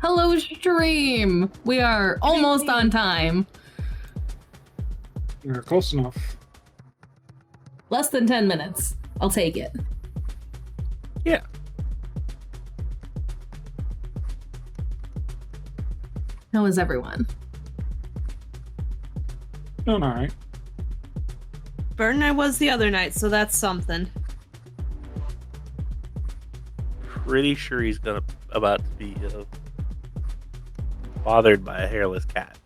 Hello, stream. We are almost on time. You're close enough. Less than 10 minutes. I'll take it. Yeah. How is everyone? Doing all right. Burn I was the other night, so that's something. Pretty sure he's about to be bothered by a hairless cat.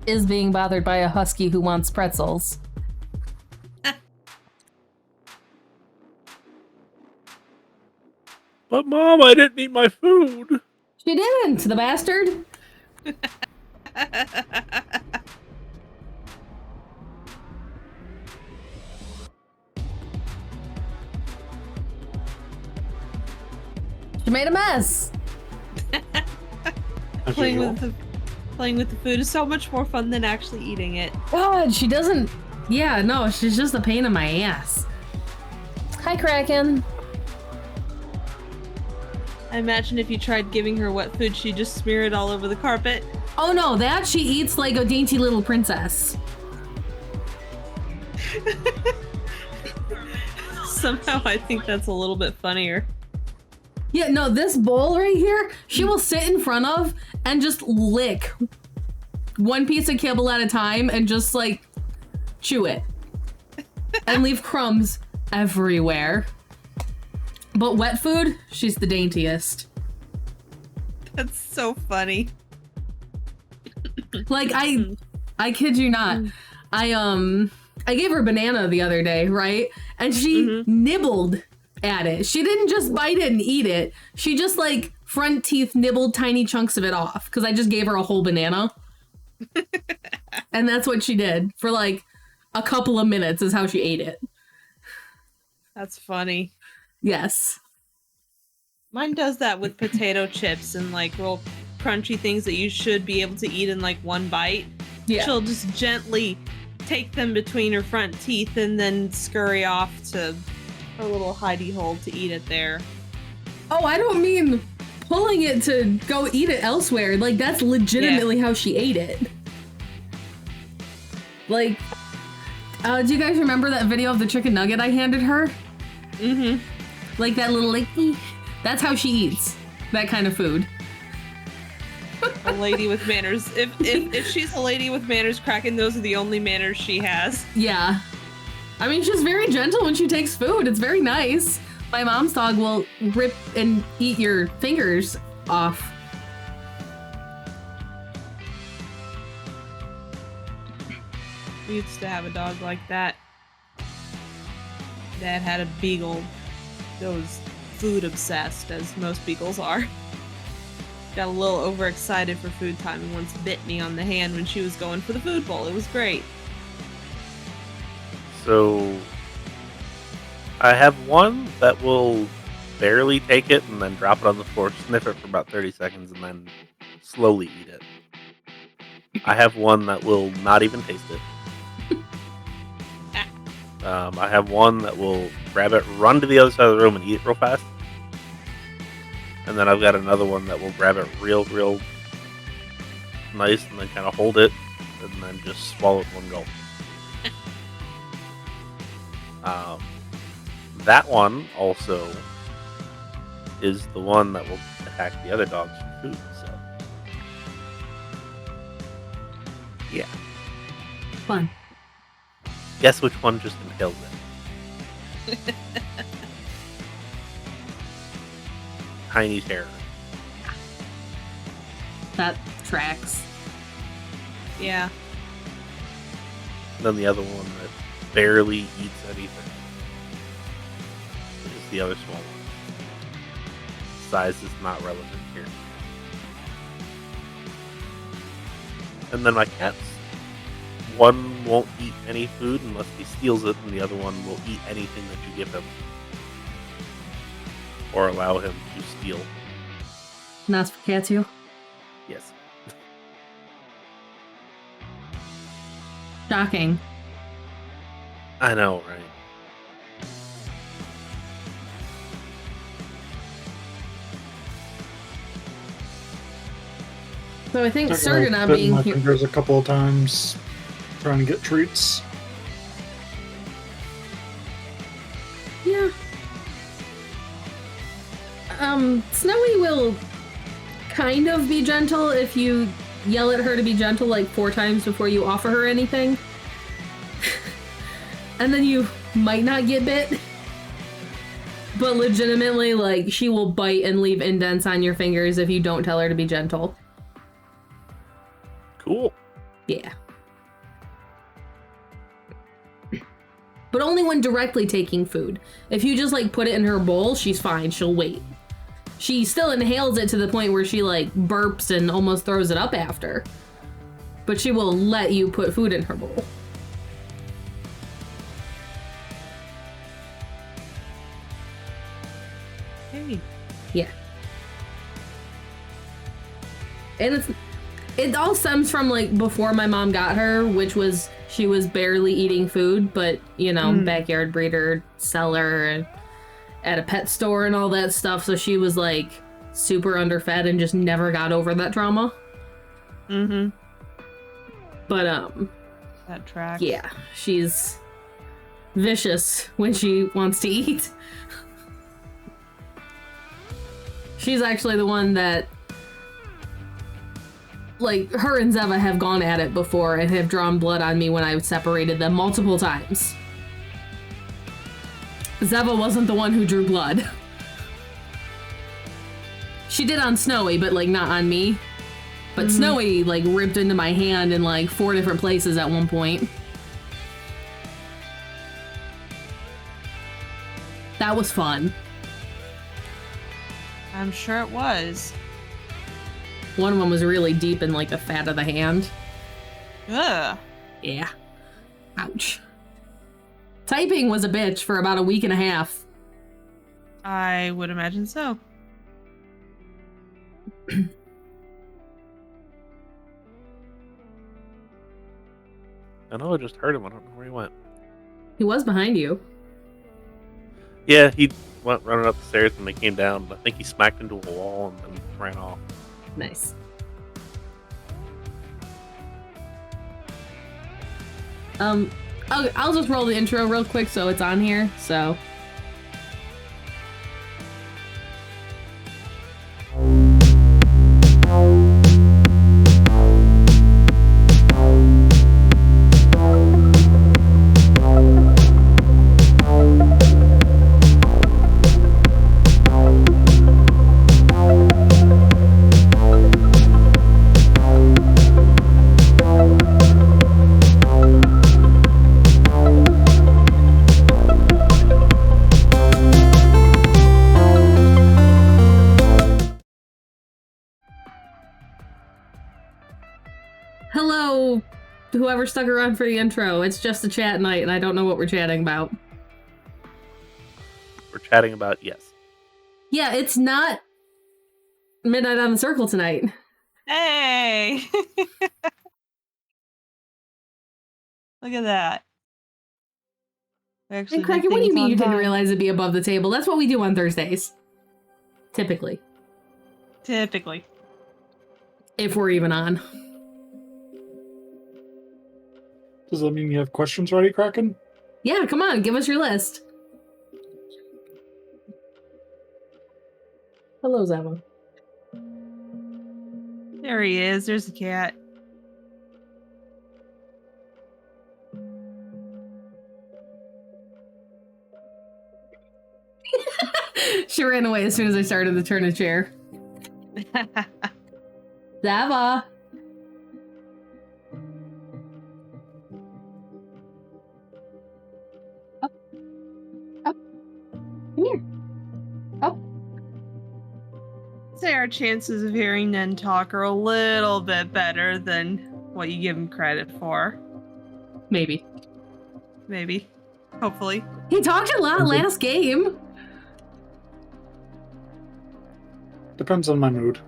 Is being bothered by a husky who wants pretzels. But Mom, I didn't eat my food. She didn't, the bastard. She made a mess. Playing with the food is so much more fun than actually eating it. God, she doesn't... Yeah, no, she's just a pain in my ass. Hi, Kraken. I imagine if you tried giving her wet food, she'd just smear it all over the carpet. Oh no, that she eats like a dainty little princess. Somehow I think that's a little bit funnier. Yeah, no, this bowl right here, she will sit in front of and just lick one piece of kibble at a time and just like chew it and leave crumbs everywhere. But wet food, she's the daintiest. That's so funny. Like I kid you not. I gave her a banana the other day, right? And she nibbled at it. She didn't just bite it and eat it. She just like front teeth nibbled tiny chunks of it off because I just gave her a whole banana. And that's what she did for like a couple of minutes is how she ate it. That's funny. Yes. Mine does that with potato chips and like real crunchy things that you should be able to eat in like one bite. Yeah. She'll just gently take them between her front teeth and then scurry off to her little hidey hole to eat it there. Oh, I don't mean pulling it to go eat it elsewhere. Like that's legitimately how she ate it. Like, do you guys remember that video of the chicken nugget I handed her? Mm-hmm. Like that little like, that's how she eats that kind of food. A lady with manners. If she's a lady with manners, Kraken, those are the only manners she has. Yeah. I mean, she's very gentle when she takes food. It's very nice. My mom's dog will rip and eat your fingers off. We used to have a dog like that. Dad had a beagle that was food obsessed, as most beagles are. Got a little overexcited for food time and once bit me on the hand when she was going for the food bowl. It was great. So I have one that will barely take it and then drop it on the floor, sniff it for about 30 seconds, and then slowly eat it. I have one that will not even taste it. I have one that will grab it, run to the other side of the room, and eat it real fast. And then I've got another one that will grab it real nice and then kind of hold it and then just swallow it in one go. That one also is the one that will attack the other dogs for food. So, yeah. Fun. Guess which one just impaled it? Tiny terror. That tracks. Yeah. And then the other one that barely eats anything is the other small one. Size is not relevant here. And then my cats. One won't eat any food unless he steals it, and the other one will eat anything that you give him. Or allow him to steal. And that's for cats, you? Yes. Shocking. I know, right? So I think Technically, Serga not bitten being my here. fingers a couple of times trying to get treats. Yeah. Snowy will kind of be gentle if you yell at her to be gentle like 4 times before you offer her anything. And then you might not get bit. But legitimately, like, she will bite and leave indents on your fingers if you don't tell her to be gentle. Cool. Yeah. But only when directly taking food. If you just, like, put it in her bowl, she's fine. She'll wait. She still inhales it to the point where she, like, burps and almost throws it up after. But she will let you put food in her bowl. Hey. Yeah. And it all stems from, like, before my mom got her, which was she was barely eating food, but, you know, backyard breeder, seller, at a pet store and all that stuff, so she was, like, super underfed and just never got over that trauma. Mm-hmm. But, That tracks. yeah, she's vicious when she wants to eat. She's actually the one that, like, her and Zeva have gone at it before and have drawn blood on me when I've separated them multiple times. Zeva wasn't the one who drew blood. She did on Snowy, but, like, not on me. But Snowy, like, ripped into my hand in, like, 4 different places at one point. That was fun. I'm sure it was. One of them was really deep in, like, the fat of the hand. Ugh. Yeah. Ouch. Typing was a bitch for about a week and a half. I would imagine so. I know I just heard him. I don't know where he went. He was behind you. Yeah, he went running up the stairs and they came down. I think he smacked into a wall and then ran off. Nice. I'll just roll the intro real quick so it's on here, so. Hello, whoever stuck around for the intro. It's just a chat night, and I don't know what we're chatting about. We're chatting about yes. Yeah, it's not Midnight on the Circle tonight. Hey! Look at that. And Cracker, what do you mean you didn't realize it'd be above the table? That's what we do on Thursdays. Typically. Typically. If we're even on. Does that mean you have questions ready, Kraken? Yeah, come on, give us your list. Hello, Zava. There he is. There's the cat. She ran away as soon as I started to turn a chair. Zava! Up. Up. Come here. Up. Say our chances of hearing Nen talk are a little bit better than what you give him credit for. Maybe. Maybe. Hopefully. He talked a lot last game. Depends on my mood.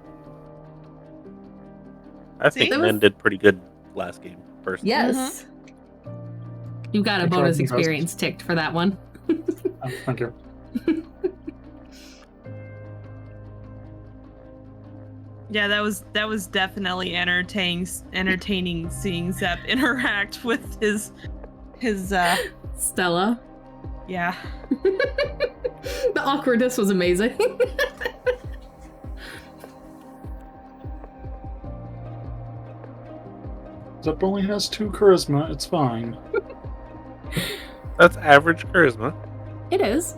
I think See? Nen did pretty good last game, personally. Yes. You got a Thank bonus you. experience ticked for that one. Oh, thank you. Yeah, that was definitely entertaining seeing Zep interact with his Stella. Yeah. The awkwardness was amazing. Zep only has 2 charisma. It's fine. That's average charisma. It is.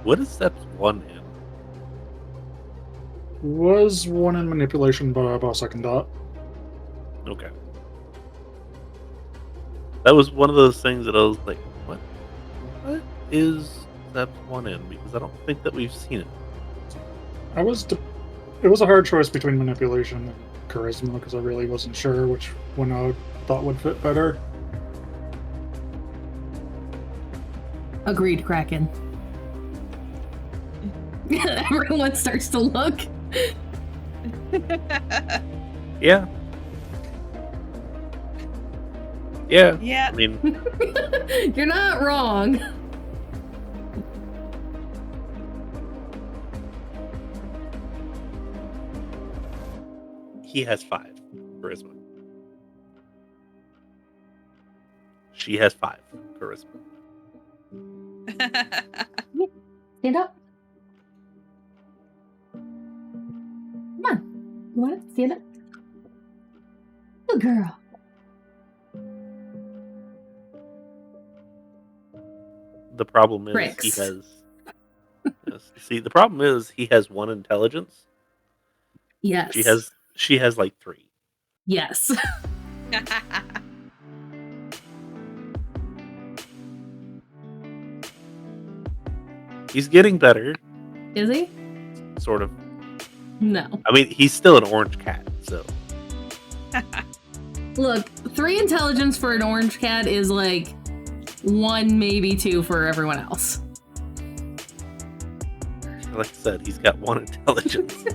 What is Zep's 1 in? Was 1 in manipulation, but about second dot. Okay. That was one of those things that I was like, what is Zep's 1 in? Because I don't think that we've seen it. It was a hard choice between manipulation and charisma because I really wasn't sure which one I thought would fit better. Agreed, Kraken. Everyone starts to look. Yeah. Yeah. Yeah. I mean, You're not wrong. he has 5 charisma. She has 5 charisma. Stand up. Come on. You want it? Stand up. Good girl. The problem is Bricks. he has. Yes. See, the problem is he has 1 intelligence. Yes. She has like 3. Yes. He's getting better, Is he? sort of. No. I mean, he's still an orange cat, so Look, 3 intelligence for an orange cat is like 1, maybe 2 for everyone else. like I said, he's got 1 intelligence.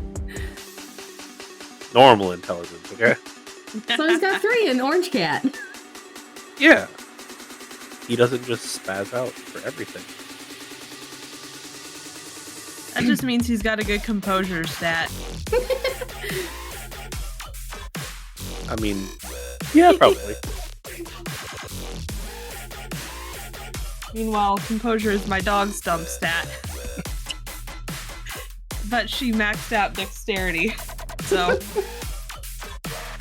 Normal intelligence, okay? So he's got 3 in orange cat. Yeah. He doesn't just spaz out for everything. That just means he's got a good composure stat. I mean, yeah, probably. Meanwhile, composure is my dog's dump stat. But she maxed out dexterity. So,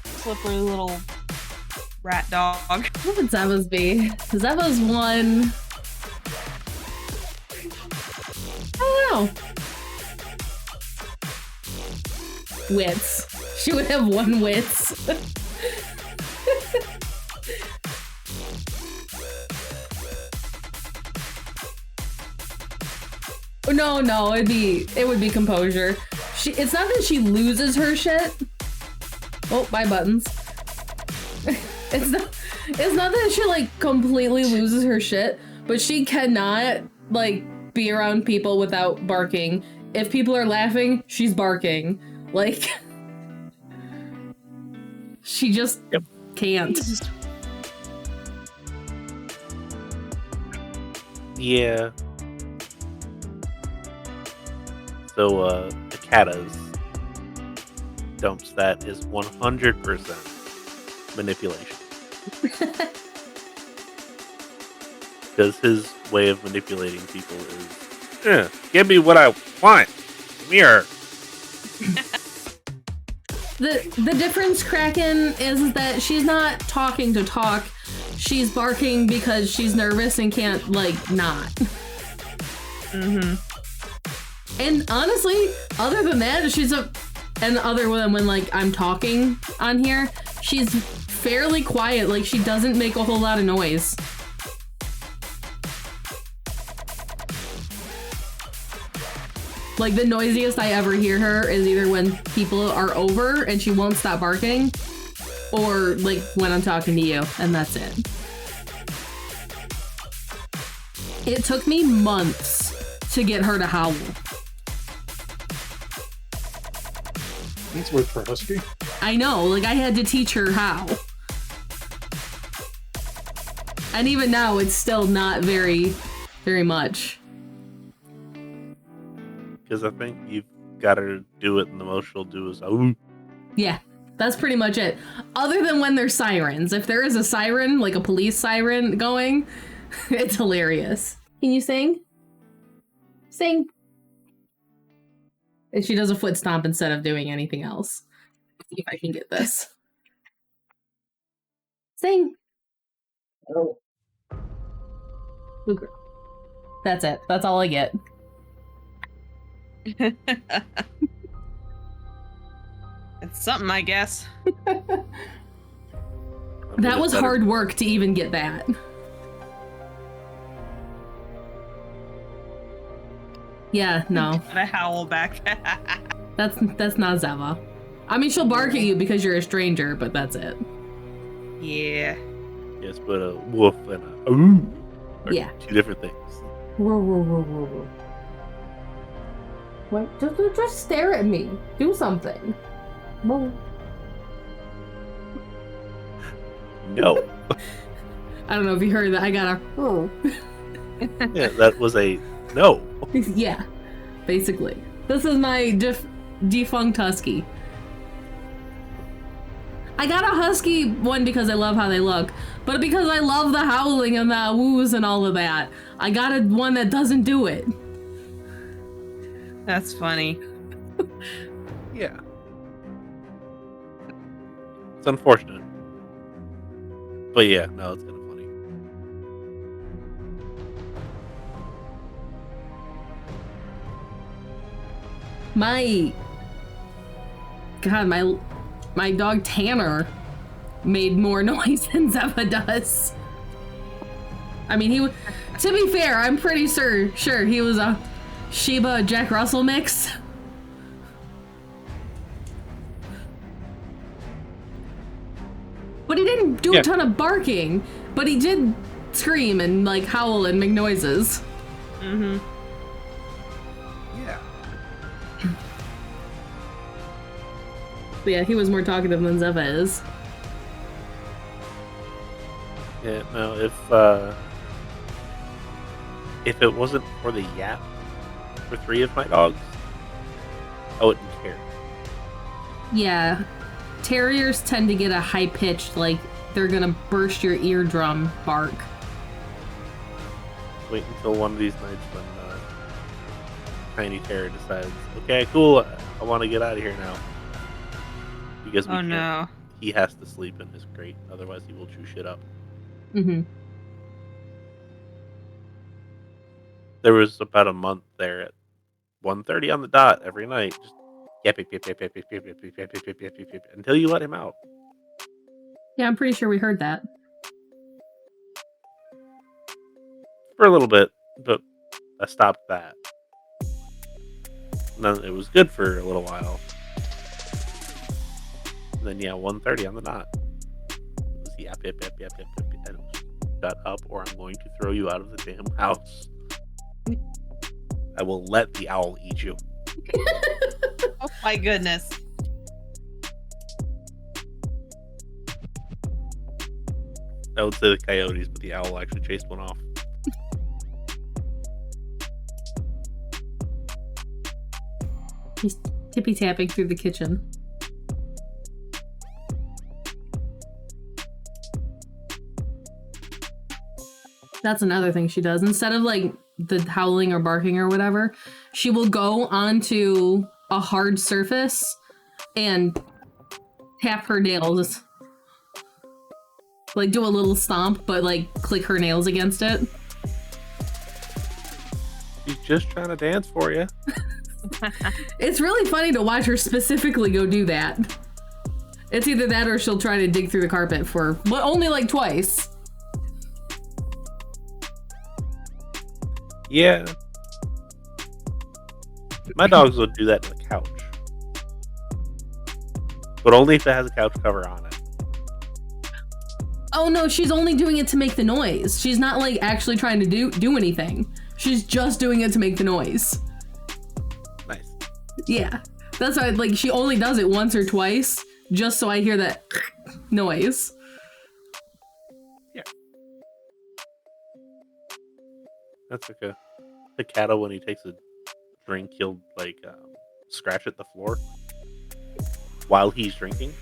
slippery little rat dog. What would Zava's be? Zava's 1. I don't know. Wits. She would have 1 wits. No, it would be composure. It's not that she loses her shit. Oh, my buttons. It's not that she like completely loses her shit, but she cannot like be around people without barking. If people are laughing, she's barking. Like she just can't. Yeah. So, the Kata's dump stat is 100% manipulation. Because his way of manipulating people is, give me what I want. Come here. The difference, Kraken, is that she's not talking to talk. She's barking because she's nervous and can't, like, not. Mm-hmm. And honestly, other than that, and other than when, like, I'm talking on here, she's fairly quiet. Like, she doesn't make a whole lot of noise. Like, the noisiest I ever hear her is either when people are over and she won't stop barking, or, like, when I'm talking to you, and that's it. It took me months to get her to howl. That's weird for a husky. I know, like, I had to teach her how. And even now, it's still not very, very much. because I think you've got to do it, and the most she'll do is ooh. Yeah, that's pretty much it. Other than when there's sirens. If there is a siren, like a police siren going, it's hilarious. Can you sing? Sing. And she does a foot stomp instead of doing anything else. Let's see if I can get this. Sing. Oh. Good girl. That's it. That's all I get. It's something, I guess. That was hard work to even get that. Yeah, no. Gotta howl back. That's not Zeva. I mean, she'll bark at you because you're a stranger, but that's it. Yeah. Yes, but a woof and a ooh are Yeah. two different things. What? Just stare at me. Do something. Whoa. No. I don't know if you heard that. I got a. Oh. Yeah, that was a no. Yeah, basically. This is my defunct husky. I got a husky one because I love how they look, but because I love the howling and the woos and all of that, I got one that doesn't do it. That's funny. Yeah. It's unfortunate. But yeah, no, it's kind of funny. My dog Tanner made more noise than Zeppa does. I mean, to be fair, I'm pretty sure he was a Shiba Jack Russell mix. But he didn't do a ton of barking, but he did scream and like howl and make noises. Mm-hmm. Yeah. But yeah, he was more talkative than Zeva is. Yeah, no, if it wasn't for the yap for 3 of my dogs, I wouldn't care. Yeah. Terriers tend to get a high-pitched, like, they're gonna burst your eardrum bark. Wait until one of these nights when Tiny Terror decides, okay, cool, I want to get out of here now. Because we can't. No. He has to sleep in his crate, otherwise he will chew shit up. Mm-hmm. There was about a month there at 1:30 on the dot every night, just yap, until you let him out. Yeah, I'm pretty sure we heard that. For a little bit, but I stopped that. And then it was good for a little while. And then 1:30 on the dot. It was yap. And it was, shut up, or I'm going to throw you out of the damn house. I will let the owl eat you. Oh my goodness. I would say the coyotes, but the owl actually chased one off. He's tippy-tapping through the kitchen. That's another thing she does. Instead of like the howling or barking or whatever, she will go onto a hard surface and tap her nails. Like do a little stomp, but like click her nails against it. She's just trying to dance for you. It's really funny to watch her specifically go do that. It's either that or she'll try to dig through the carpet but only like twice. Yeah. My dogs would do that to the couch. But only if it has a couch cover on it. Oh no, she's only doing it to make the noise. She's not like actually trying to do anything. She's just doing it to make the noise. Nice. Yeah. That's why like she only does it once or twice just so I hear that noise. Yeah. That's like a cattle when he takes a drink, he'll like scratch at the floor while he's drinking.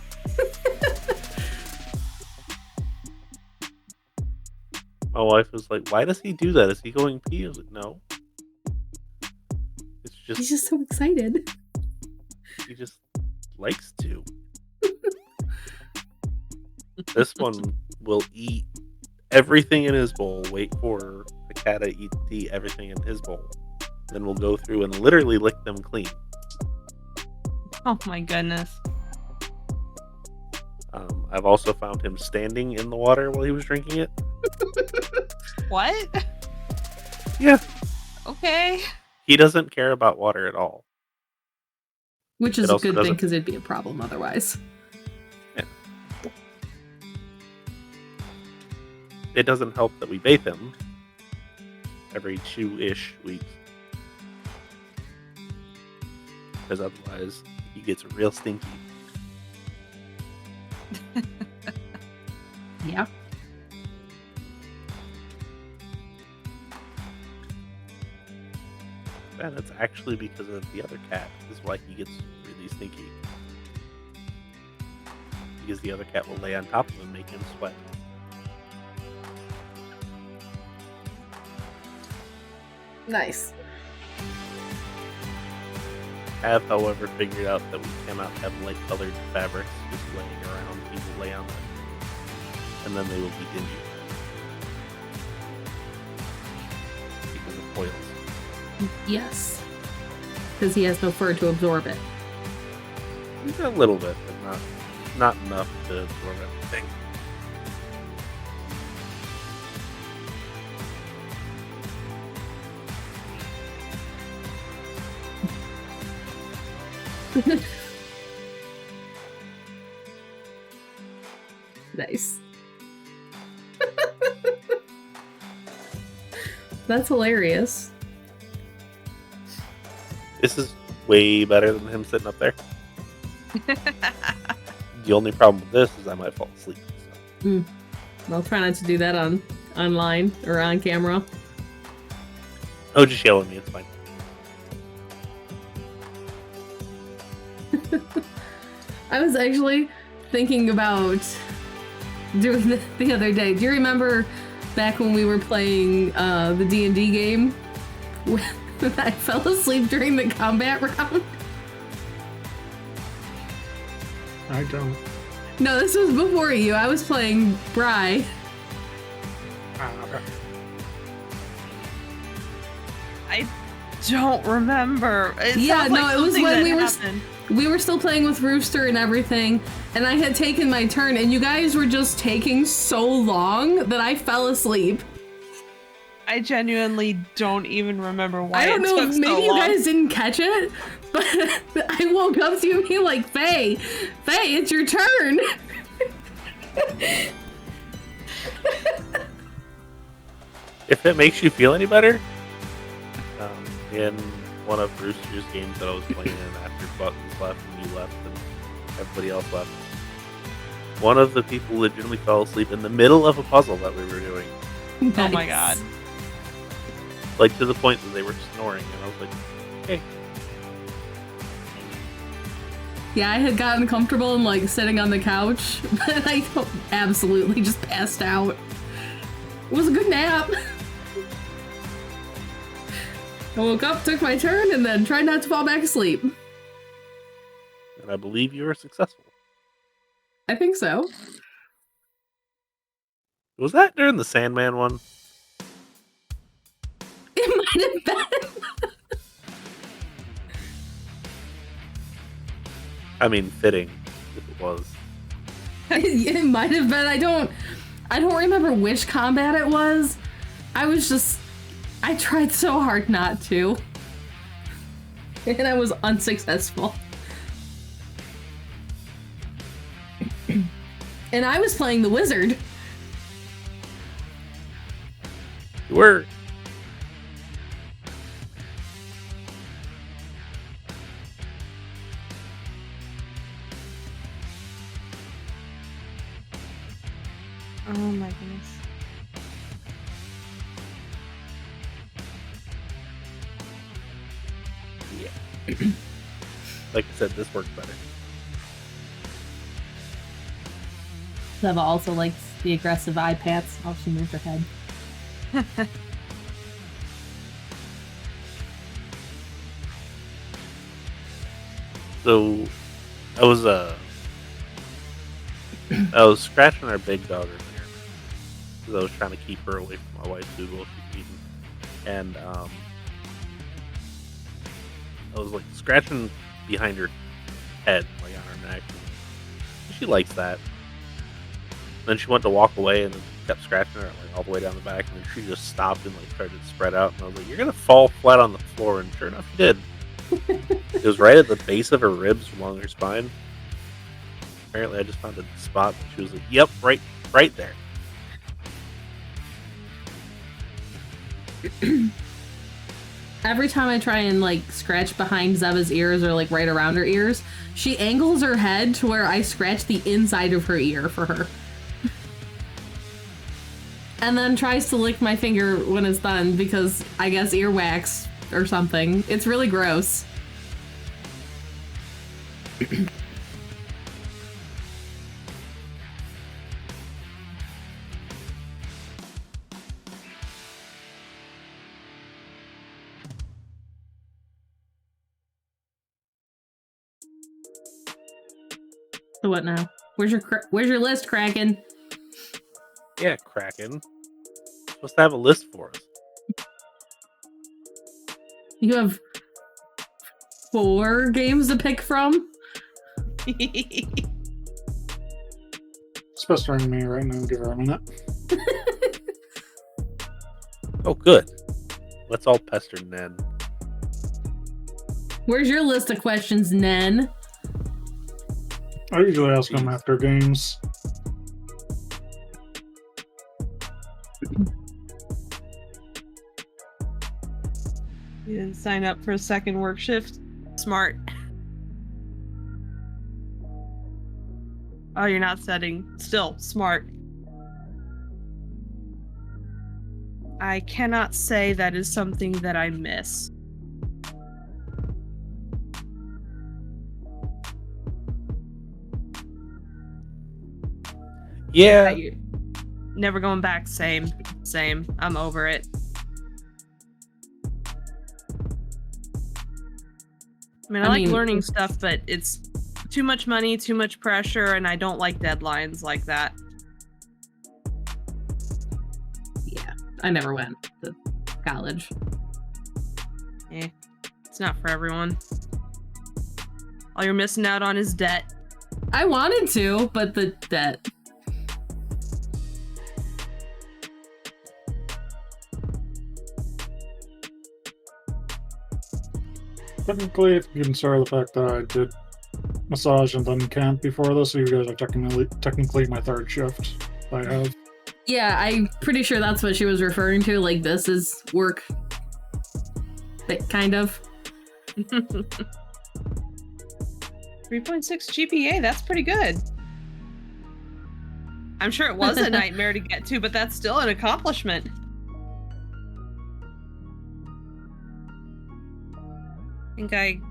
My wife was like, "Why does he do that? Is he going pee?" I was like, "No, it's He's just just so excited. he just likes to." This one will eat everything in his bowl. Wait for the cat to eat everything in his bowl. Then we'll go through and literally lick them clean. Oh my goodness. I've also found him standing in the water while he was drinking it. What? Yeah. Okay. He doesn't care about water at all. Which is It a also good thing doesn't- because it'd be a problem otherwise. It doesn't help that we bathe him every 2-ish weeks. Because otherwise, he gets real stinky. Yeah. And it's actually because of the other cat is why he gets really stinky. Because the other cat will lay on top of him and make him sweat. Nice. I have, however, figured out that we cannot have light-colored fabrics just laying around. He will lay on them. And then they will be dingy. Because of oils. Yes. Because he has no fur to absorb it. A little bit, but not enough to absorb everything. Nice. That's hilarious. This is way better than him sitting up there. The only problem with this is I might fall asleep. So. I'll try not to do that online or on camera. Oh, just yell at me. It's fine. I was actually thinking about doing this the other day. Do you remember back when we were playing the D&D game? When I fell asleep during the combat round? I don't. No, this was before you. I was playing Bri. Okay. I don't remember. It Yeah, sounds like no, it was something when that we were still playing with Rooster and everything, and I had taken my turn, and you guys were just taking so long that I fell asleep. I genuinely don't even remember why I don't it know took if so maybe you long. guys didn't catch it, but I woke up to you being like, Faye, it's your turn. If it makes you feel any better, in one of Brewster's games that I was playing in after Buttons left and you left and everybody else left, one of the people legitimately fell asleep in the middle of a puzzle that we were doing. Oh my god. Like to the point that they were snoring, and I was like, hey. Yeah, I had gotten comfortable and like sitting on the couch, but I absolutely just passed out. It was a good nap. I woke up, took my turn, and then tried not to fall back asleep. And I believe you were successful. I think so. Was that during the Sandman one? It might have been. I mean, fitting, if it was. It might have been. I don't remember which combat it was. I tried so hard not to. And I was unsuccessful. And I was playing the wizard. You were. Oh my goodness. Like I said, this works better. Zeva also likes the aggressive eye pats. Oh, she moved her head. So, I was scratching our big dog earlier because I was trying to keep her away from my wife's food while she's eating, and I was like scratching behind her head, like on her neck. And she likes that. Then she went to walk away and kept scratching her like all the way down the back, and then she just stopped and like started to spread out. And I was like, "You're gonna fall flat on the floor," and sure enough, she did. It was right at the base of her ribs along her spine. Apparently, I just found a spot. And she was like, "Yep, right there." Every time I try and like scratch behind Zeva's ears or like right around her ears, she angles her head to where I scratch the inside of her ear for her. And then tries to lick my finger when it's done because I guess earwax or something. It's really gross. So what now? Where's your list, Kraken? Yeah, Kraken. Supposed to have a list for us. You have 4 games to pick from? It's pestering me right now. Give her a minute. Oh, good. Let's all pester Nen. Where's your list of questions, Nen? I usually ask them after games. You didn't sign up for a second work shift? Smart. Oh, you're not setting. Still, smart. I cannot say that is something that I miss. Yeah. Never going back. Same. I'm over it. I mean, I like learning stuff, but it's too much money, too much pressure, and I don't like deadlines like that. Yeah, I never went to college. It's not for everyone. All you're missing out on is debt. I wanted to, but the debt. Technically, if you consider the fact that I did massage and then camp before this, so you guys are technically my third shift I have. Yeah, I'm pretty sure that's what she was referring to. Like, this is work. Kind of. 3.6 GPA, that's pretty good. I'm sure it was a nightmare to get to, but that's still an accomplishment. I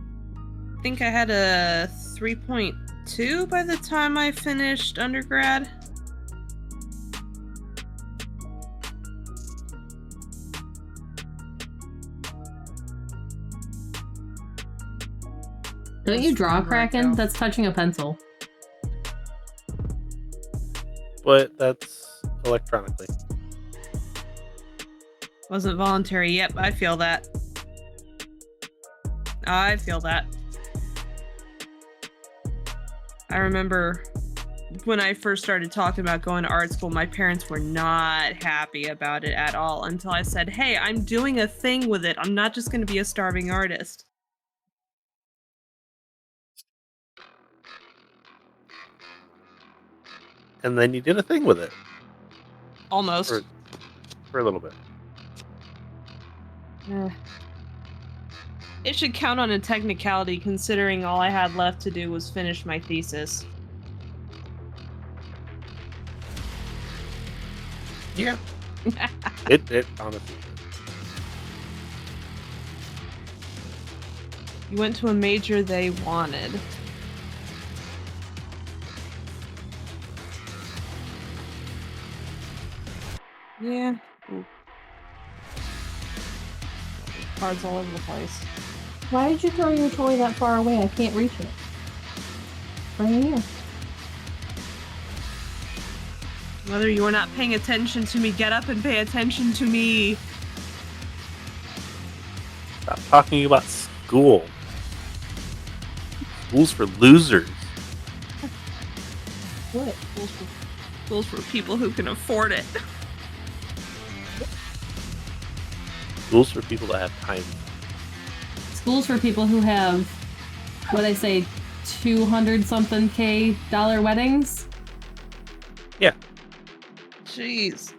think I had a 3.2 by the time I finished undergrad. Don't you draw, Kraken? That's touching a pencil. But that's electronically. Wasn't voluntary. Yep, I feel that. I remember when I first started talking about going to art school, my parents were not happy about it at all until I said, hey, I'm doing a thing with it. I'm not just going to be a starving artist. And then you did a thing with it. Almost. For a little bit. It should count on a technicality considering all I had left to do was finish my thesis. Yeah. it honestly You went to a major they wanted. Yeah. Ooh. Cards all over the place. Why did you throw your toy that far away? I can't reach it. Bring it here. Mother, you are not paying attention to me. Get up and pay attention to me. Stop talking about school. School's for losers. What? Schools for people who can afford it. School's for people that have time. School's for people who have, what I say, 200-something K dollar weddings? Yeah. Jeez.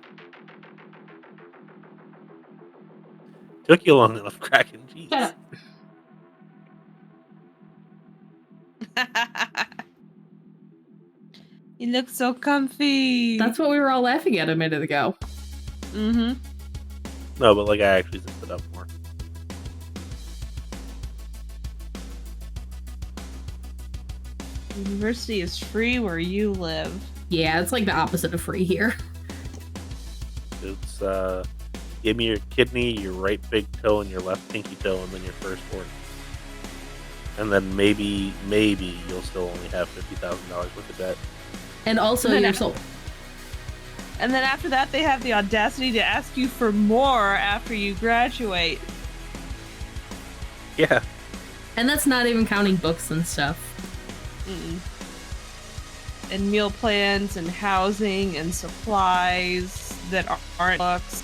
Took you long enough, Kraken. Jeez. Shut up. You look so comfy. That's what we were all laughing at a minute ago. Mm-hmm. No, but like I actually zipped it up more. University is free where you live. Yeah, it's like the opposite of free here. It's give me your kidney, your right big toe, and your left pinky toe, and then your first organ. And then maybe you'll still only have $50,000 worth of debt. And also your soul. And then after that, they have the audacity to ask you for more after you graduate. Yeah. And that's not even counting books and stuff. Mm-mm. And meal plans and housing and supplies that aren't books.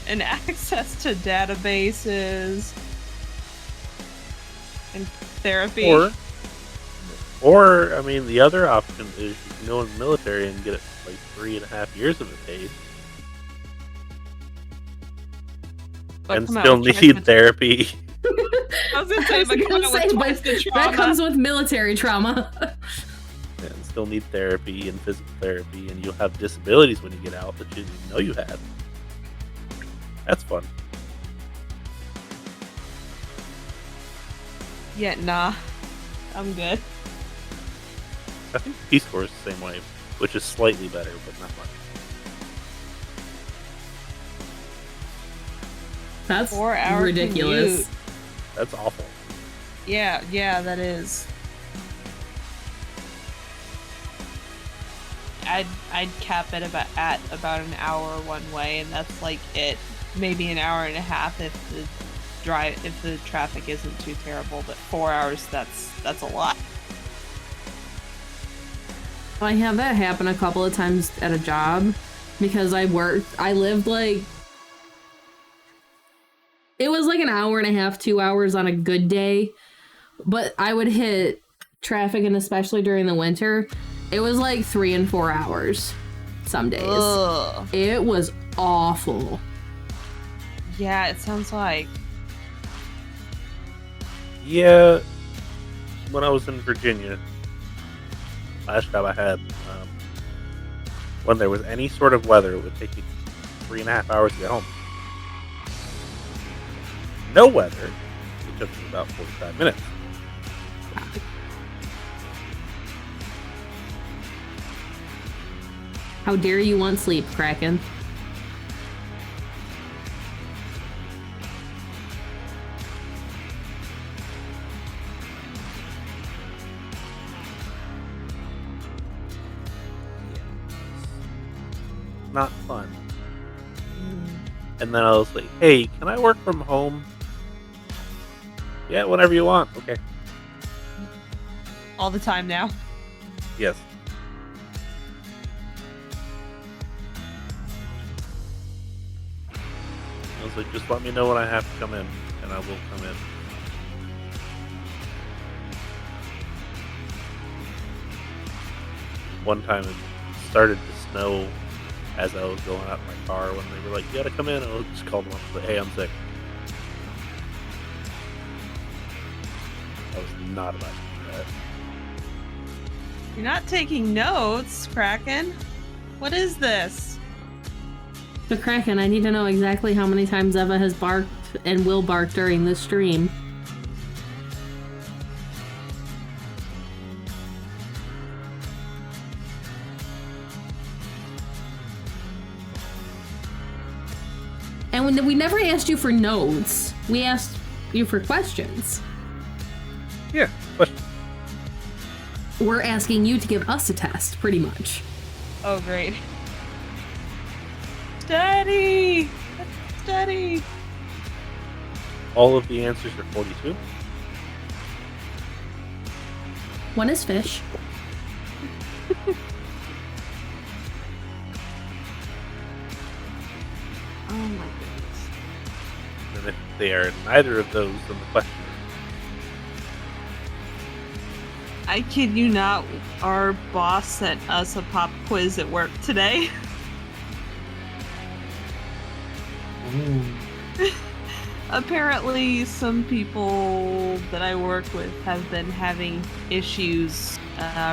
And access to databases. And therapy. Or I mean, the other option is you can go in the military and get it like 3.5 years of it paid. But and still need therapy. I was gonna say, but that comes with military trauma. And still need therapy and physical therapy, and you'll have disabilities when you get out that you didn't even know you had. That's fun. Yeah, nah. I'm good. I think the Peace Corps is the same way, which is slightly better, but not much. That's 4-hour ridiculous. commute. That's awful. Yeah, that is. I'd cap it at about an hour one way, and that's like it. Maybe an hour and a half if the traffic isn't too terrible. But 4 hours, that's a lot. I had that happen a couple of times at a job because I lived like, it was like an hour and a half, 2 hours on a good day, but I would hit traffic, and especially during the winter, it was like 3 and 4 hours some days. Ugh. It was awful. Yeah, it sounds like. Yeah, when I was in Virginia, last job I had, when there was any sort of weather, it would take you 3.5 hours to get home. No weather, it took me about 45 minutes. How dare you want sleep, Kraken? Not fun. And then I was like, hey, can I work from home? Yeah, whenever you want. Okay. All the time now. Yes. I was like, just let me know when I have to come in, and I will come in. One time it started to snow as I was going out in my car when they were like, you gotta come in, and I just called them up and said, hey, I'm sick. I was not about to do that. You're not taking notes, Kraken. What is this? So Kraken, I need to know exactly how many times Eva has barked and will bark during this stream. And when we never asked you for notes, we asked you for questions. Yeah, question. We're asking you to give us a test, pretty much. Oh, great. Study! Study! All of the answers are 42. One is fish. Oh my goodness. And if they are neither of those, then the question I kid you not, our boss sent us a pop quiz at work today. Apparently, some people that I work with have been having issues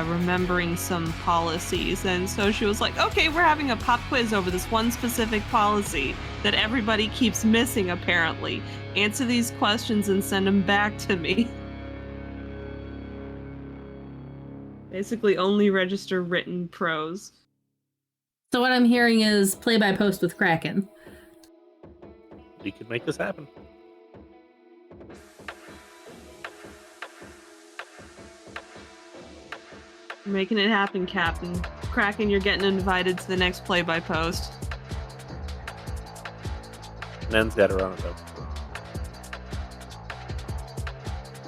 remembering some policies, and so she was like, okay, we're having a pop quiz over this one specific policy that everybody keeps missing, apparently. Answer these questions and send them back to me. Basically, only register written prose. So what I'm hearing is play by post with Kraken. we could make this happen. You're making it happen, Captain. Kraken, you're getting invited to the next play by post. Nen's got to run it though.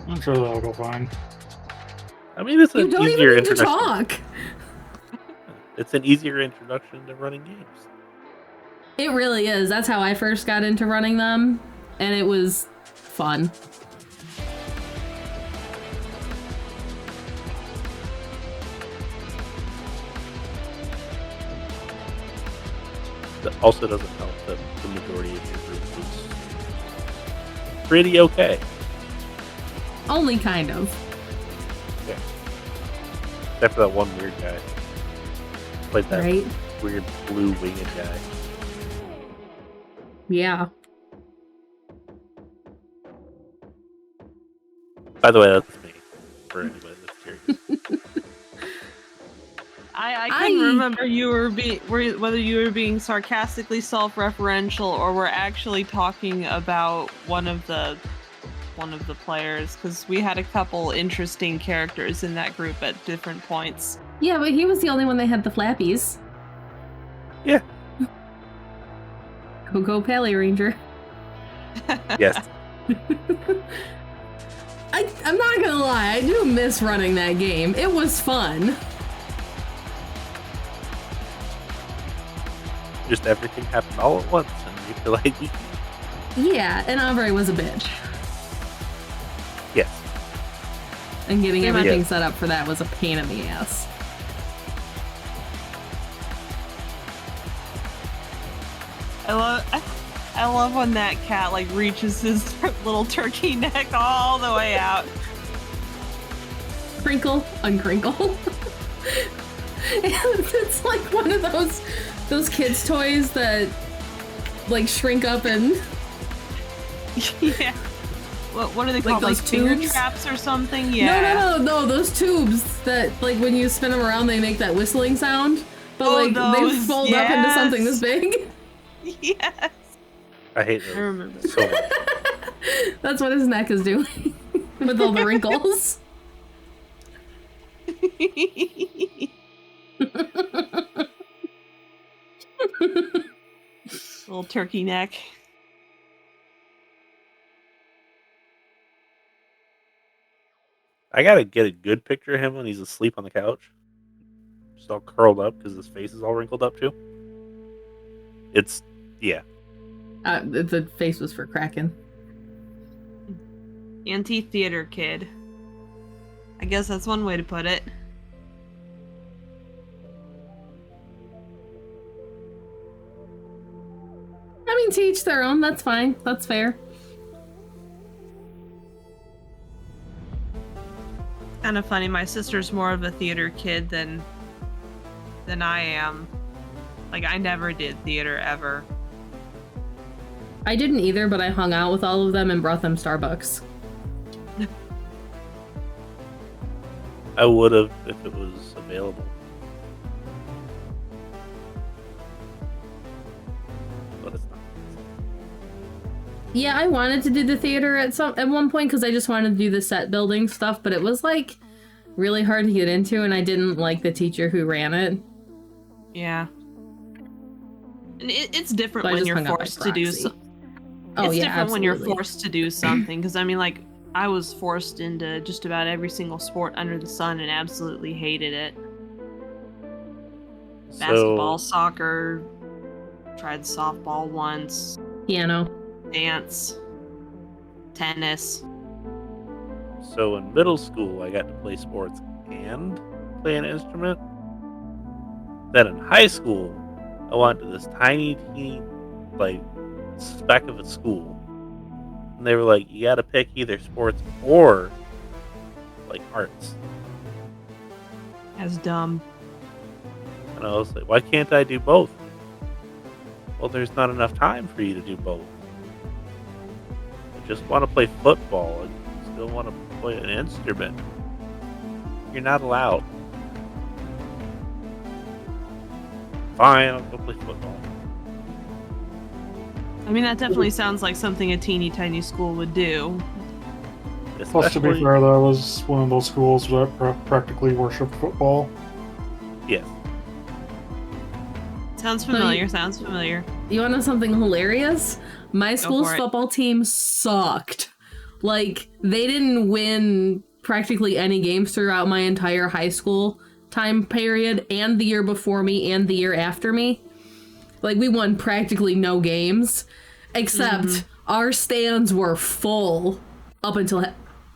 I'm sure that'll go fine. I mean, it's You an don't even easier need to introduction. talk. It's an easier introduction to running games. It really is. That's how I first got into running them, and it was fun. That also doesn't help that the majority of your group is pretty okay. Only kind of. Yeah. Except for that one weird guy. Played that Right? weird blue winged guy. Yeah. By the way, that's me. For anybody that's curious. I couldn't remember whether you were being sarcastically self-referential or were actually talking about one of the players, because we had a couple interesting characters in that group at different points. Yeah, but he was the only one that had the flappies. Yeah. Go Pally Ranger. Yes. I'm not gonna lie, I do miss running that game. It was fun. Just everything happened all at once, and you feel like Yeah, and Ombre was a bitch. yes. And getting Pretty much. everything set up for that was a pain in the ass. I love when that cat like reaches his little turkey neck all the way out. Crinkle, uncrinkle. It's like one of those kids' toys that like shrink up and Yeah. What are they Like called? those Like finger tubes? traps or something? Yeah. No, those tubes that like when you spin them around they make that whistling sound. But Oh, like they those, fold up into something this yes. big. Yes. I hate I those remember. so much. That's what his neck is doing. With all the wrinkles. Little turkey neck. I gotta get a good picture of him when he's asleep on the couch. Just all curled up because his face is all wrinkled up too. It's, yeah. The face was for Kraken. Anti-theater kid. I guess that's one way to put it. I mean, to each their own. That's fine. That's fair. Kind of funny. My sister's more of a theater kid than I am. Like, I never did theater ever. I didn't either, but I hung out with all of them and brought them Starbucks. I would have if it was available. But it's not. Yeah, I wanted to do the theater at one point because I just wanted to do the set building stuff, but it was like really hard to get into, and I didn't like the teacher who ran it. Yeah. And it's different So I when just you're hung out by forced to do proxy. something. Oh It's yeah, different when absolutely. you're forced to do something, because I mean, like, I was forced into just about every single sport under the sun and absolutely hated it. Basketball, So, soccer, tried softball once, Piano. dance, tennis. so in middle school, I got to play sports and play an instrument. Then in high school, I went to this tiny, teeny, like, speck of a school. And they were like, you got to pick either sports or, like, arts. That's dumb. And I was like, why can't I do both? Well, there's not enough time for you to do both. I just want to play football and still want to play an instrument. You're not allowed. Fine, I'll go play football. I mean, that definitely sounds like something a teeny tiny school would do. Plus, to be Especially, fair, that was one of those schools that practically worshipped football. yes. Sounds familiar, sounds familiar. You want to know something hilarious? My school's for it. football team sucked. Like, they didn't win practically any games throughout my entire high school time period, and the year before me, and the year after me. Like, we won practically no games, except our stands were full up until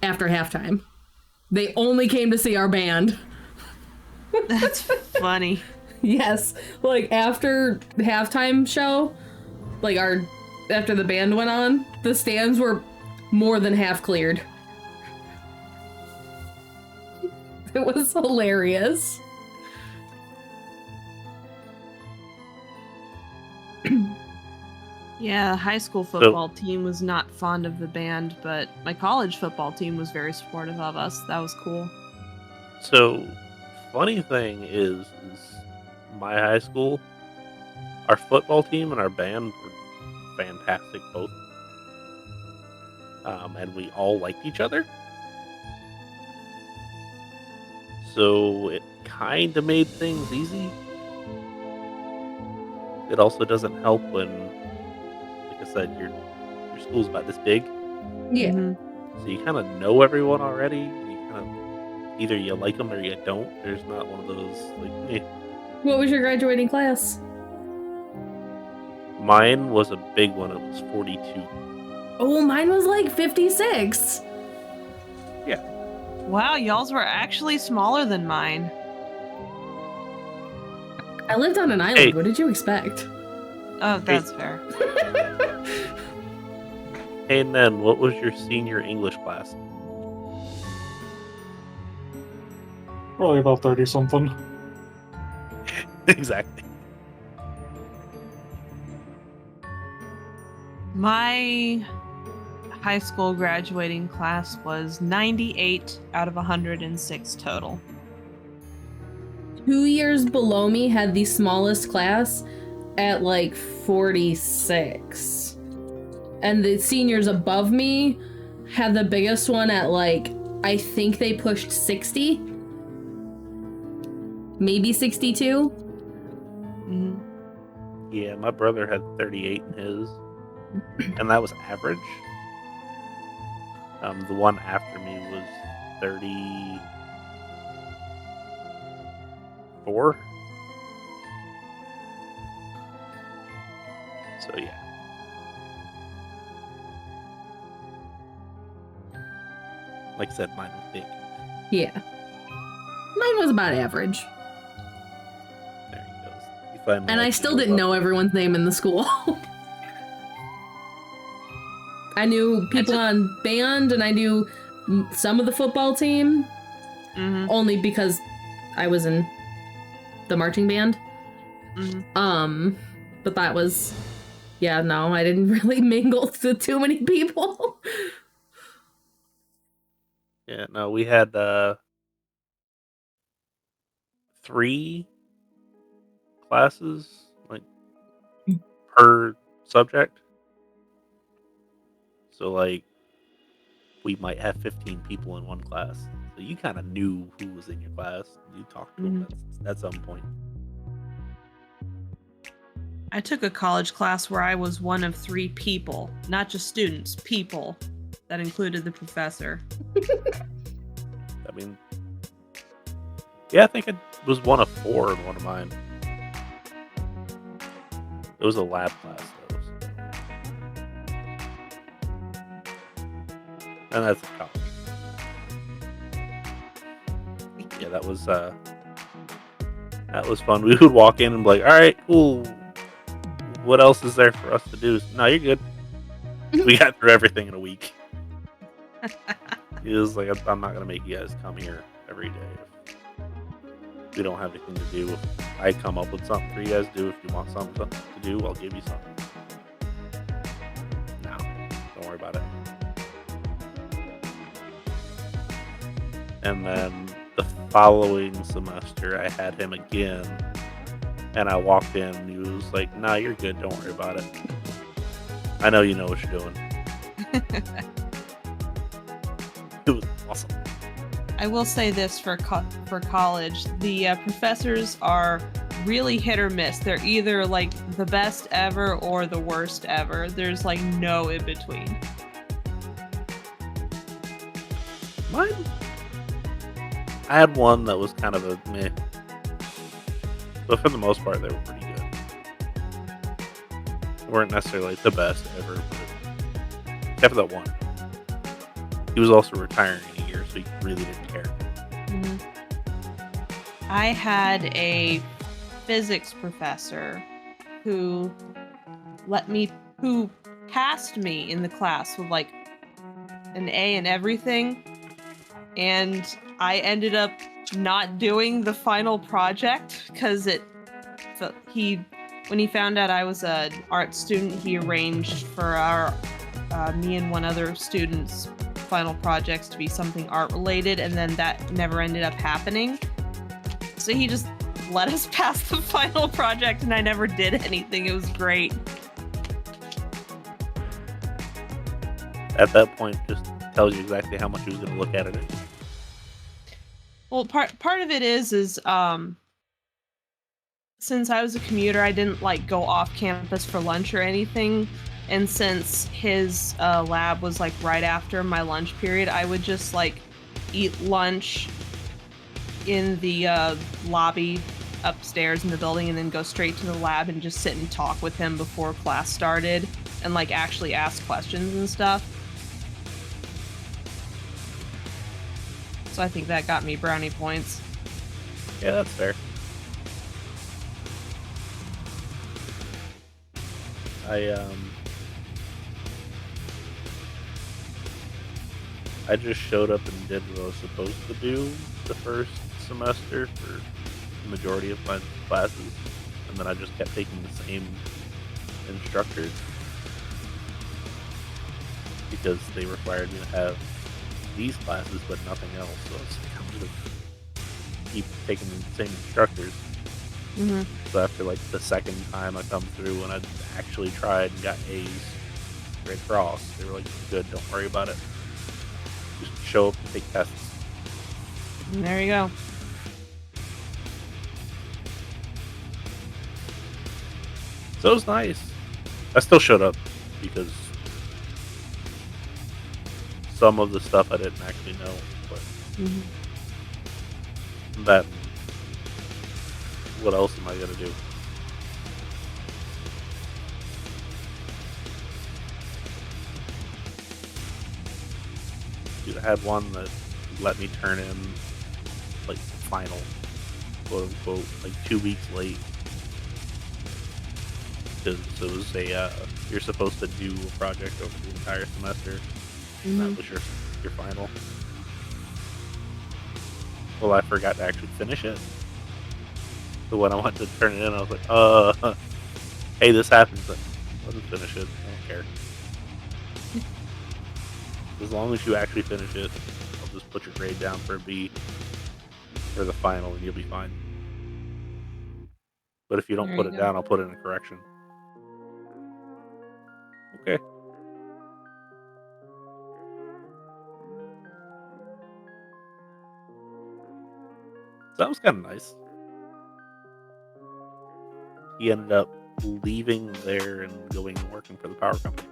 after halftime. They only came to see our band. That's funny. Yes, like after the halftime show, like after the band went on, the stands were more than half cleared. It was hilarious. Yeah, high school football team was not fond of the band, but my college football team was very supportive of us. That was cool. So, funny thing is my high school, our football team and our band were fantastic both. And we all liked each other. So it kind of made things easy. It also doesn't help when, like I said, your school's about this big. Yeah. Mm-hmm. So you kind of know everyone already. You kind of either you like them or you don't. There's not one of those like. What was your graduating class? Mine was a big one. It was 42. Oh, mine was like 56. Yeah. Wow, y'all's were actually smaller than mine. I lived on an island. Hey. What did you expect? Oh, that's fair. Hey, Nen, what was your senior English class? Probably about 30 something. Exactly. My high school graduating class was 98 out of 106 total. 2 years below me had the smallest class at like 46. And the seniors above me had the biggest one at like, I think they pushed 60. Maybe 62. Mm-hmm. Yeah, my brother had 38 in his, and that was average. The one after me was 34. So yeah. Like I said, mine was big. Yeah. Mine was about average. There he goes. You finally And I like still to didn't move know up. everyone's name in the school. I knew people on band, and I knew some of the football team. Mm-hmm. Only because I was in the marching band. Mm-hmm. But that was... Yeah, no, I didn't really mingle with too many people. Yeah, no, we had 3 classes, like, per subject. So like we might have 15 people in one class. So you kind of knew who was in your class. You talked to them at some point. I took a college class where I was one of 3 people, not just students, people. That included the professor. I mean, yeah, I think it was one of 4 in one of mine. It was a lab class, though. And that's college. Yeah, that was fun. We would walk in and be like, all right, cool. What else is there for us to do? No, you're good. We got through everything in a week. He was like, I'm not going to make you guys come here every day. If we don't have anything to do. If I come up with something for you guys to do, if you want something to do, I'll give you something. No, don't worry about it. And then the following semester, I had him again. And I walked in and he was like, nah, you're good. Don't worry about it. I know you know what you're doing. It was awesome. I will say this for college. The professors are really hit or miss. They're either like the best ever or the worst ever. There's like no in between. Mine? I had one that was kind of a meh. But for the most part, they were pretty good. They weren't necessarily like the best ever, but except for that one. He was also retiring in a year, so he really didn't care. Mm-hmm. I had a physics professor who passed me in the class with like an A in everything, and I ended up not doing the final project because when he found out I was an art student, he arranged for our me and one other student's final projects to be something art related, and then that never ended up happening. So he just let us pass the final project, and I never did anything. It was great. At that point, just tells you exactly how much he was going to look at it. Well, part of it is since I was a commuter, I didn't like go off campus for lunch or anything. And since his lab was like right after my lunch period, I would just like eat lunch in the lobby upstairs in the building and then go straight to the lab and just sit and talk with him before class started and like actually ask questions and stuff. So I think that got me brownie points. Yeah, that's fair. I just showed up and did what I was supposed to do the first semester for the majority of my classes, and then I just kept taking the same instructors because they required me to have these classes but nothing else. So I'm just keep taking the same instructors. Mm-hmm. So after like the second time I come through and I actually tried and got A's right across, they were like, "Good, don't worry about it. Just show up and take tests." And there you go. So it was nice. I still showed up because some of the stuff I didn't actually know, but that. What else am I gonna do? Dude, I had one that let me turn in like final, quote unquote, like 2 weeks late. Because it was you're supposed to do a project over the entire semester, and that was your final. Well, I forgot to actually finish it. So when I went to turn it in, I was like, hey, this happens. But let me finish it. I don't care. As long as you actually finish it, I'll just put your grade down for a B for the final, and you'll be fine. But if you don't put it down, I'll put it in a correction. Okay. That was kind of nice. He ended up leaving there and going and working for the power company.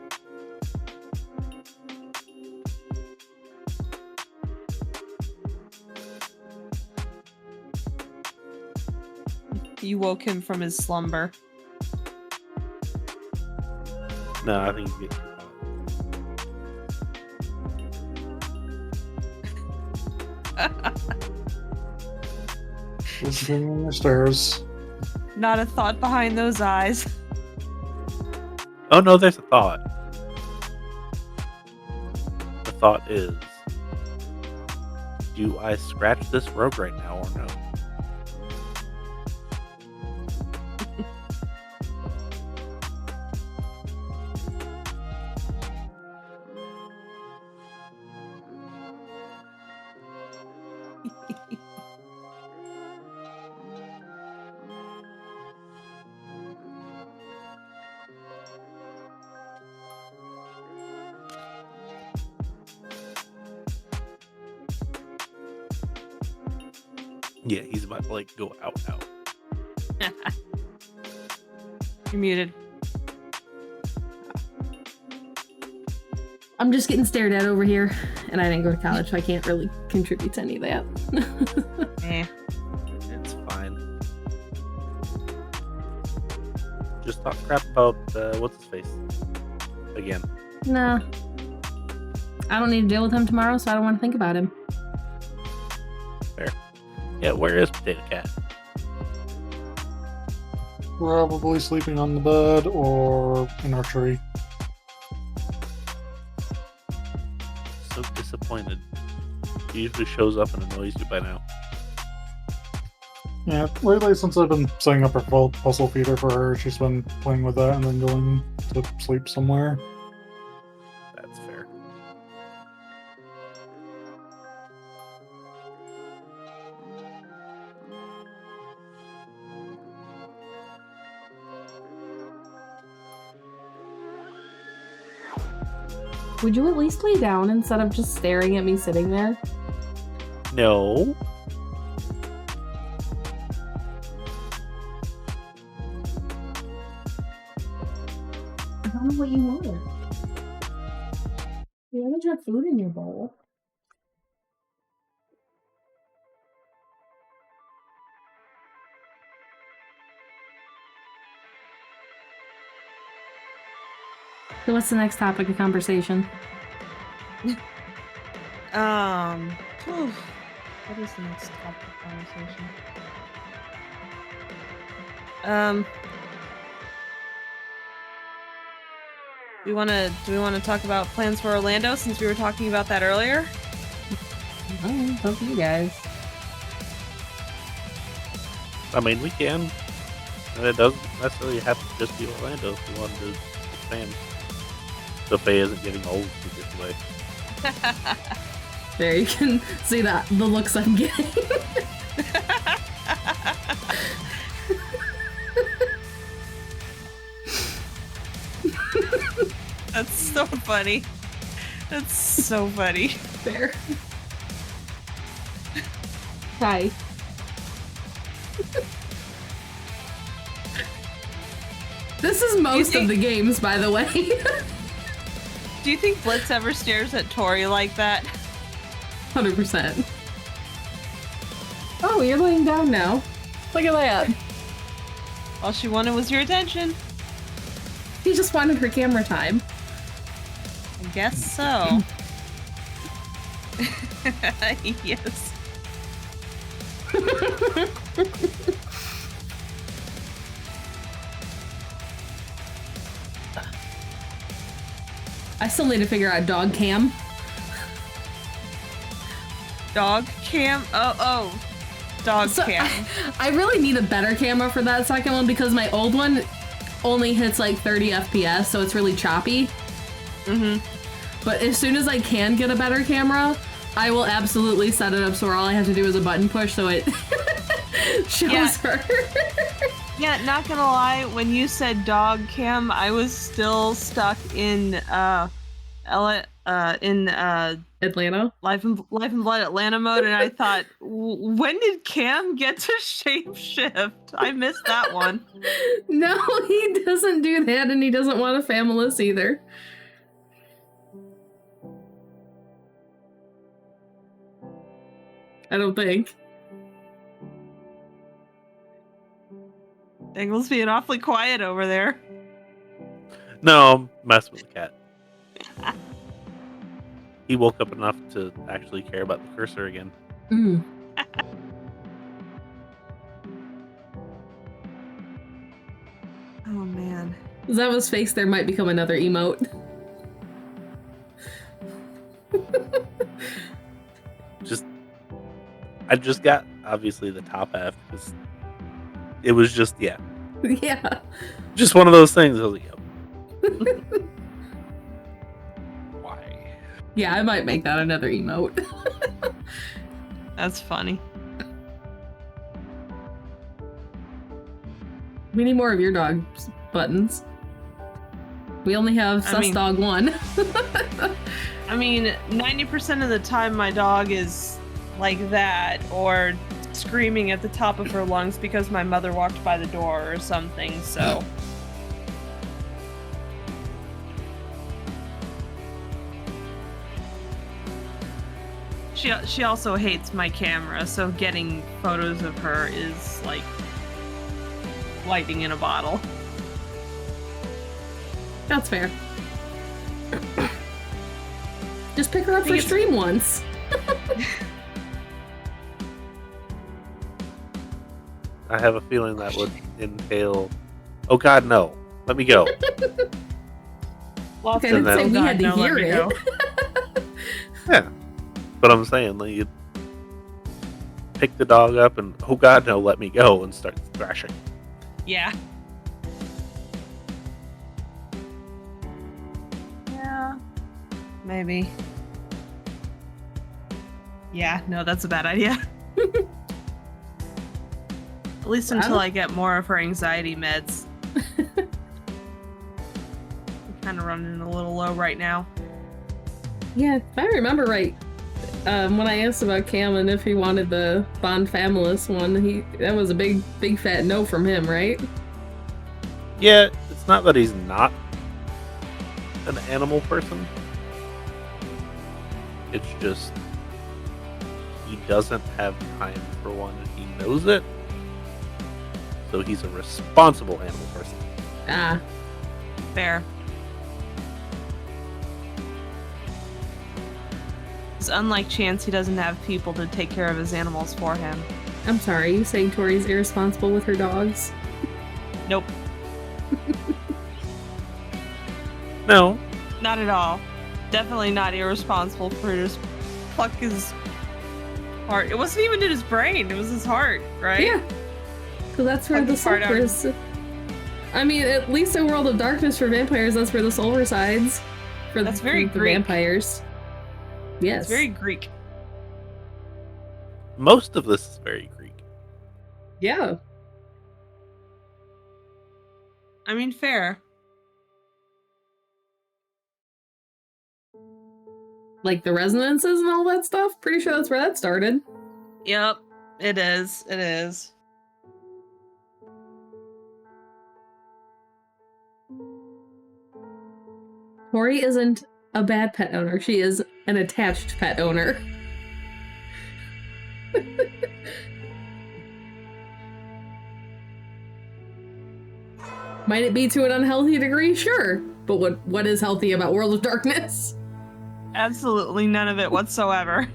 You woke him from his slumber. No, I think he's getting too Continuing the stairs. Not a thought behind those eyes. Oh no, there's a thought. The thought is, do I scratch this rogue right now or no? Yeah, he's about to like go out. You're muted. I'm just getting stared at over here, and I didn't go to college, so I can't really contribute to any of that. It's fine. Just talk crap about what's his face again. Nah. I don't need to deal with him tomorrow, so I don't want to think about him. Fair. Yeah, where is Potato Cat? Probably sleeping on the bed or in our tree. So disappointed. He usually shows up and annoys you by now. Yeah, lately since I've been setting up a full puzzle feeder for her, she's been playing with that and then going to sleep somewhere. That's fair. Would you at least lay down instead of just staring at me sitting there? No. I don't know what you want. You haven't had food in your bowl. So what's the next topic of conversation? What is the next topic of conversation? Do we want to talk about plans for Orlando since we were talking about that earlier? Oh, up to you guys. I mean, we can. And it doesn't necessarily have to just be Orlando if you wanted to expand. So Faye isn't getting old too this way. There, you can see that the looks I'm getting. That's so funny. That's so funny. Fair. Hi. This is most of the games, by the way. Do you think Blitz ever stares at Tori like that? 100%. Oh, you're laying down now. Look at that. All she wanted was your attention. He just wanted her camera time. I guess so. Yes. I still need to figure out dog cam. Dog cam? Oh. Dog cam. I really need a better camera for that second one because my old one only hits like 30 FPS, so it's really choppy. Mm-hmm. But as soon as I can get a better camera, I will absolutely set it up so all I have to do is a button push so it shows her. Yeah, not gonna lie, when you said dog cam, I was still stuck in in Atlanta. Life and Blood Atlanta mode, and I thought, when did Cam get to shapeshift? I missed that one. No, he doesn't do that, and he doesn't want a Famulus either. I don't think. Dangle's being awfully quiet over there. No, I'm messing with the cat. He woke up enough to actually care about the cursor again. Mm. Oh man. Zava's face there might become another emote. I just got, obviously, the top half, because it was just, yeah. Yeah. Just one of those things. I was like, yep. Why? Yeah, I might make that another emote. That's funny. We need more of your dog's buttons. We only have Dog 1. I mean, 90% of the time my dog is like that, or screaming at the top of her lungs because my mother walked by the door or something, so... She also hates my camera, so getting photos of her is like lightning in a bottle. That's fair. Just pick her up for stream once. I have a feeling that would entail, oh god, no, let me go. Okay, I didn't say we had to hear it. Yeah, but I'm saying, like, you pick the dog up and, oh god, no, let me go, and start thrashing. Yeah. Yeah. Maybe. Yeah, no, that's a bad idea. At least until I get more of her anxiety meds. I'm kind of running a little low right now. Yeah, if I remember right, when I asked about Cam and if he wanted the Bond Famulus one, that was a big fat no from him, right? Yeah, it's not that he's not an animal person. It's just he doesn't have time for one, and he knows it. So he's a responsible animal person. Ah. Fair. It's unlike Chance, he doesn't have people to take care of his animals for him. I'm sorry, you saying Tori's irresponsible with her dogs? Nope. No. Not at all. Definitely not irresponsible for just pluck his heart. It wasn't even in his brain, it was his heart, right? Yeah. So that's where the soul is. I mean, at least in World of Darkness for vampires, that's where the soul resides. That's very the Greek. Vampires. Yes. It's very Greek. Most of this is very Greek. Yeah. I mean, fair. Like the resonances and all that stuff? Pretty sure that's where that started. Yep, it is. It is. Tori isn't a bad pet owner. She is an attached pet owner. Might it be to an unhealthy degree? Sure. But what is healthy about World of Darkness? Absolutely none of it whatsoever.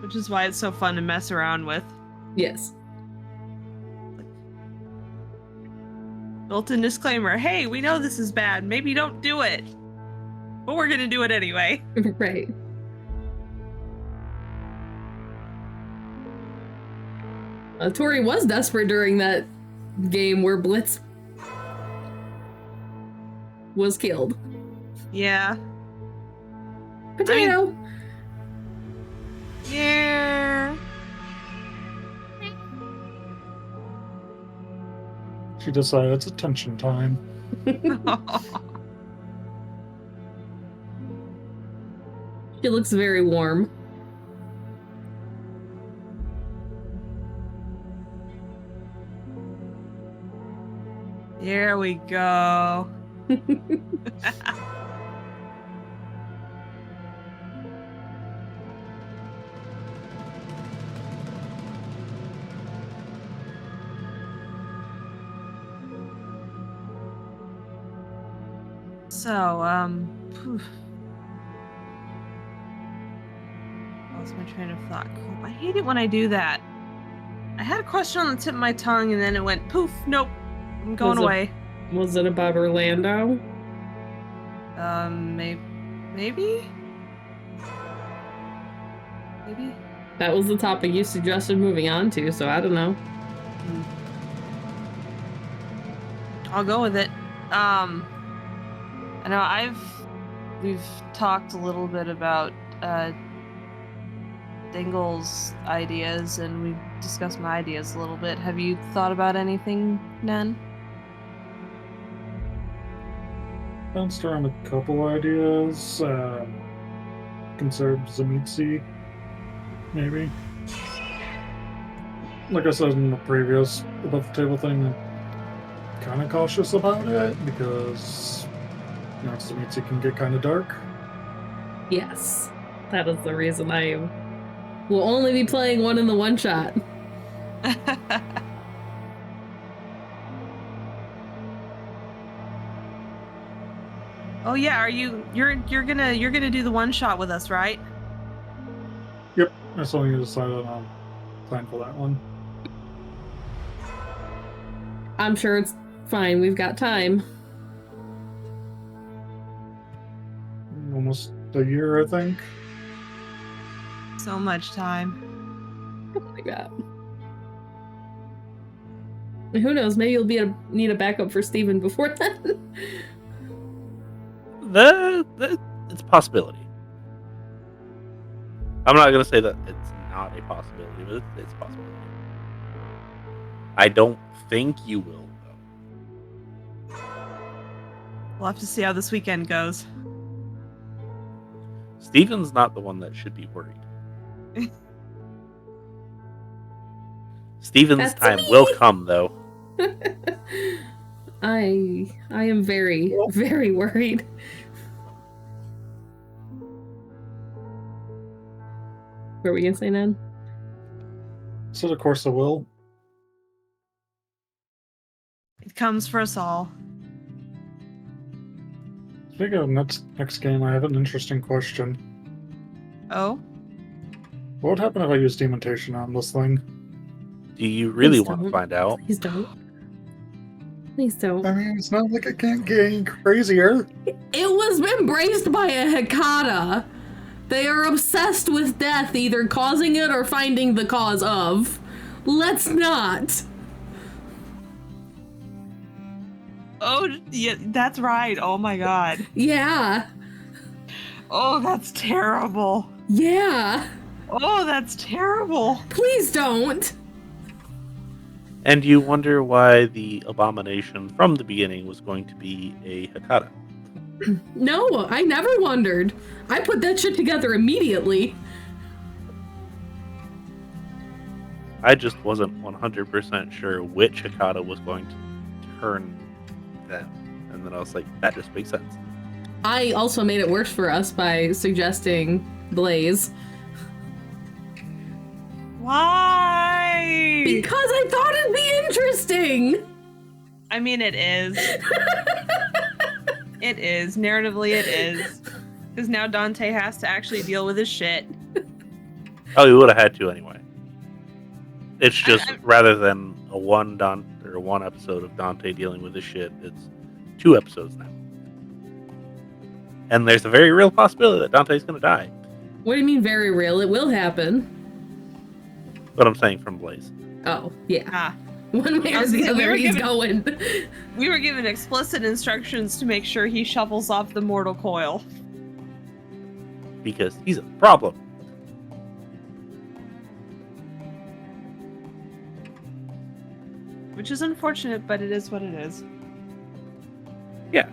Which is why it's so fun to mess around with. Yes. Built-in disclaimer, hey, we know this is bad, maybe don't do it. But we're gonna do it anyway. Right. Tori was desperate during that game where Blitz was killed. Yeah. Potato! Yeah. She decided it's attention time. It looks very warm. Here we go. So, phew. Lost my train of thought. Cool. I hate it when I do that. I had a question on the tip of my tongue and then it went poof. Nope. I'm going away. Was it about Orlando? Maybe? Maybe? That was the topic you suggested moving on to, so I don't know. I'll go with it. I know we've talked a little bit about Dingle's ideas, and we've discussed my ideas a little bit. Have you thought about anything, Nen? Bounced around a couple ideas. Conserve Zamitsi, maybe. Like I said in the previous above the table thing, I'm kind of cautious about it because Zamitsi can get kind of dark. Yes, that is the reason I will only be playing one in the one shot. Oh yeah, you're gonna do the one shot with us, right? Yep, I still need to decide on plan for that one. I'm sure it's fine. We've got time. Almost a year, I think. So much time. Something like that. Who knows? Maybe you'll need a backup for Steven before then. It's a possibility. I'm not going to say that it's not a possibility, but it's a possibility. I don't think you will, though. We'll have to see how this weekend goes. Steven's not the one that should be worried. Steven's time will come, though. I am very, very worried. What were we gonna say, Nan? So of course I will. It comes for us all. Speaking of next game, I have an interesting question. Oh? What would happen if I used demontation on this thing? Do you really Please want to don't. find out? Please don't. Please don't. I mean, it's not like it can't get any crazier. It was embraced by a Hekata. They are obsessed with death, either causing it or finding the cause of. Let's not. Oh, yeah, that's right. Oh my god. Yeah. Oh, that's terrible. Yeah. Oh, that's terrible. Please don't. And you wonder why the abomination from the beginning was going to be a Hekata. No, I never wondered. I put that shit together immediately. I just wasn't 100% sure which Hekata was going to turn them. And then I was like, that just makes sense. I also made it worse for us by suggesting Blaze. Why? Because I thought it'd be interesting. I mean, it is. It is. Narratively, it is. Because now Dante has to actually deal with his shit. Oh, you would have had to anyway. It's just rather than a one episode of Dante dealing with his shit, it's 2 episodes now. And there's a very real possibility that Dante's going to die. What do you mean very real? It will happen. But I'm saying from Blaze. Oh, yeah. Ah. One way or the other, he's going. We were given explicit instructions to make sure he shuffles off the mortal coil. Because he's a problem. Which is unfortunate, but it is what it is. Yeah.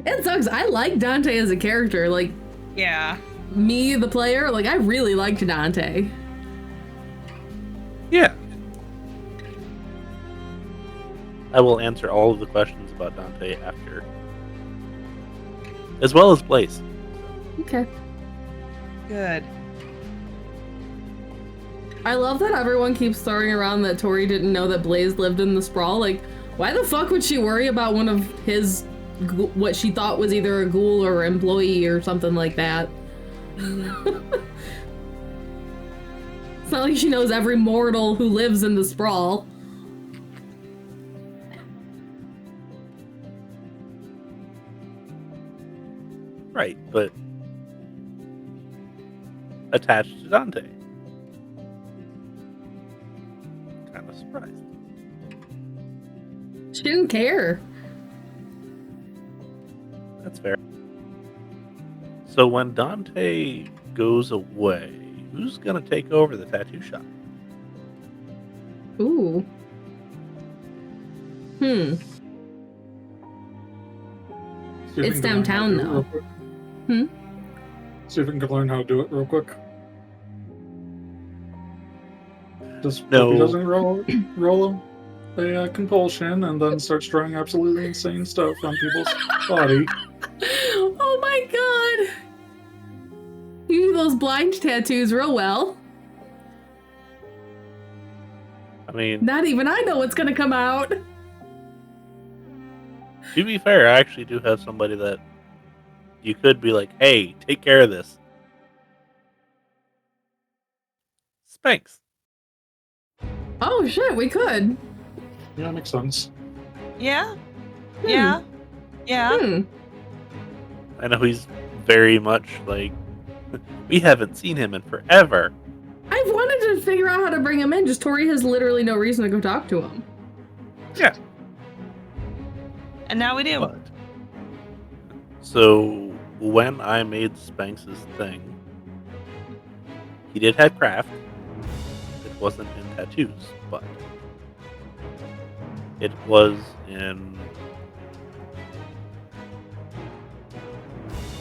It sucks. I like Dante as a character. Like, Yeah. Me, the player, like, I really liked Dante. Yeah. I will answer all of the questions about Dante after. As well as Blaze. Okay. Good. I love that everyone keeps throwing around that Tori didn't know that Blaze lived in the sprawl. Like, why the fuck would she worry about one of his, what she thought was either a ghoul or employee or something like that? It's not like she knows every mortal who lives in the sprawl. Right, but attached to Dante. Kind of surprised. She didn't care. That's fair. So when Dante goes away, who's gonna take over the tattoo shop? Ooh. See if we It's can learn how to downtown, do it though. real quick. Hmm? See if we can learn how to do it real quick. Just No. hope he doesn't roll a compulsion and then starts drawing absolutely insane stuff on people's body. Oh my god! You do those blind tattoos real well. I mean, Not even I know what's gonna come out. to be fair, I actually do have somebody that you could be like, hey, take care of this. Spanx. Oh shit, we could. Yeah, makes sense. Yeah. Yeah. Yeah. Hmm. I know he's very much like, we haven't seen him in forever. I've wanted to figure out how to bring him in, just Tori has literally no reason to go talk to him. Yeah. And now we do. But, so when I made Spanx's thing, he did have craft. It wasn't in tattoos, but it was in.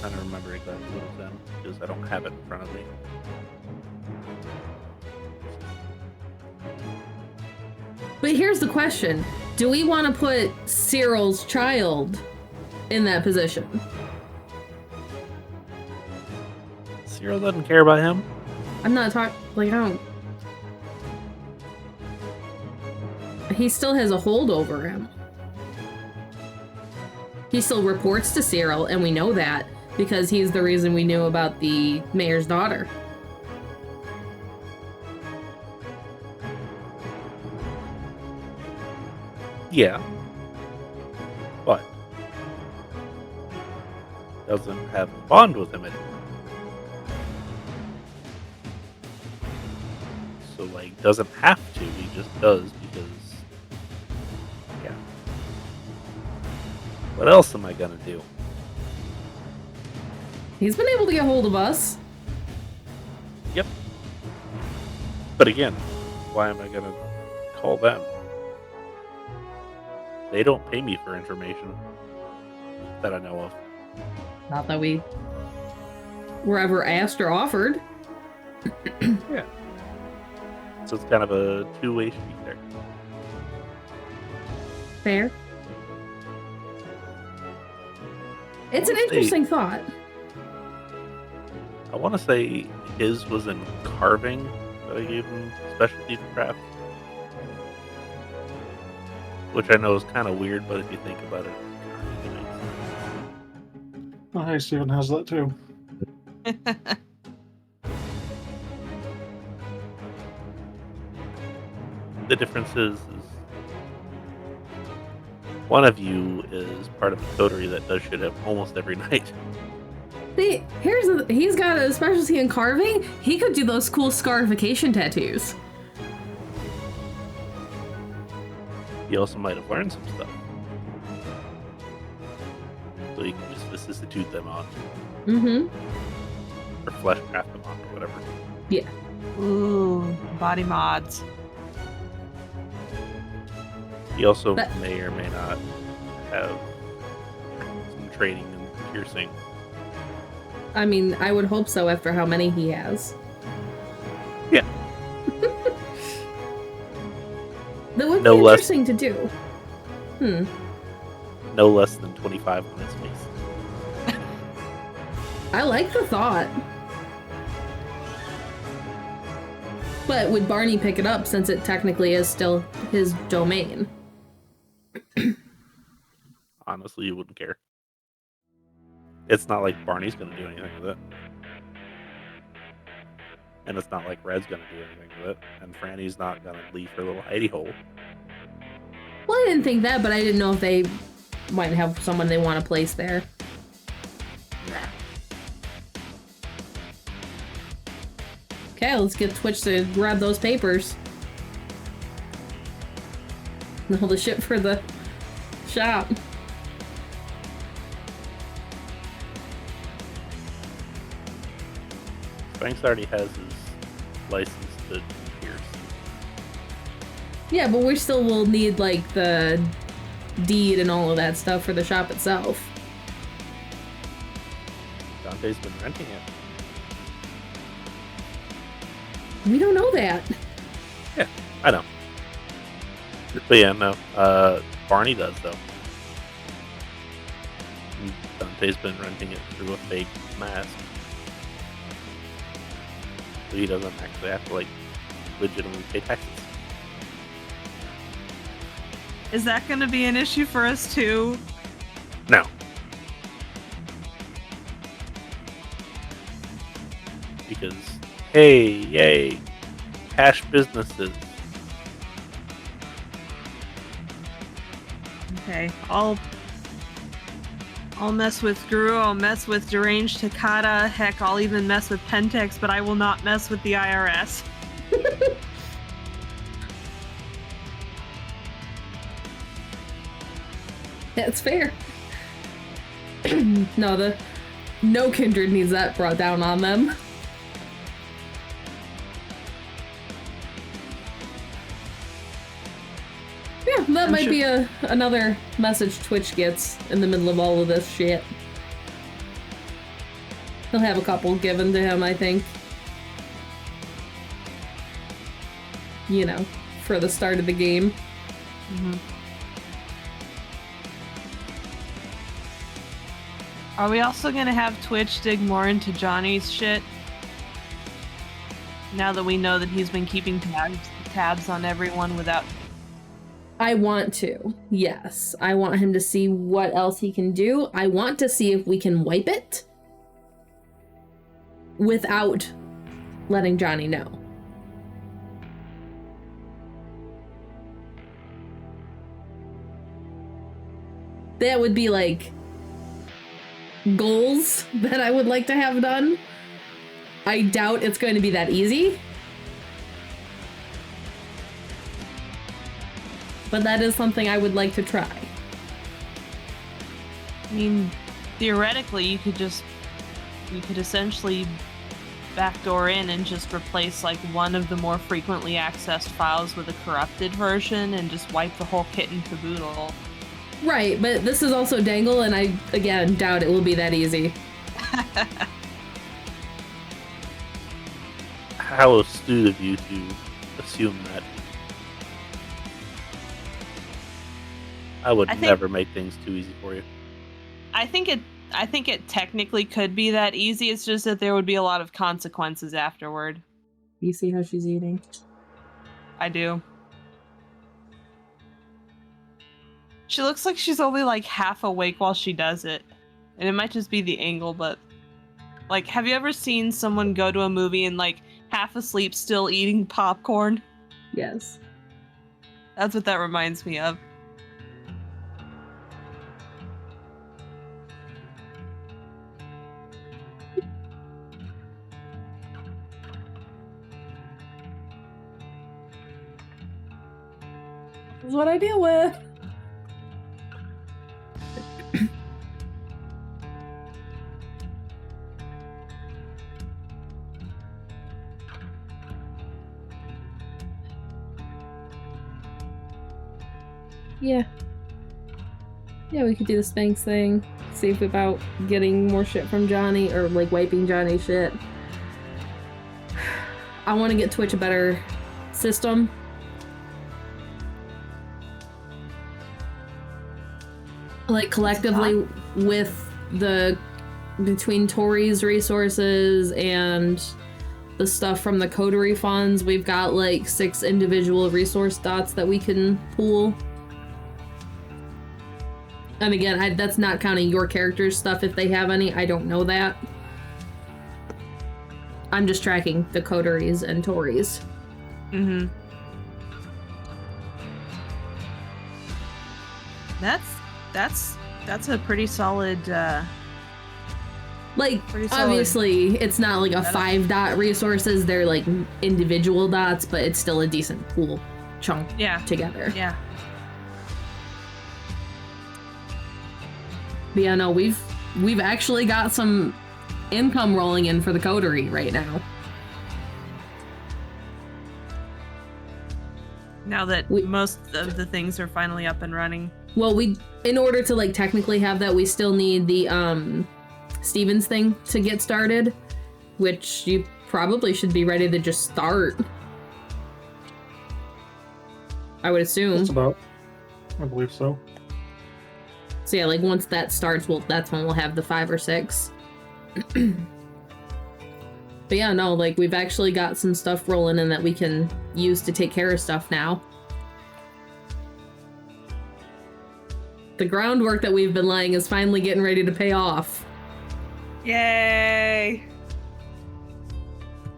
I don't remember exactly what it was in because I don't have it in front of me. But here's the question. Do we want to put Cyril's child in that position? Cyril doesn't care about him. I'm not talking, like, I don't... He still has a hold over him. He still reports to Cyril, and we know that because he's the reason we knew about the mayor's daughter. Yeah. But doesn't have a bond with him anymore. So, like, doesn't have to, he just does because, yeah. What else am I gonna do? He's been able to get hold of us. Yep. But again, why am I gonna call them? They don't pay me for information that I know of. Not that we were ever asked or offered. Yeah. So it's kind of a two-way street there. Fair. It's an Let's see. interesting thought. I want to say his was in carving that I gave him specialty for craft. Which I know is kind of weird, but if you think about it, it makes sense. Oh, hey, Steven has that too. The difference is one of you is part of a coterie that does shit up almost every night. See, he's got a specialty in carving. He could do those cool scarification tattoos. He also might have learned some stuff. So you can just vicissitude them on, Mm-hmm. or flesh craft them on, or whatever. Yeah. Ooh, body mods. He also But- may or may not have some training in piercing. I mean, I would hope so after how many he has. Yeah. That would No be less- interesting to do. No less than 25 on his face. I like the thought. But would Barney pick it up since it technically is still his domain? Honestly, you wouldn't care. It's not like Barney's going to do anything with it. And it's not like Red's going to do anything with it. And Franny's not going to leave her little hidey hole. Well, I didn't think that, but I didn't know if they might have someone they want to place there. Okay, let's get Twitch to grab those papers. And all the shit for the shop. Banks already has his license to Pierce. Yeah, but we still will need, like, the deed and all of that stuff for the shop itself. Dante's been renting it. We don't know that. Yeah, I know. But yeah, no. Barney does, though. Dante's been renting it through a fake mask. So he doesn't actually have to, like, legitimately pay taxes. Is that going to be an issue for us too? No. Because, hey, yay, cash businesses. Okay, I'll mess with Guru, I'll mess with Deranged Takata, heck, I'll even mess with Pentex, but I will not mess with the IRS. That's fair. No kindred needs that brought down on them. Yeah, that I'm might sure- be another message Twitch gets in the middle of all of this shit. He'll have a couple given to him, I think. You know, for the start of the game. Mm-hmm. Are we also gonna have Twitch dig more into Johnny's shit? Now that we know that he's been keeping tabs on everyone without... I want to, yes. I want him to see what else he can do. I want to see if we can wipe it without letting Johnny know. That would be like goals that I would like to have done. I doubt it's going to be that easy. But that is something I would like to try. I mean, theoretically, you could essentially backdoor in and just replace like one of the more frequently accessed files with a corrupted version and just wipe the whole kit and caboodle. Right, but this is also Dengle, and I, again, doubt it will be that easy. How astute of you to assume that. I would never make things too easy for you. I think it technically could be that easy. It's just that there would be a lot of consequences afterward. You see how she's eating? I do. She looks like she's only like half awake while she does it. And it might just be the angle, but like, have you ever seen someone go to a movie and like half asleep still eating popcorn? Yes. That's what that reminds me of. This is what I deal with. Yeah. Yeah, we could do the Spanx thing. see about getting more shit from Johnny, or like wiping Johnny's shit. I want to get Twitch a better system. Like collectively with between Tori's resources and the stuff from the coterie funds, we've got like 6 individual resource dots that we can pool. And again, that's not counting your character's stuff if they have any. I don't know that. I'm just tracking the coteries and Tori's. Mm-hmm. That's a pretty solid like, pretty solid. Obviously, it's not like a 5-dot resources. They're like individual dots, but it's still a decent pool chunk together. Yeah. But yeah, no, we've actually got some income rolling in for the coterie right now. Now that most of the things are finally up and running. Well, in order to like technically have that, we still need the Stevens thing to get started, which you probably should be ready to just start. I would assume. That's about. I believe so. So yeah, like once that starts, that's when we'll have the 5 or 6. But yeah, no, like we've actually got some stuff rolling in that we can use to take care of stuff now. The groundwork that we've been laying is finally getting ready to pay off. Yay!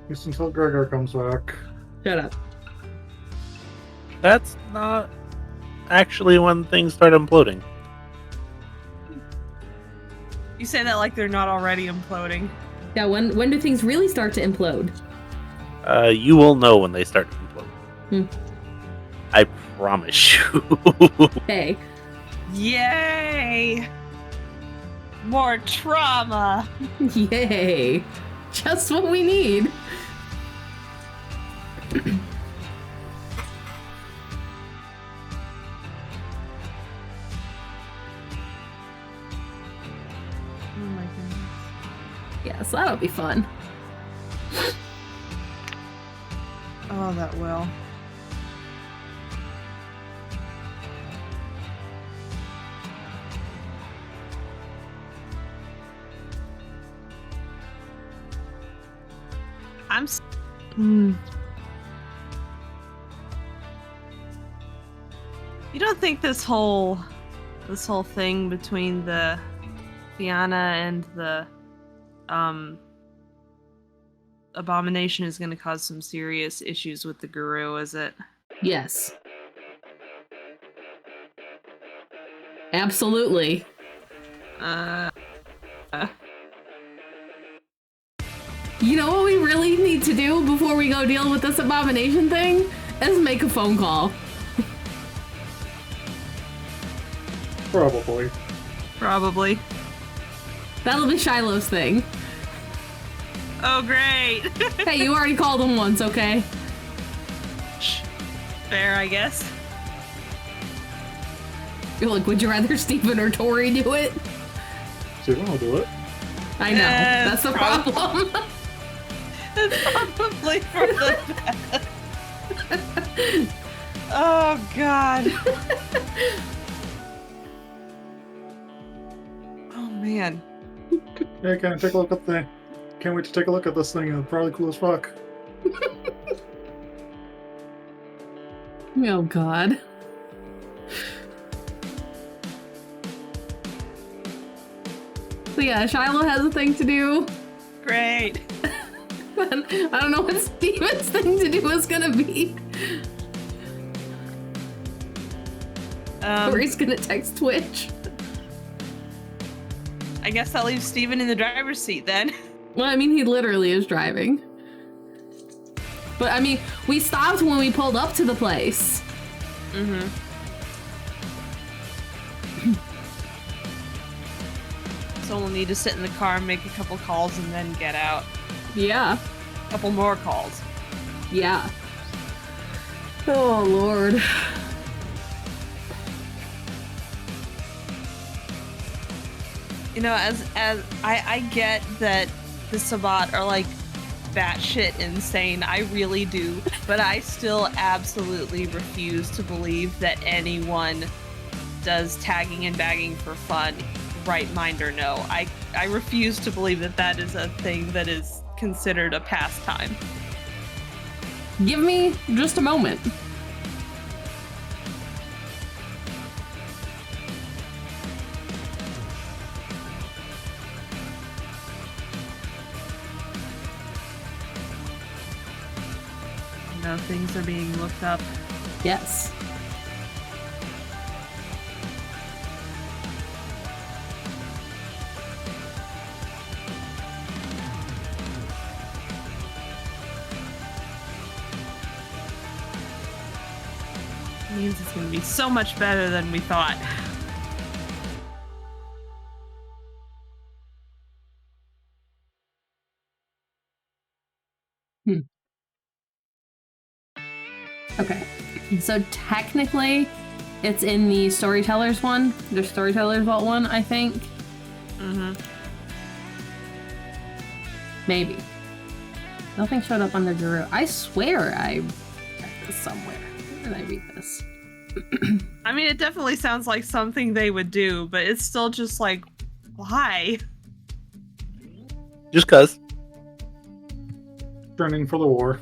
Just until Gregor comes back. Shut up. That's not actually when things start imploding. You say that like they're not already imploding. Yeah, when do things really start to implode? You will know when they start to implode. Hmm. I promise you. Hey. Yay! More trauma! Yay! Just what we need. Oh my goodness. Yeah, so that'll be fun. Oh, that will. You don't think this whole thing between the Fianna and the Abomination is going to cause some serious issues with the Guru, is it? Yes. Absolutely. You know what we really need to do before we go deal with this Abomination thing? Is make a phone call. Probably. That'll be Shiloh's thing. Oh, great! Hey, you already called him once, okay? Fair, I guess. You're like, would you rather Stephen or Tori do it? Stephen will do it. I know. That's the problem. It's probably for the best. Oh, God. Oh, man. Yeah, can't take a look at the. Can't wait to take a look at this thing. It's probably cool as fuck. Oh, God. So yeah, Shiloh has a thing to do. Great. I don't know what Steven's thing to do is gonna be. Or he's gonna text Twitch. I guess that leaves Steven in the driver's seat then. Well, I mean, he literally is driving. But I mean, we stopped when we pulled up to the place. Mm-hmm. So we'll need to sit in the car and make a couple calls and then get out. Yeah. A couple more calls. Yeah. Oh, Lord. as I get that the Sabbat are like batshit insane. I really do, but I still absolutely refuse to believe that anyone does tagging and bagging for fun, right mind or no. I refuse to believe that is a thing that is considered a pastime. Give me just a moment. No, things are being looked up. Yes. It means it's going to be so much better than we thought. Okay. So technically, it's in the Storytellers one. The Storytellers Vault one, I think. Mm-hmm. Maybe. Nothing showed up on the Guru. I swear I read this somewhere. Where did I read this? I mean, it definitely sounds like something they would do, but it's still just like, why? Just cuz. Training for the war.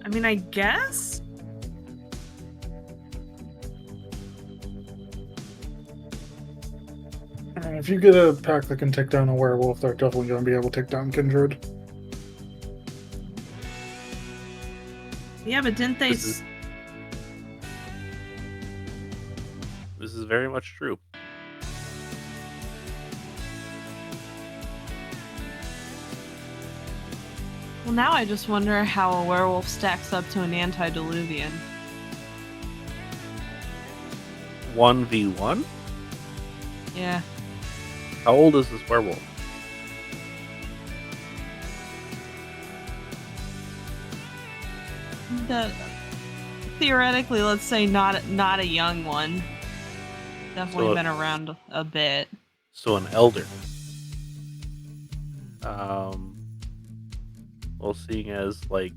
I mean, I guess? If you get a pack that can take down a werewolf, they're definitely going to be able to take down Kindred. Yeah, but didn't they... This is very much true. Well, now I just wonder how a werewolf stacks up to an antediluvian. 1v1? Yeah. How old is this werewolf? Theoretically, let's say not a young one. Definitely So been around a bit. So an elder. Well, seeing as like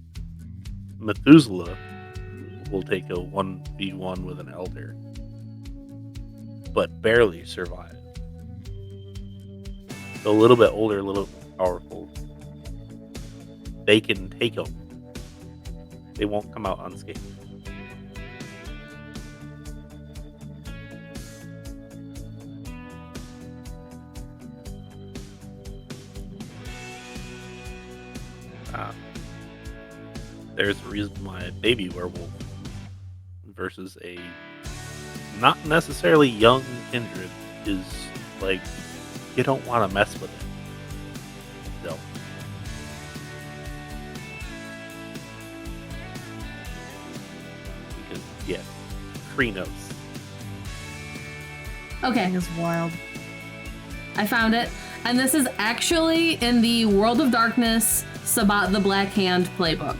Methuselah will take a 1v1 with an elder, but barely survive. So a little bit older, a little bit powerful. They can take them. They won't come out unscathed. There's a reason why a baby werewolf versus a not necessarily young kindred is like, you don't want to mess with it. So. Because, yeah, Krit knows. Okay. It's wild. I found it. And this is actually in the World of Darkness Sabbat the Black Hand playbook.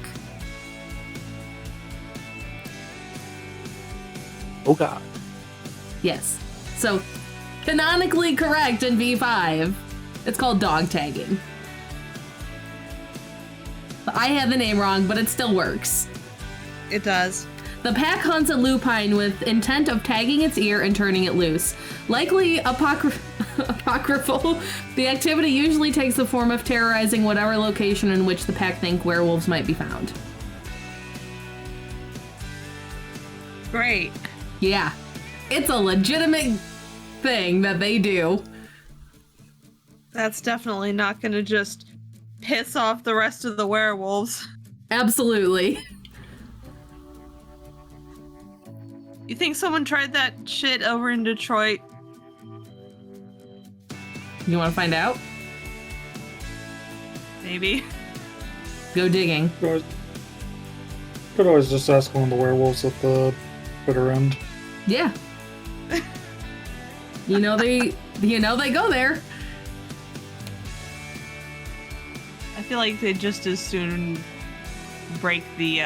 Oh god. Yes. So, canonically correct in V5. It's called dog tagging. I had the name wrong, but it still works. It does. The pack hunts a lupine with intent of tagging its ear and turning it loose. Likely apocryphal, the activity usually takes the form of terrorizing whatever location in which the pack think werewolves might be found. Great. Yeah. It's a legitimate thing that they do. That's definitely not gonna just piss off the rest of the werewolves. Absolutely. You think someone tried that shit over in Detroit? You want to find out? Maybe. Go digging. Could always just ask one of the werewolves at the bitter end. Yeah. You know they go there. I feel like they'd just as soon break the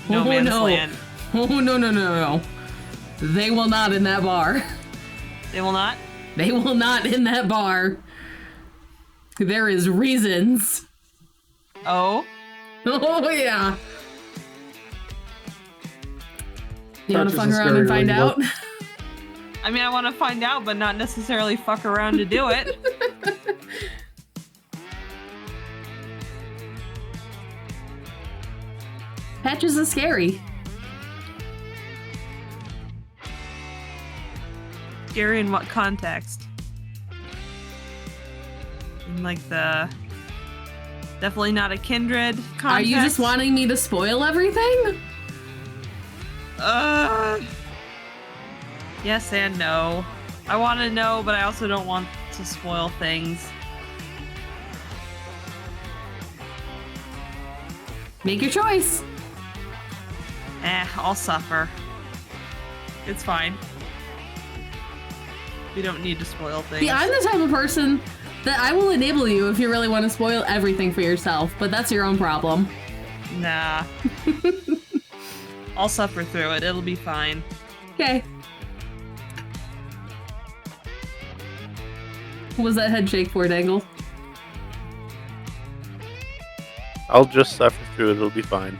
no man's land. Oh, no. They will not in that bar. They will not? They will not in that bar. There is reasons. Oh? Oh, yeah. You want to Patches fuck is around and very find real. out? I mean, I want to find out, but not necessarily fuck around to do it. Patches is scary. Scary in what context? In like the definitely not a kindred context. Are you just wanting me to spoil everything? Yes and no. I want to know, but I also don't want to spoil things. Make your choice. I'll suffer. It's fine. We don't need to spoil things. See, I'm the type of person that I will enable you if you really want to spoil everything for yourself, but that's your own problem. Nah. I'll suffer through it. It'll be fine. Okay. What was that head shake for, Dengle? I'll just suffer through it. It'll be fine.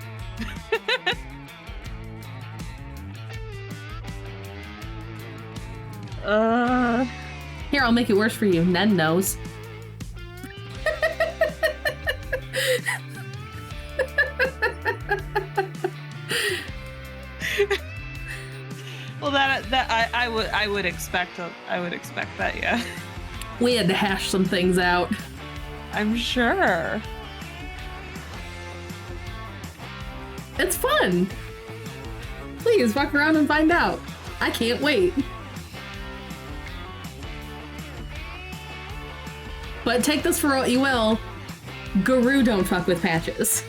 Here, I'll make it worse for you. Nen knows. Well, that I would expect that, yeah. We had to hash some things out. I'm sure. It's fun. Please, fuck around and find out. I can't wait. But take this for what you will. Guru don't fuck with Patches.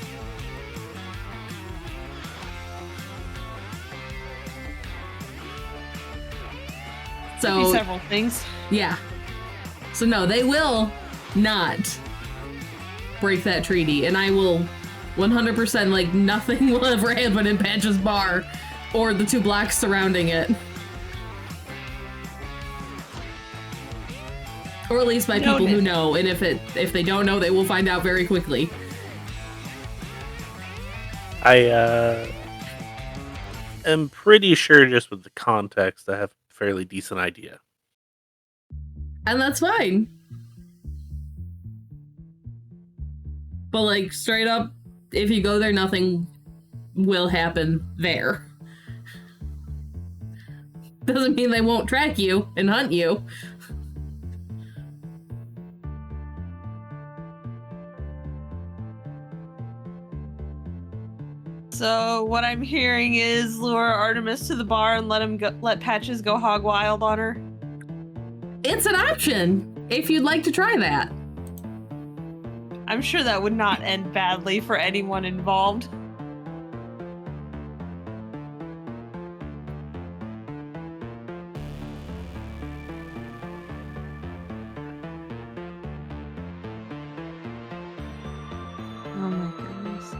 Could be several things. Yeah. So no, they will not break that treaty, and I will 100% like nothing will ever happen in Patches Bar or the 2 blocks surrounding it. Or at least by people who know, and if they don't know, they will find out very quickly. I am pretty sure just with the context I have a fairly decent idea. And that's fine. But like straight up, if you go there, nothing will happen there. Doesn't mean they won't track you and hunt you. So what I'm hearing is lure Artemis to the bar and let Patches go hog wild on her. It's an option if you'd like to try that. I'm sure that would not end badly for anyone involved. Oh my goodness.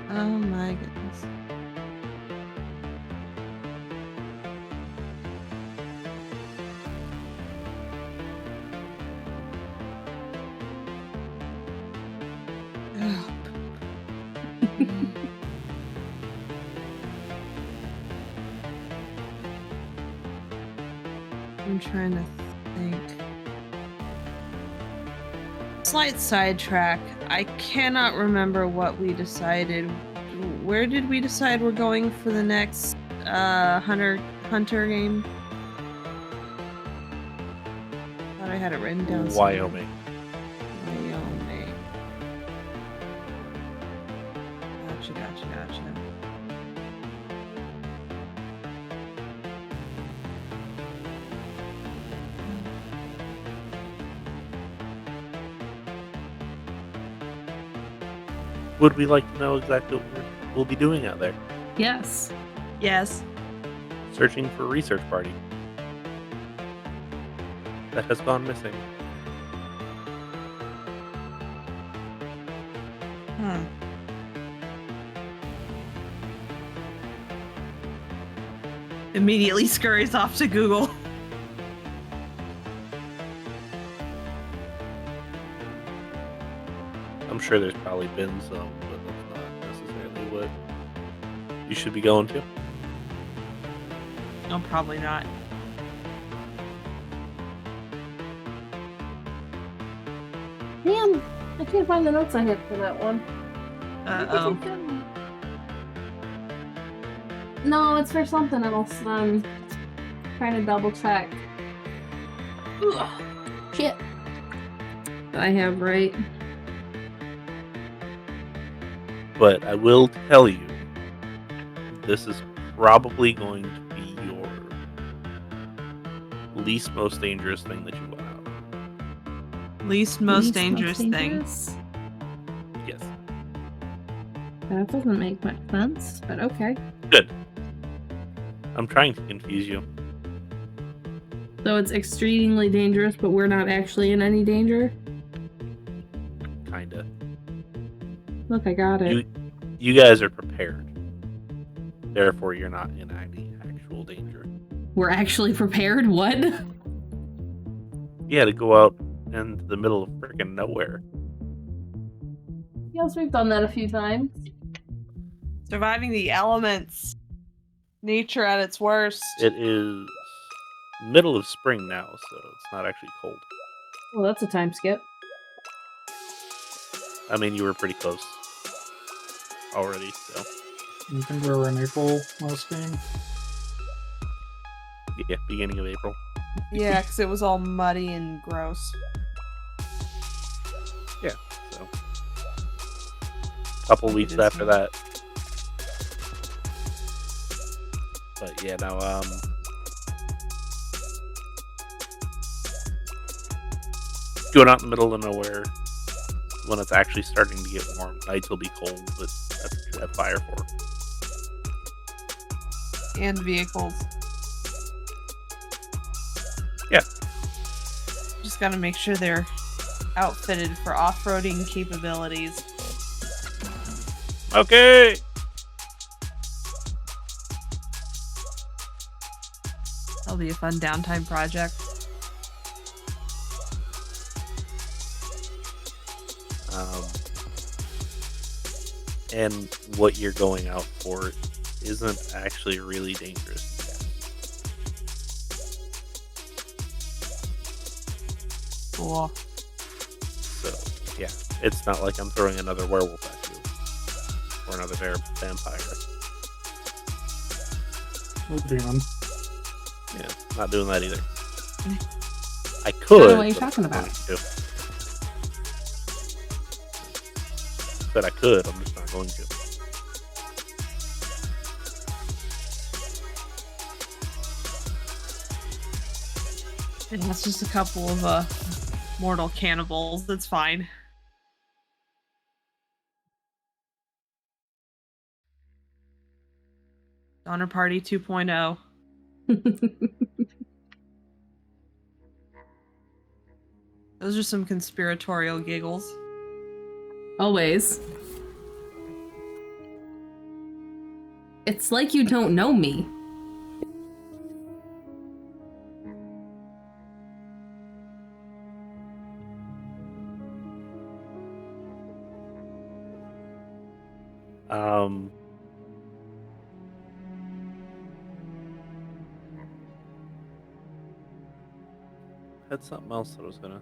Oh my goodness. I'm trying to think. Slight sidetrack. I cannot remember what we decided. Where did we decide we're going for the next hunter game? Thought I had it written down somewhere. Wyoming. Gotcha. Would we like to know exactly what we'll be doing out there? Yes. Yes. Searching for a research party that has gone missing. Immediately scurries off to Google. I'm sure there's probably been some, but that's not necessarily what you should be going to. No, probably not. Damn, I can't find the notes I had for that one. Uh-oh. No, it's for something else. I'm trying to double check. Ugh, shit. I have right. But I will tell you, this is probably going to be your least most dangerous thing that you will have. Least most dangerous thing. dangerous? Yes. That doesn't make much sense, but okay. Good. I'm trying to confuse you. So it's extremely dangerous, but we're not actually in any danger? Kinda. Look, I got it. You guys are prepared. Therefore, you're not in any actual danger. We're actually prepared? What? Yeah, to go out into the middle of freaking nowhere. Yes, we've done that a few times. Surviving the elements. Nature at its worst. It is middle of spring now, so it's not actually cold. Well, that's a time skip. I mean, you were pretty close already, so. You think we were in April last game? Yeah, beginning of April. Yeah, because it was all muddy and gross. Yeah, so. Couple weeks after that. But yeah, now, going out in the middle of nowhere when it's actually starting to get warm. Nights will be cold, but that's what you have fire for. And vehicles. Yeah. Just gotta make sure they're outfitted for off-roading capabilities. Okay! That'll be a fun downtime project. And what you're going out for isn't actually really dangerous. Cool. So, yeah, it's not like I'm throwing another werewolf at you. Or another vampire. Or demon. Yeah, not doing that either. I could. I don't know what you're but talking I'm about. not going to. Said I could, I'm just not going to. And that's just a couple of mortal cannibals. That's fine. Donner Party 2.0. Those are some conspiratorial giggles. Always. It's like you don't know me. Had something else that I was gonna.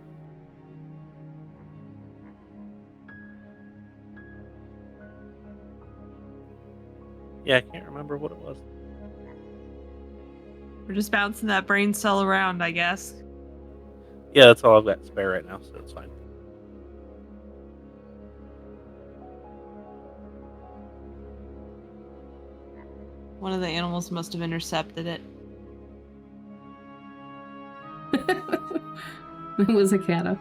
Yeah, I can't remember what it was. We're just bouncing that brain cell around, I guess. Yeah, that's all I've got spare right now, so it's fine. One of the animals must have intercepted it. It was a cata.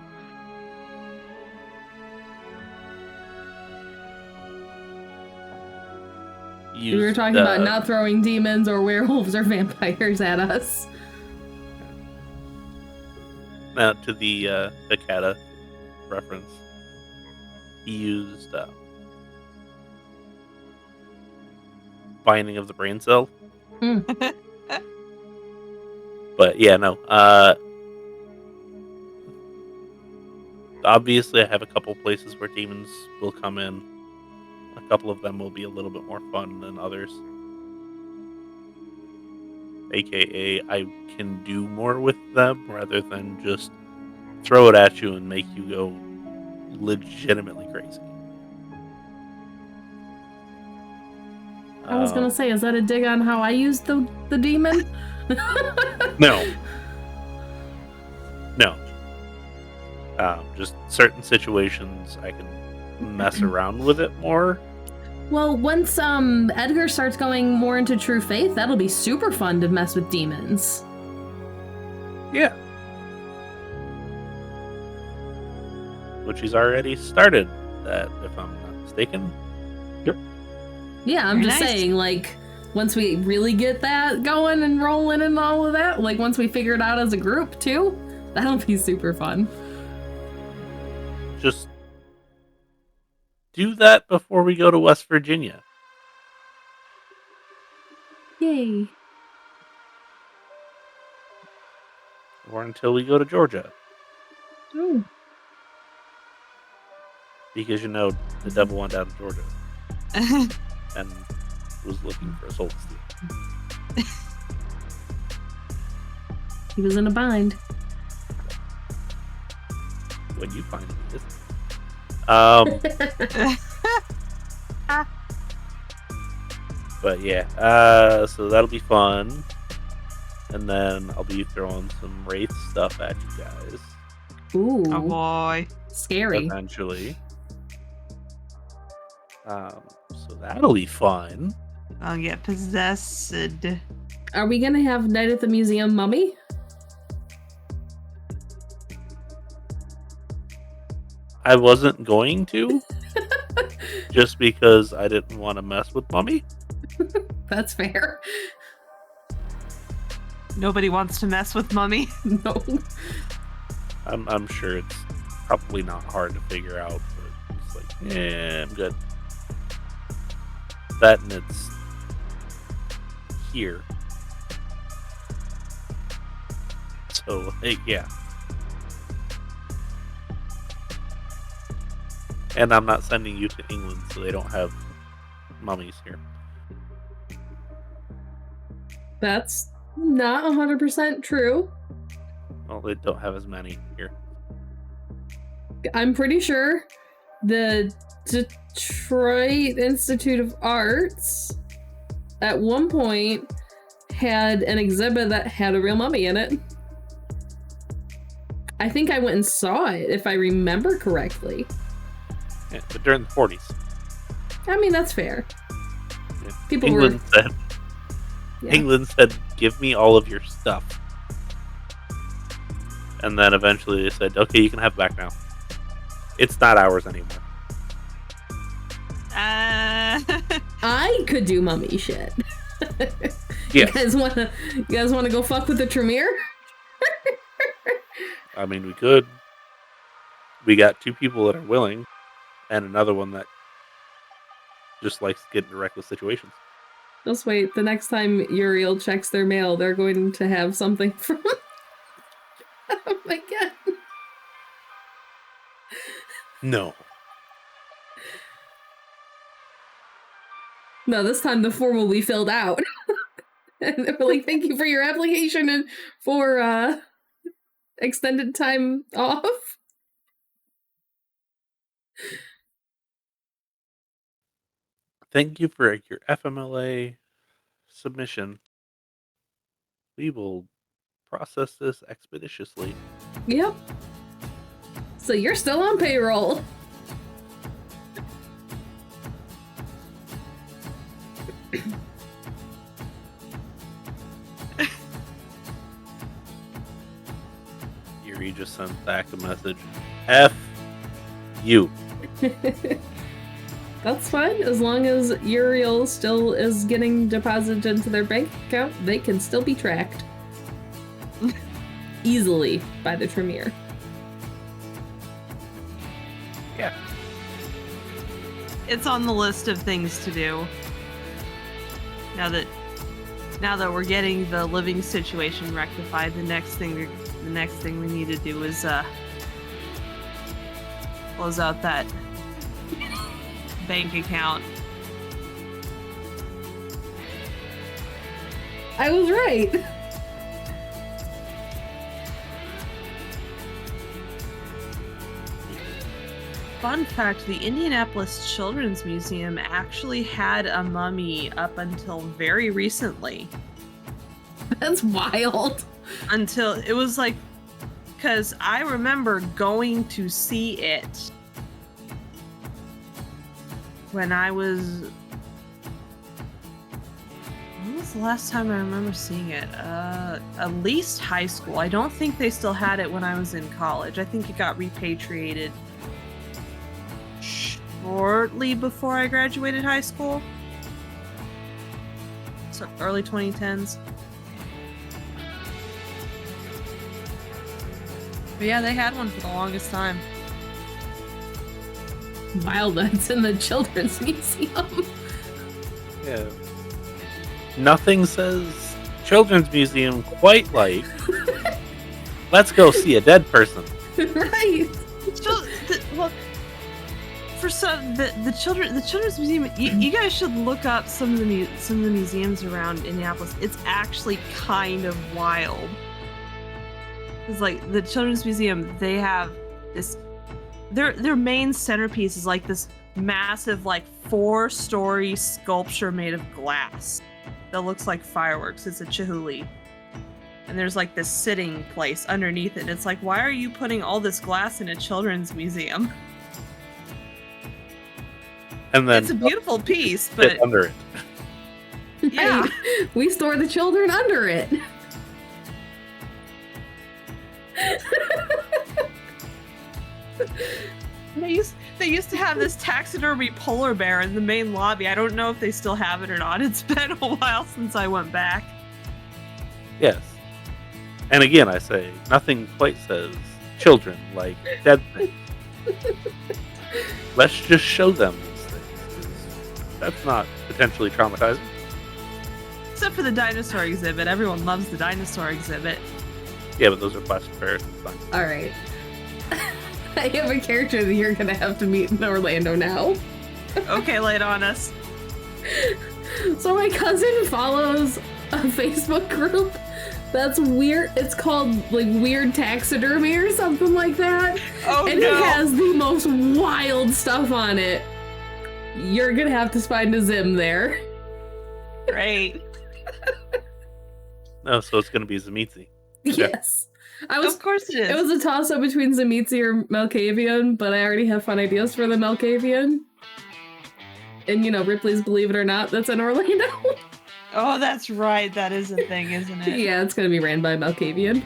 We were talking about not throwing demons or werewolves or vampires at us. Now, to the cata reference, he used binding of the brain cell. Mm. But yeah, no. Obviously, I have a couple places where demons will come in. A couple of them will be a little bit more fun than others. AKA, I can do more with them rather than just throw it at you and make you go legitimately crazy. I was gonna say, is that a dig on how I used the demon? No. Just certain situations I can mess around with it more. Well, once Edgar starts going more into true faith, that'll be super fun to mess with demons. Yeah. Which he's already started that, if I'm not mistaken. Yep. Yeah, I'm Very just nice. saying, like, once we really get that going and rolling and all of that, like, once we figure it out as a group, too, that'll be super fun. Just do that before we go to West Virginia. Yay. Or until we go to Georgia. Ooh. Because, the devil went down to Georgia and was looking for a soul to steal. He was in a bind. When you find it. But yeah, so that'll be fun. And then I'll be throwing some Wraith stuff at you guys. Ooh. Oh boy. Scary. Eventually. So that'll be fun. I'll get possessed. Are we gonna have Night at the Museum Mummy? I wasn't going to. Just because I didn't want to mess with Mummy. That's fair. Nobody wants to mess with Mummy. No. I'm sure it's probably not hard to figure out, but it's like, yeah, I'm good. That and it's here. So, yeah. And I'm not sending you to England, so they don't have mummies here. That's not 100% true. Well, they don't have as many here. I'm pretty sure the Detroit Institute of Arts at one point had an exhibit that had a real mummy in it. I think I went and saw it, if I remember correctly. Yeah, but during the 40s. I mean, that's fair. Yeah. People England were... said, Yeah. England said, give me all of your stuff. And then eventually they said, okay, you can have it back now. It's not ours anymore. I could do mummy shit. Yes. You guys wanna go fuck with the Tremere? I mean, we could. We got 2 people that are willing, and another one that just likes to get into reckless situations. Just wait, the next time Uriel checks their mail, they're going to have something from... Oh my god. No. No, this time the form will be filled out. And they're like, thank you for your application and for extended time off. Thank you for your FMLA submission. We will process this expeditiously. Yep. So you're still on payroll. Yuri just sent back a message. F you. That's fine. As long as Uriel still is getting deposited into their bank account, they can still be tracked. Easily by the Tremere. Yeah. It's on the list of things to do. Now that Now that we're getting the living situation rectified, the next thing we need to do is close out that bank account. I was right. Fun fact, the Indianapolis Children's Museum actually had a mummy up until very recently. That's wild. Until it was like, because I remember going to see it when was the last time I remember seeing it? At least high school. I don't think they still had it when I was in college. I think it got repatriated shortly before I graduated high school. So early 2010s. But yeah, they had one for the longest time. Wild, that's in the Children's Museum. Yeah. Nothing says children's museum quite like let's go see a dead person. Right. Well, for some the children's museum, you guys should look up some of the museums around Indianapolis. It's actually kind of wild. It's like the children's museum, they have this. Their main centerpiece is like this massive, like 4-story sculpture made of glass that looks like fireworks. It's a Chihuly. And there's like this sitting place underneath it. It's like, why are you putting all this glass in a children's museum? And then it's a beautiful piece, but under it. Yeah. Right. We store the children under it. They used to have this taxidermy polar bear in the main lobby. I don't know if they still have it or not. It's been a while since I went back. Yes. And again, I say, nothing quite says children like dead things. Let's just show them these things. 'Cause that's not potentially traumatizing. Except for the dinosaur exhibit. Everyone loves the dinosaur exhibit. Yeah, but those are plastic bears. It's fine. All right. I have a character that you're gonna have to meet in Orlando now. Okay, lay it on us. So my cousin follows a Facebook group that's weird. It's called like Weird Taxidermy or something like that. Oh, and no. It has the most wild stuff on it. You're gonna have to find a Zim there. Great. No, so it's going to be Zamitzi. Yes. Of course it is. It was a toss-up between Zamitzi or Malkavian, but I already have fun ideas for the Malkavian. And, you know, Ripley's Believe It or Not, that's in Orlando. Oh, that's right. That is a thing, isn't it? Yeah, it's going to be ran by Malkavian.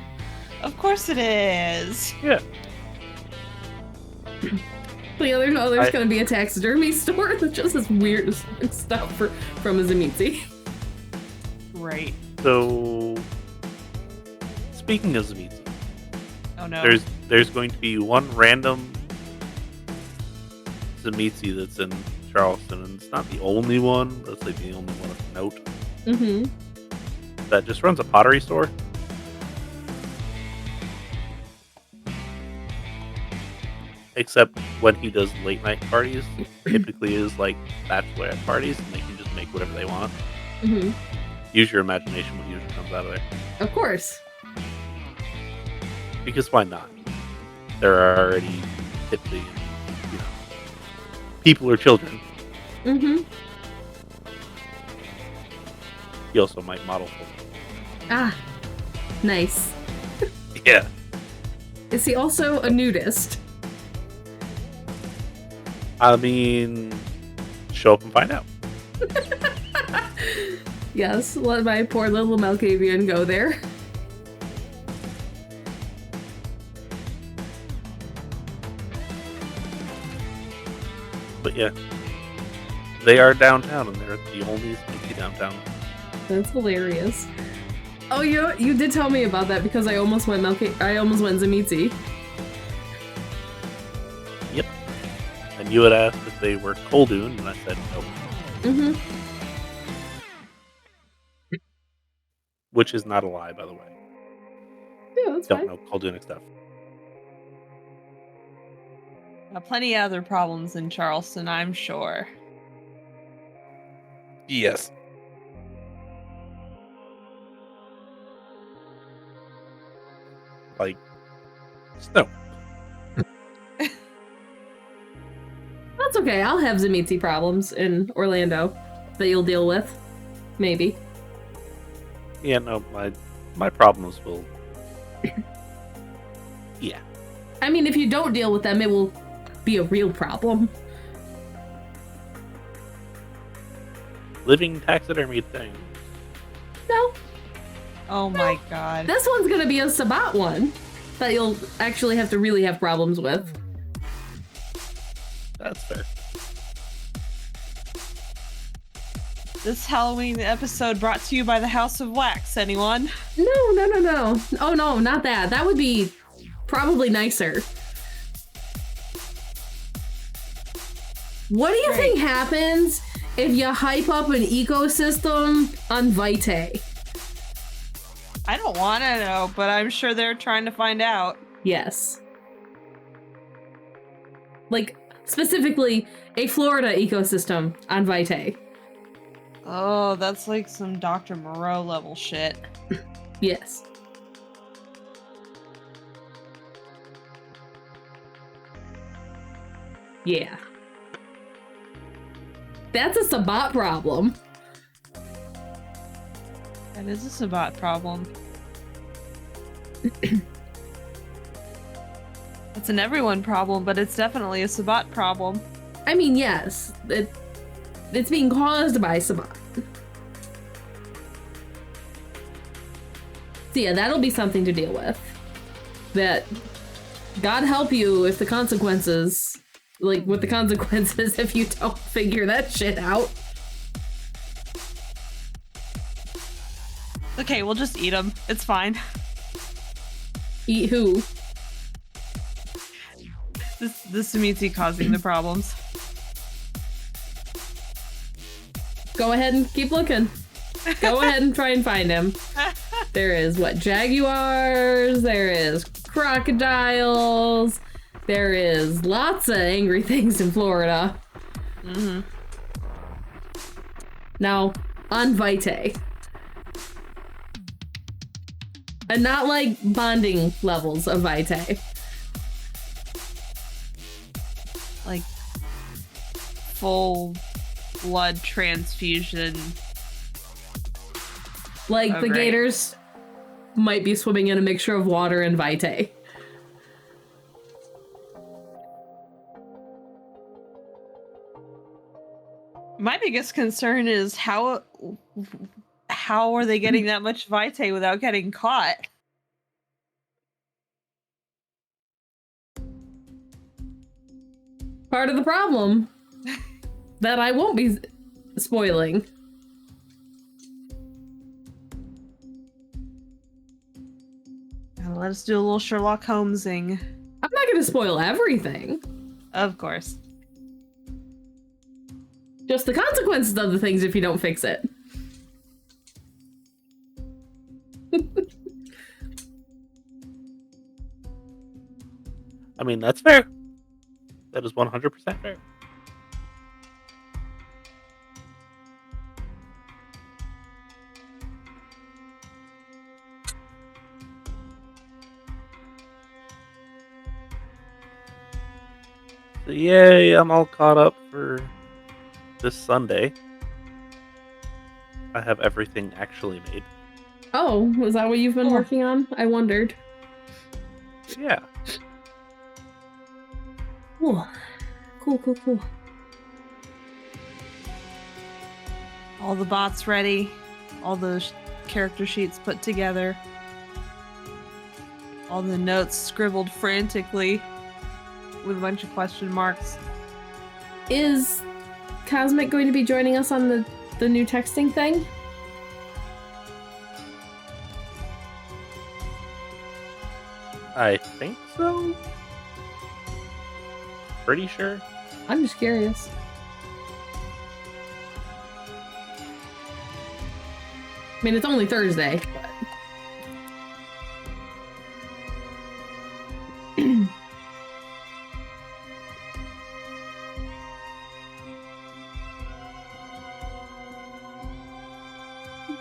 Of course it is. Yeah. But yeah, there's going to be a taxidermy store that just has weird stuff from a Zamitzi. Right. So, speaking of Zamitzi, Oh no. there's going to be one random Zamitzi that's in Charleston, and it's not the only one, but it's like the only one of note. Mm-hmm. That just runs a pottery store. Except when he does late night parties, typically is like bachelorette parties, and they can just make whatever they want. Mm-hmm. Use your imagination what usually comes out of there. Of course. Because why not? There are already typically, you know, people or children. Mm-hmm. He also might model for them. Ah, nice. Yeah. Is he also a nudist? I mean, show up and find out. Yes, let my poor little Malkavian go there. But yeah, they are downtown, and they're the only Zamitzi downtown. That's hilarious. Oh, you did tell me about that because I almost went Zamitzi. Yep. And you had asked if they were Koldun, and I said no. Mm-hmm. which is not a lie, by the way. Yeah, that's Don't fine. know Koldunic stuff. Plenty of other problems in Charleston, I'm sure. Yes. Like snow. That's okay. I'll have Zamitzi problems in Orlando that you'll deal with. Maybe. Yeah, no, my problems will. Yeah. I mean, if you don't deal with them, it will be a real problem. Living taxidermy thing. No, Oh my god. this one's gonna be a Sabat one that you'll actually have to really have problems with. That's fair. This Halloween episode brought to you by the House of Wax, anyone? No. Oh no, not that. That would be probably nicer. What do you think happens if you hype up an ecosystem on Vitae? I don't want to know, but I'm sure they're trying to find out. Yes. Like, specifically, a Florida ecosystem on Vitae. Oh, that's like some Dr. Moreau level shit. Yes. Yeah. That's a Sabat problem. That is a Sabat problem. It's an everyone problem, but it's definitely a Sabat problem. I mean, yes, it's being caused by Sabat. So yeah, that'll be something to deal with. That, God help you if the consequences, like with the consequences if you don't figure that shit out. Okay, we'll just eat them. It's fine. Eat who? This Sumitsu causing the problems. Go ahead and keep looking. Go ahead and try and find him. There is, what, jaguars, there is crocodiles, there is lots of angry things in Florida. Mm-hmm. Now, on Vitae. And not like bonding levels of Vitae. Like full blood transfusion. Like Oh, the great. gators might be swimming in a mixture of water and Vitae. My biggest concern is how are they getting that much Vitae without getting caught? Part of the problem that I won't be spoiling. Let us do a little Sherlock Holmesing. I'm not going to spoil everything. Of course. Just the consequences of the things if you don't fix it. I mean, that's fair. That is 100% fair. So yay, I'm all caught up for this Sunday. I have everything actually made. Oh, was that what you've been Oh. working on? I wondered. Yeah. Cool. Cool. All the bots ready. All the character sheets put together. All the notes scribbled frantically with a bunch of question marks. Is Cosmic going to be joining us on the new texting thing? I think so. Pretty sure. I'm just curious. I mean, it's only Thursday, but...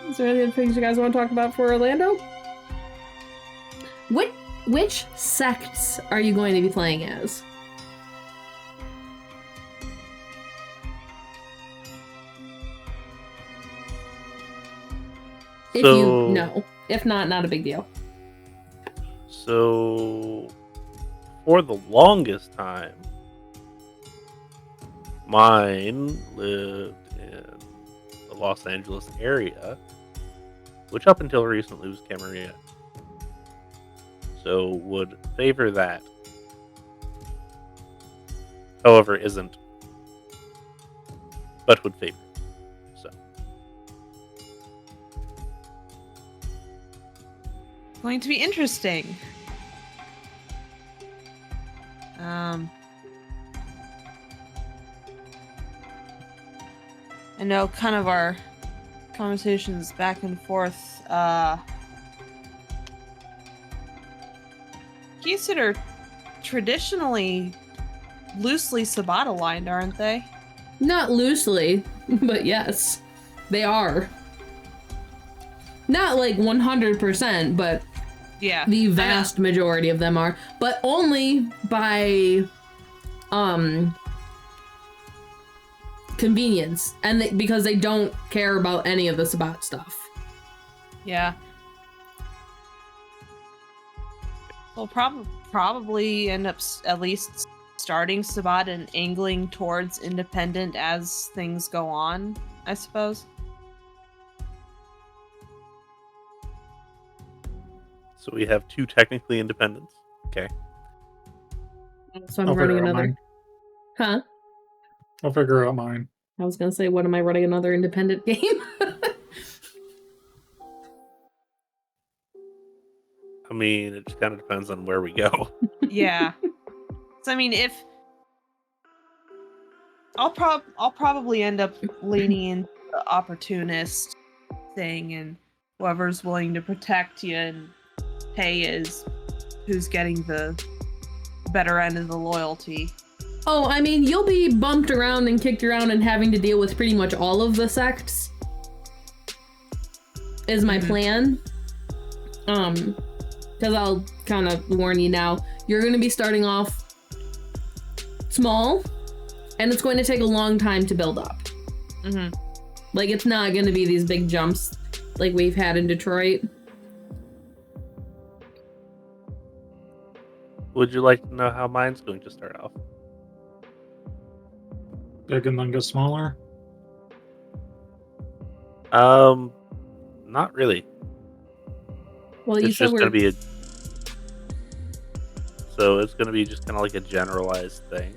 Is there any other things you guys want to talk about for Orlando? Which sects are you going to be playing as? If you know. If not, not a big deal. So, for the longest time, mine lived in the Los Angeles area, which up until recently was Camarillo. So, would favor that. However, isn't. But would favor. So. Going to be interesting. I know kind of our conversations back and forth. Geesid are traditionally loosely Sabbat aligned, aren't they? Not loosely, but yes, they are. Not like 100%, but yeah, the vast majority of them are. But only by convenience, and because they don't care about any of the Sabbat stuff. Yeah. We'll probably end up at least starting Sabbat and angling towards independent as things go on, I suppose. So we have 2 technically independents. Okay. So I'm running another. Huh? I'll figure out mine. I was gonna say, what am I running another independent game? I mean, it just kind of depends on where we go. Yeah. So I mean, if I'll probably end up leaning into the opportunist thing, and whoever's willing to protect you and pay is who's getting the better end of the loyalty. Oh, I mean, you'll be bumped around and kicked around and having to deal with pretty much all of the sects. Is my plan. Because I'll kind of warn you now, you're going to be starting off small, and it's going to take a long time to build up. Mm-hmm. Like, it's not going to be these big jumps like we've had in Detroit. Would you like to know how mine's going to start off? Big and then get smaller? Not really. Well, you It's said just we're... going to be So it's going to be just kind of like a generalized thing.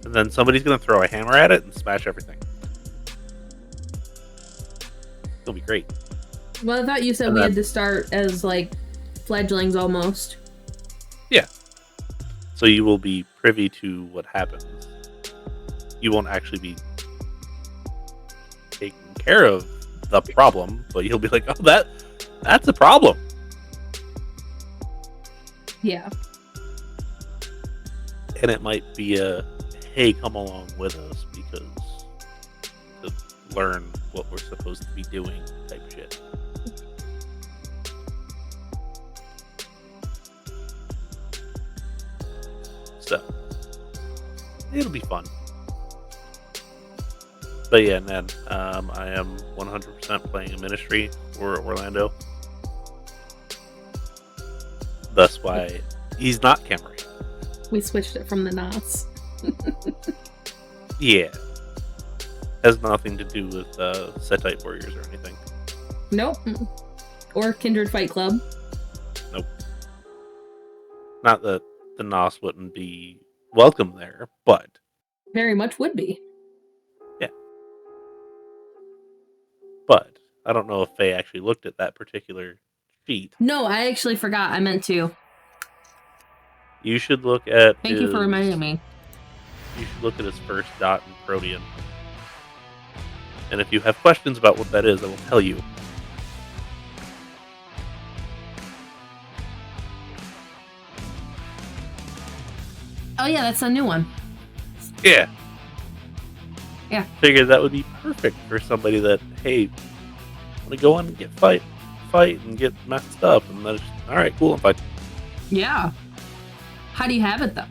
And then somebody's going to throw a hammer at it and smash everything. It'll be great. Well, I thought you said we had to start as, like, fledglings almost. Yeah. So you will be privy to what happens. You won't actually be taking care of the problem, but you'll be like, oh, that's a problem. Yeah. And it might be a, hey, come along with us because to learn what we're supposed to be doing type shit. So, it'll be fun. But yeah, and then I am 100% playing a ministry for Orlando. That's why he's not Camry. We switched it from the knots. Yeah. Has nothing to do with Setite Warriors or anything. Nope. Or Kindred Fight Club. Nope. Not that the Nos wouldn't be welcome there, but... Very much would be. Yeah. But I don't know if Faye actually looked at that particular sheet. No, I actually forgot. I meant to. You should look at Thank you for reminding me. You should look at his first dot in Protean. And if you have questions about what that is, I will tell you. Oh yeah, that's a new one. Yeah. Yeah. Figured that would be perfect for somebody that, hey, want to go on and get fight and get messed up, and then all right, cool, I'm fine. Yeah. How do you have it though?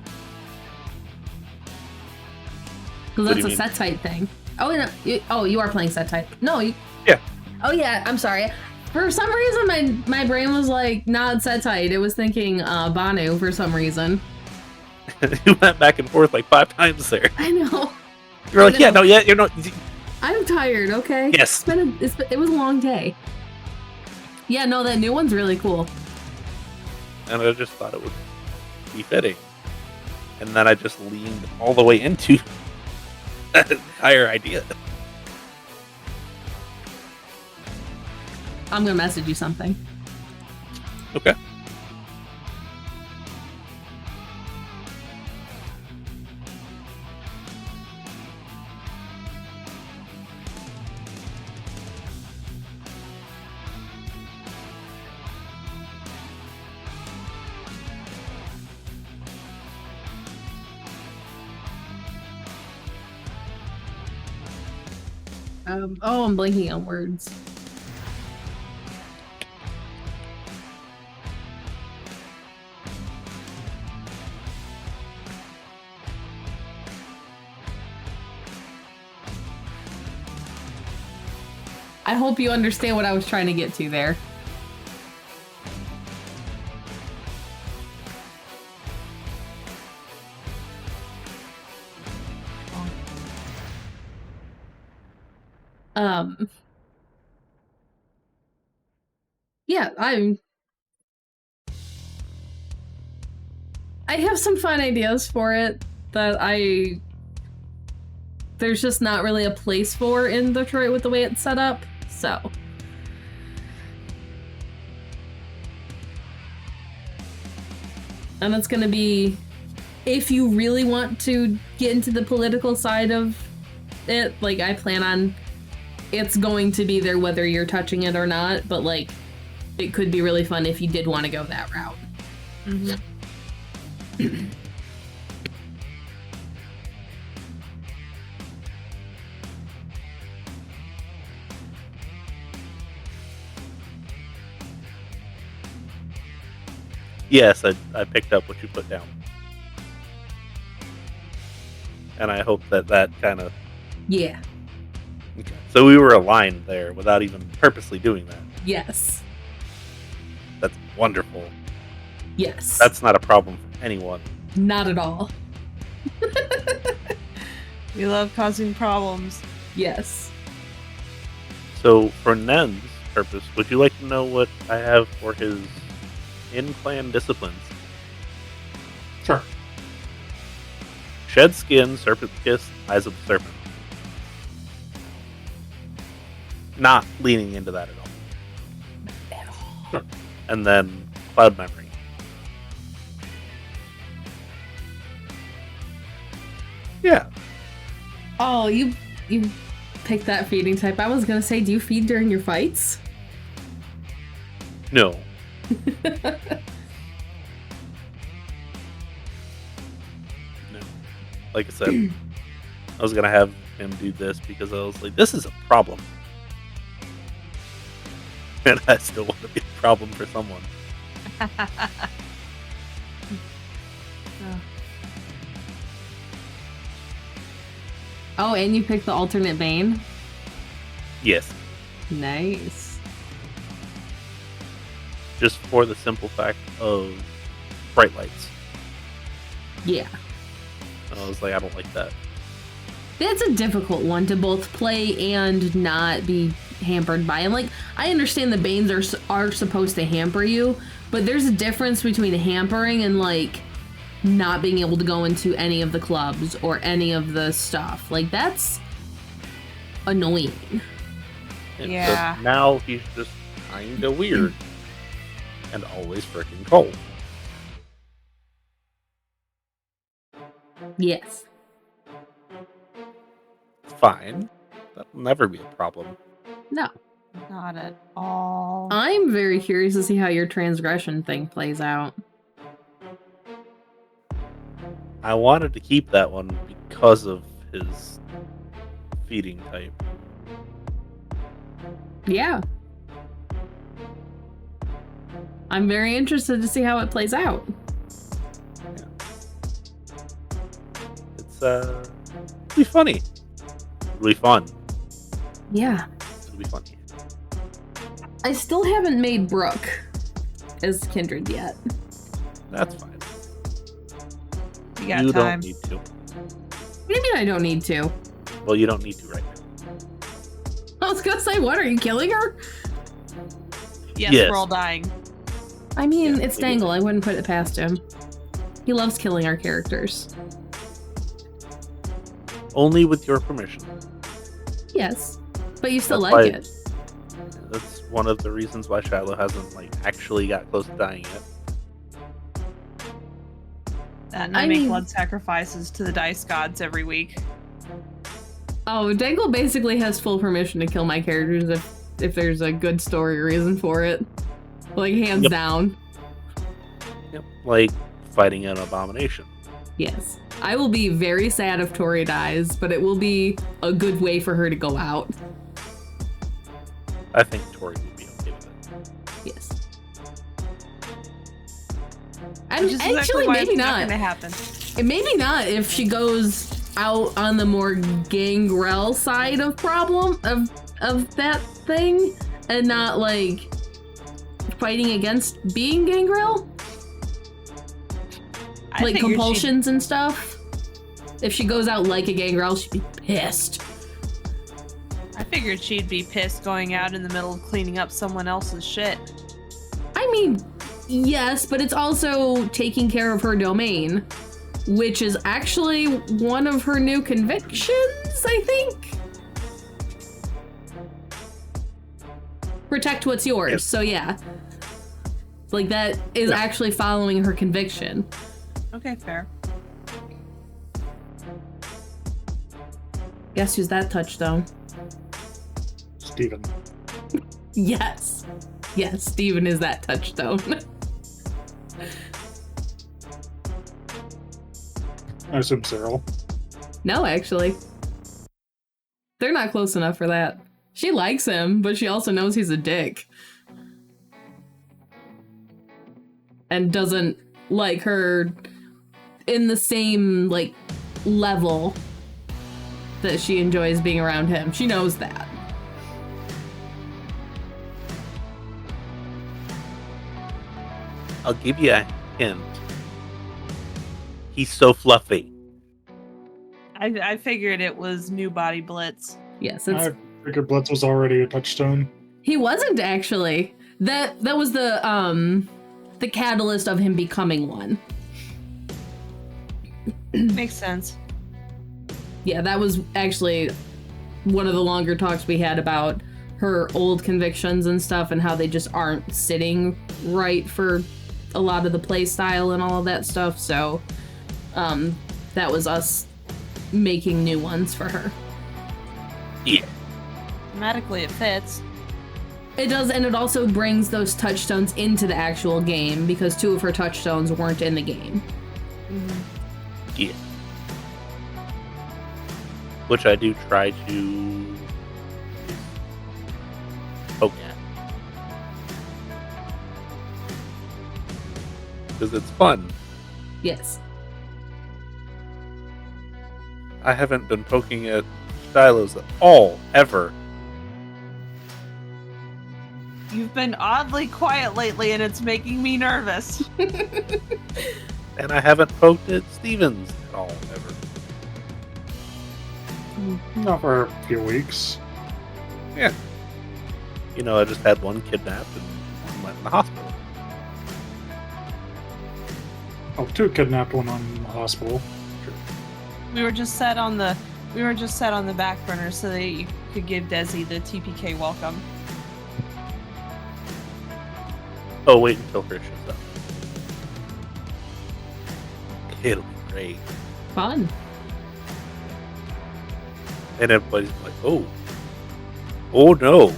Because What do that's a you set type thing. Oh, no, you are playing set type. No, Yeah. Oh yeah, I'm sorry. For some reason, my brain was like not set tight. It was thinking Banu for some reason. You went back and forth like 5 times there. I know. You were like, yeah, no, yeah, you're not. I'm tired. Okay. Yes. It was a long day. Yeah, no, that new one's really cool. And I just thought it would be fitting. And then I just leaned all the way into that entire idea. I'm gonna message you something. Okay. I'm blanking on words. I hope you understand what I was trying to get to there. Yeah, I have some fun ideas for it that there's just not really a place for in Detroit with the way it's set up, so. And it's gonna be, if you really want to get into the political side of it, like I plan on, it's going to be there whether you're touching it or not, but like, it could be really fun if you did want to go that route. Mm-hmm. Yes, I picked up what you put down. And I hope that kind of... Yeah. Okay. So we were aligned there without even purposely doing that. Yes. That's wonderful. Yes. That's not a problem for anyone. Not at all. We love causing problems. Yes. So for Nen's purpose, would you like to know what I have for his in-clan disciplines? Sure. Shed skin, serpent kiss, eyes of the serpent. Not leaning into that at all. At all. Sure. And then cloud memory. Yeah. Oh, you picked that feeding type. I was gonna say, do you feed during your fights? No. No. Like I said, I was gonna have him do this because I was like, this is a problem. And I still want to be a problem for someone. Oh, and you picked the alternate bane? Yes. Nice. Just for the simple fact of bright lights. Yeah. And I was like, I don't like that. That's a difficult one to both play and not be hampered by. And like, I understand the banes are supposed to hamper you, but there's a difference between hampering and like not being able to go into any of the clubs or any of the stuff. Like, that's annoying. And Yeah. so now he's just kinda weird. And always freaking cold. Yes. Fine. That'll never be a problem. No. Not at all. I'm very curious to see how your transgression thing plays out. I wanted to keep that one because of his feeding type. Yeah. I'm very interested to see how it plays out. Yeah. It'll be funny. It'll be fun. Yeah. It'll be funny. I still haven't made Brooke as Kindred yet. That's fine. You got You time. don't need to. What do you mean I don't need to? Well, you don't need to right now. I was gonna say, what, are you killing her? Yes, Yes. we're all dying. I mean, Yeah, it's it Dengle. I wouldn't put it past him. He loves killing our characters. Only with your permission. Yes. But you still That's like why- it. That's one of the reasons why Shiloh hasn't actually got close to dying yet. And I I make mean- blood sacrifices to the dice gods every week. Oh, Dengle basically has full permission to kill my characters if there's a good story reason for it. Like, hands Yep. down. Yep. Like fighting an abomination. Yes. I will be very sad if Tori dies, but it will be a good way for her to go out. I think Tori would be okay with it. Yes. And Which is exactly actually, why maybe it's not. gonna happen. And maybe not if she goes out on the more gangrel side of of that thing, and not like fighting against being gangrel, I like figured compulsions and stuff. If she goes out like a gangrel, she'd be pissed. I figured she'd be pissed going out in the middle of cleaning up someone else's shit. I mean, yes, but it's also taking care of her domain, which is actually one of her new convictions, I think. Protect what's yours. Yes. So yeah. Like that is Yeah. actually following her conviction. Okay, fair. Guess who's that touchstone? Steven. Yes. Yes, Steven is that touchstone. I assume Cyril. No, actually. They're not close enough for that. She likes him, but she also knows he's a dick. And doesn't like her in the same, level that she enjoys being around him. She knows that. I'll give you a hint. He's so fluffy. I figured it was New Body Blitz. Yes, it's I figured Blitz was already a touchstone. he wasn't actually. That was the catalyst of him becoming one. Makes sense. Yeah, that was actually one of the longer talks we had about her old convictions and stuff and how they just aren't sitting right for a lot of the play style and all of that stuff. So that was us making new ones for her. Yeah. Thematically, it fits. It does, and it also brings those touchstones into the actual game because 2 of her touchstones weren't in the game. Yeah. Which I do try to poke at. Because it's fun. Yes. I haven't been poking at Shiloh's at all, ever. You've been oddly quiet lately, and it's making me nervous. And I haven't poked at Stevens at all, ever. Not for a few weeks. Yeah. You know, I just had one kidnapped and one went in the hospital. Oh, 2 kidnapped, 1 on the hospital. We were just set on the back burner so that you could give Desi the TPK welcome. Oh, wait until Krit shows up. It'll be great. Fun. And everybody's like, oh. Oh no.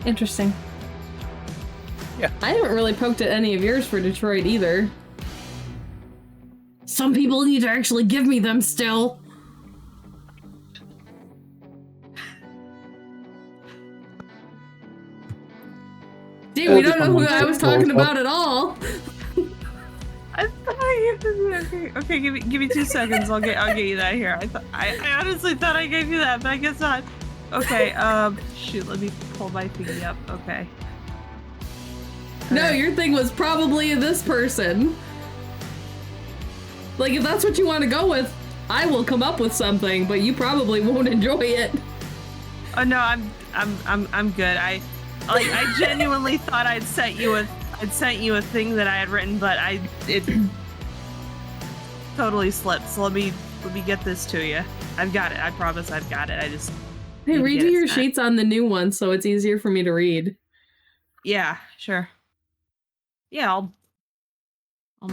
Interesting. Yeah. I haven't really poked at any of yours for Detroit either. Some people need to actually give me them still. Hey, we don't know who I was talking about at all. I thought okay, give me 2 seconds. I'll get you that here. I honestly thought I gave you that, but I guess not. Okay, shoot, let me pull my thingy up. Okay. No, your thing was probably this person. Like, if that's what you want to go with, I will come up with something, but you probably won't enjoy it. Oh no, I'm good. I genuinely thought I'd sent you a thing that I had written, but it totally slipped. So let me get this to you. I've got it. I promise I've got it. I just Hey, redo your sheets on the new one so it's easier for me to read. Yeah, sure. Yeah, I'll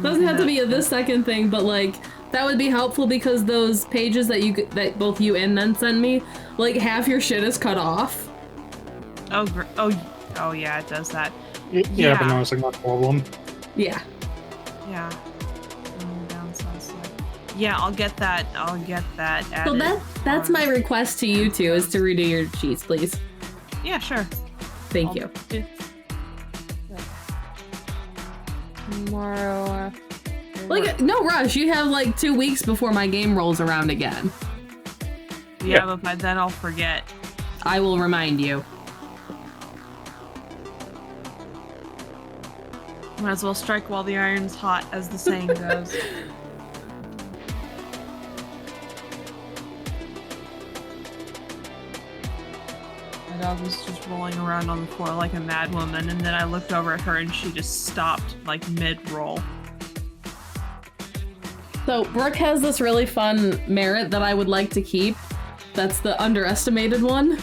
doesn't have to be this second thing, but like that would be helpful because those pages that both you and Nen sent me, like half your shit is cut off. Oh yeah, it does that. Yeah, but noticing that problem. Yeah. Yeah. Yeah, I'll get that added. So that's my request to you two is to redo your sheets, please. Yeah, sure. Thank you. Tomorrow. Like, no rush. You have like 2 weeks before my game rolls around again. Yeah, but by then I'll forget. I will remind you. Might as well strike while the iron's hot, as the saying goes. My dog was just rolling around on the floor like a mad woman, and then I looked over at her and she just stopped, like, mid-roll. So, Brooke has this really fun merit that I would like to keep. That's the underestimated one,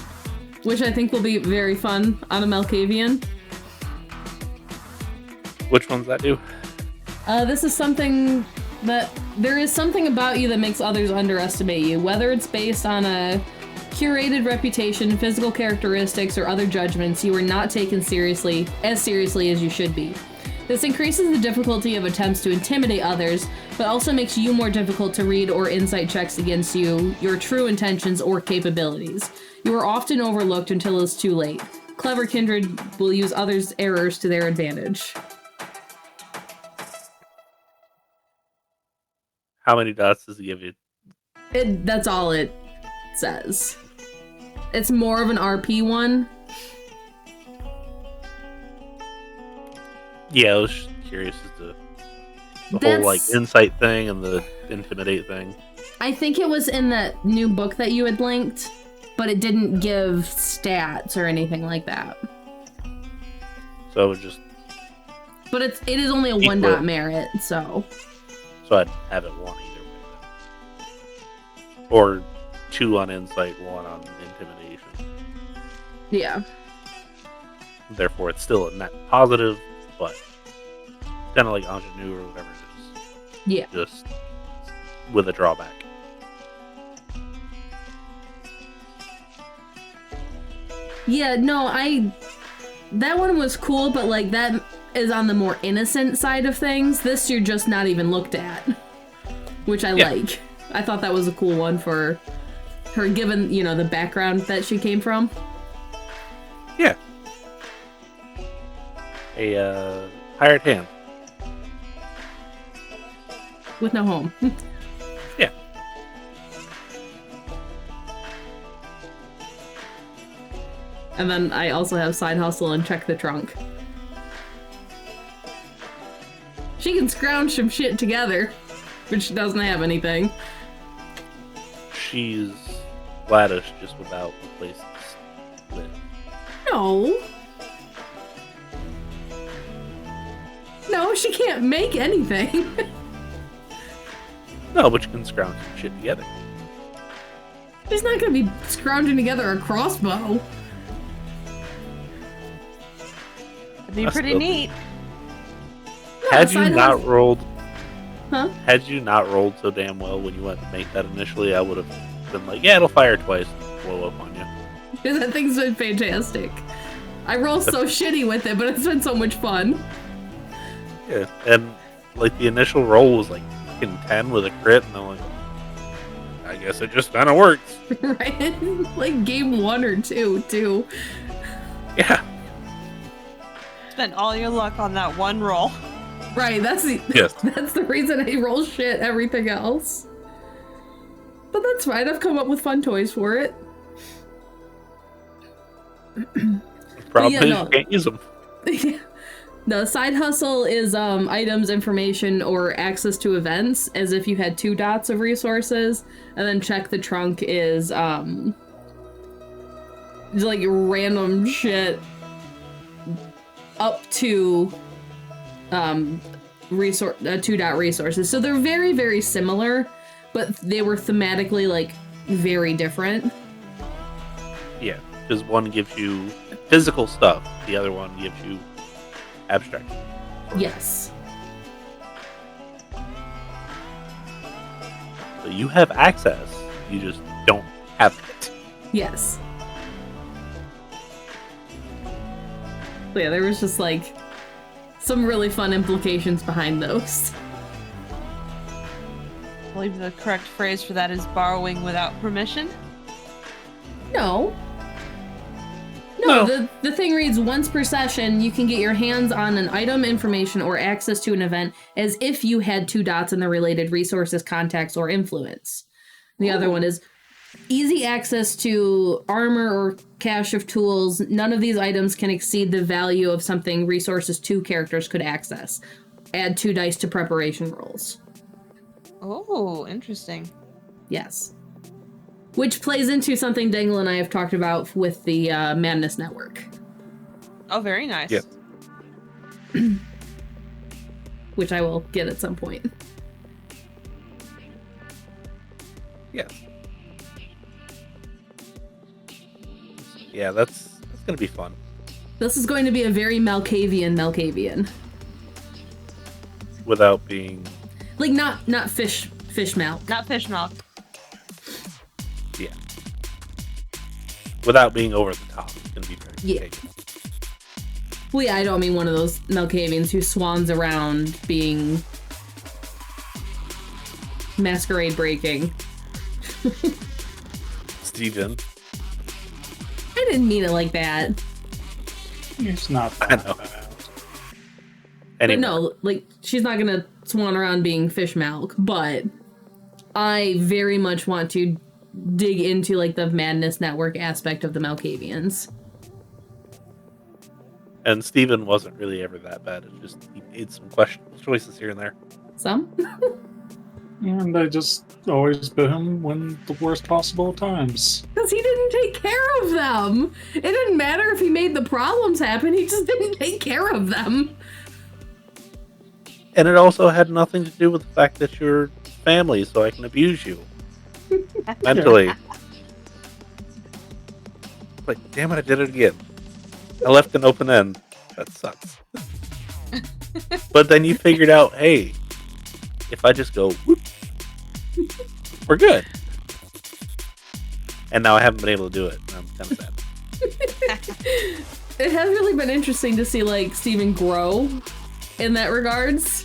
which I think will be very fun on a Malkavian. Which one's that do? This is something that there is something about you that makes others underestimate you, whether it's based on a curated reputation, physical characteristics, or other judgments. You are not taken as seriously as you should be. This increases the difficulty of attempts to intimidate others, but also makes you more difficult to read or insight checks against you, your true intentions or capabilities. You are often overlooked until it's too late. Clever kindred will use others' errors to their advantage. How many dots does it give you? That's all it says. It's more of an RP one. Yeah, I was just curious as to the whole like insight thing and the intimidate thing. I think it was in that new book that you had linked, but it didn't give stats or anything like that. So it was just. But it is only a equal. 1 dot merit, so. So I'd have it 1 either way then. Or 2 on insight, 1 on intimidation. Yeah. Therefore, it's still a net positive, but kind of like ingenue or whatever it is. Yeah. Just with a drawback. Yeah, no, that one was cool, but like that is on the more innocent side of things. This you're just not even looked at, which I like. I thought that was a cool one for her, given, you know, the background that she came from. Yeah. A hired hand. With no home. Yeah. And then I also have side hustle and check the trunk. She can scrounge some shit together, but she doesn't have anything. She's Gladys just without a place to live. No. No, she can't make anything. No, but you can scrounge some shit together. She's not gonna be scrounging together a crossbow. That'd be pretty neat. No, had you not rolled... Huh? Had you not rolled so damn well when you went to make that initially, I would have been like, yeah, it'll fire twice and blow up on you. Because that thing's been fantastic. I roll so shitty with it, but it's been so much fun. Yeah, and like the initial roll was like fucking 10 with a crit, and I'm like, I guess it just kind of works. Right? Like game 1 or 2, too. Yeah. spent all your luck on that one roll. Right, that's the reason I roll shit everything else. But that's fine, I've come up with fun toys for it. Problem is you can't use them. The side hustle is items, information, or access to events, as if you had 2 dots of resources. And then check the trunk is just like random shit up to 2-dot resources. So they're very, very similar, but they were thematically like very different. Yeah, because one gives you physical stuff, the other one gives you abstract. Yes. So you have access, you just don't have it. Yes. So yeah, there was just like some really fun implications behind those. I believe the correct phrase for that is borrowing without permission. No. The thing reads, once per session, you can get your hands on an item, information, or access to an event as if you had 2 dots in the related resources, contacts, or influence. The other one is easy access to armor or cache of tools. None of these items can exceed the value of something resources 2 characters could access. Add 2 dice to preparation rolls. Oh, interesting. Yes. Which plays into something Dengle and I have talked about with the Madness Network. Oh, very nice. Yeah. Which I will get at some point. Yeah. Yeah, that's gonna be fun. This is going to be a very Malkavian. Without being Like not fish milk. Not fish milk. yeah. Without being over the top. It's gonna be very Yeah. Well, yeah, I don't mean one of those Malkavians who swans around being masquerade breaking. Steven. I didn't mean it like that. It's not I that know. bad. Anyway. But no, like, she's not gonna swan around being fish milk, but I very much want to dig into, like, the Madness Network aspect of the Malkavians. And Steven wasn't really ever that bad. It's just he made some questionable choices here and there. Some? And I just always bit him when the worst possible times. Because he didn't take care of them! It didn't matter if he made the problems happen, he just didn't take care of them. And it also had nothing to do with the fact that you're family, so I can abuse you. Mentally. Like, damn it, I did it again. I left an open end. That sucks. But then you figured out, hey, if I just go, whoop, we're good. And now I haven't been able to do it. And I'm kind of sad. It has really been interesting to see, like, Steven grow in that regards.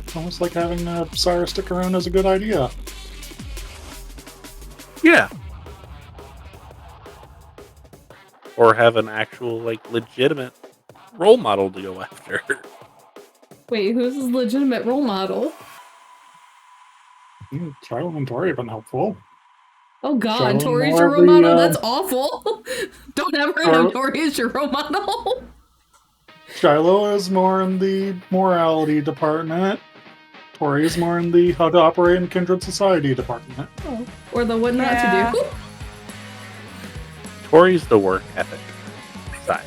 It's almost like having Sarah stick around is a good idea. Yeah. Or have an actual, like, legitimate role model to go after. Wait, who's his legitimate role model? Shiloh and Tori have been helpful. Oh god, Shiloh Tori's more your of role the, model? That's awful! Don't ever have Shiloh- Tori as your role model! Shiloh is more in the morality department. Tori is more in the how to operate in kindred society department. Oh. Or the what not to do. Tori's the work ethic side.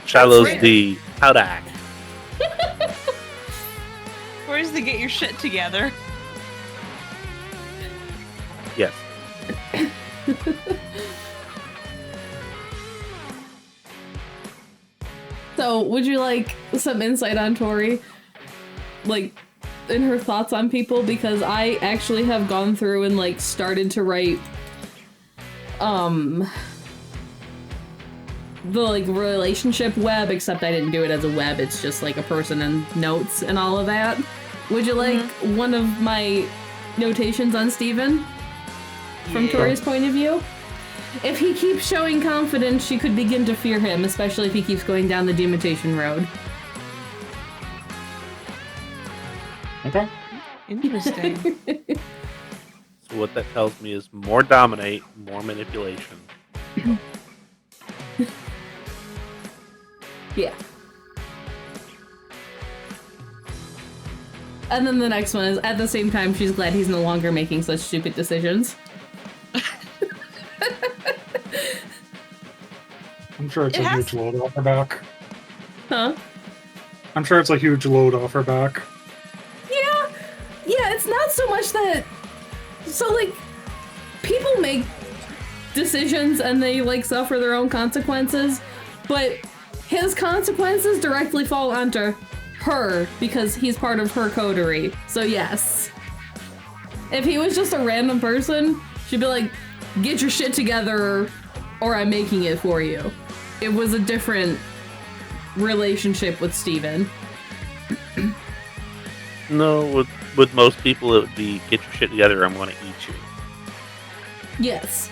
Shiloh's right. the how to act. Where's the get your shit together? Yes. So, would you like some insight on Tori? Like, in her thoughts on people? Because I actually have gone through and, like, started to write, the, like, relationship web, except I didn't do it as a web, it's just, like, a person and notes and all of that. Would you like one of my notations on Steven? From Tori's point of view? If he keeps showing confidence, she could begin to fear him, especially if he keeps going down the demutation road. Okay. Interesting. So what that tells me is more dominate, more manipulation. Yeah. And then the next one is, at the same time, she's glad he's no longer making such stupid decisions. I'm sure it's a huge load off her back. Huh? I'm sure it's a huge load off her back. Yeah, it's not so much that... So, like, people make decisions and they, like, suffer their own consequences, but his consequences directly fall onto her because he's part of her coterie. So, yes. If he was just a random person, she'd be like, get your shit together or I'm making it for you. It was a different relationship with Steven. No, with most people it would be, get your shit together, I'm going to eat you. Yes.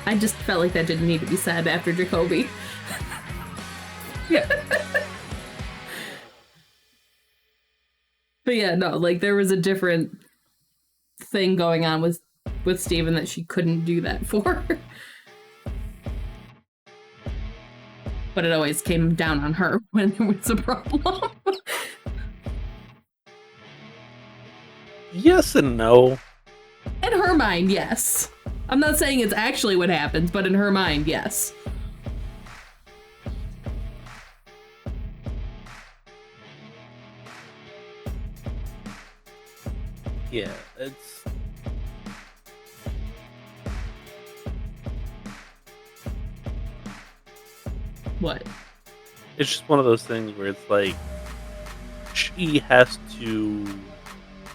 I just felt like that didn't need to be said after Jacoby. But yeah, no, like there was a different thing going on with Steven that she couldn't do that for. But it always came down on her when there was a problem. Yes and no. In her mind, yes. I'm not saying it's actually what happens, but in her mind, yes. Yeah, it's... What? It's just one of those things where it's like, she has to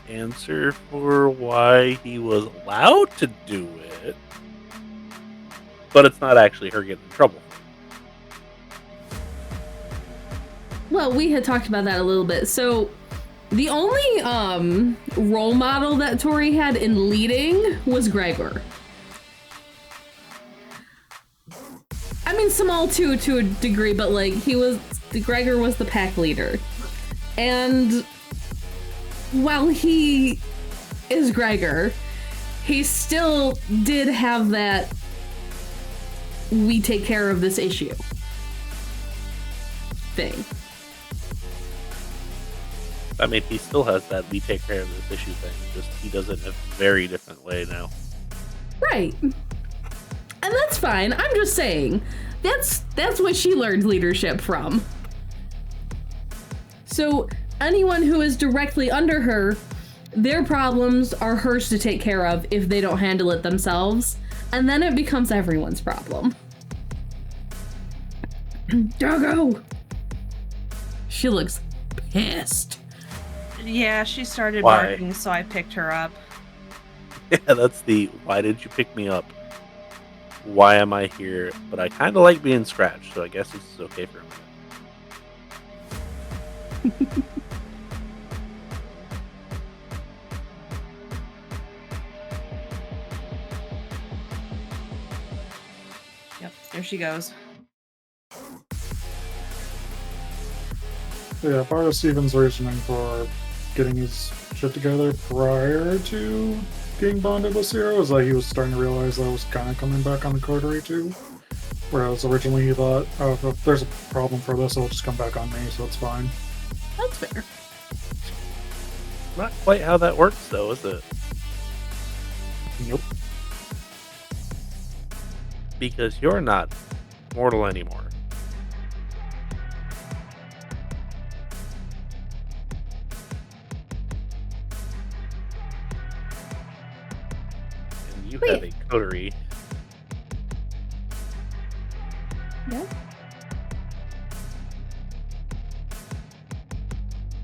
answer for why he was allowed to do it, but it's not actually her getting in trouble. Well, we had talked about that a little bit. So the only role model that Tori had in leading was Gregor. I mean, small to a degree, but like Gregor was the pack leader. And while he is Gregor, he still did have that we take care of this issue thing. I mean, he still has that we take care of this issue thing, just he does it in a very different way now. Right. And that's fine. I'm just saying, that's what she learned leadership from. So anyone who is directly under her, their problems are hers to take care of if they don't handle it themselves, and then it becomes everyone's problem. Doggo! She looks pissed. Yeah, she started Why? barking, so I picked her up. Yeah, that's the why did you pick me up? Why am I here? But I kind of like being scratched, so I guess this is okay for a minute. Yep, there she goes. Yeah, part of Steven's reasoning for getting his shit together prior to being bonded with Zero is that he was starting to realize that I was kind of coming back on the coterie too. Whereas originally he thought, oh, if there's a problem for this, it'll just come back on me, so it's fine. That's fair. Not quite how that works, though, is it? Nope. Because you're not mortal anymore. And you have a coterie. Yeah.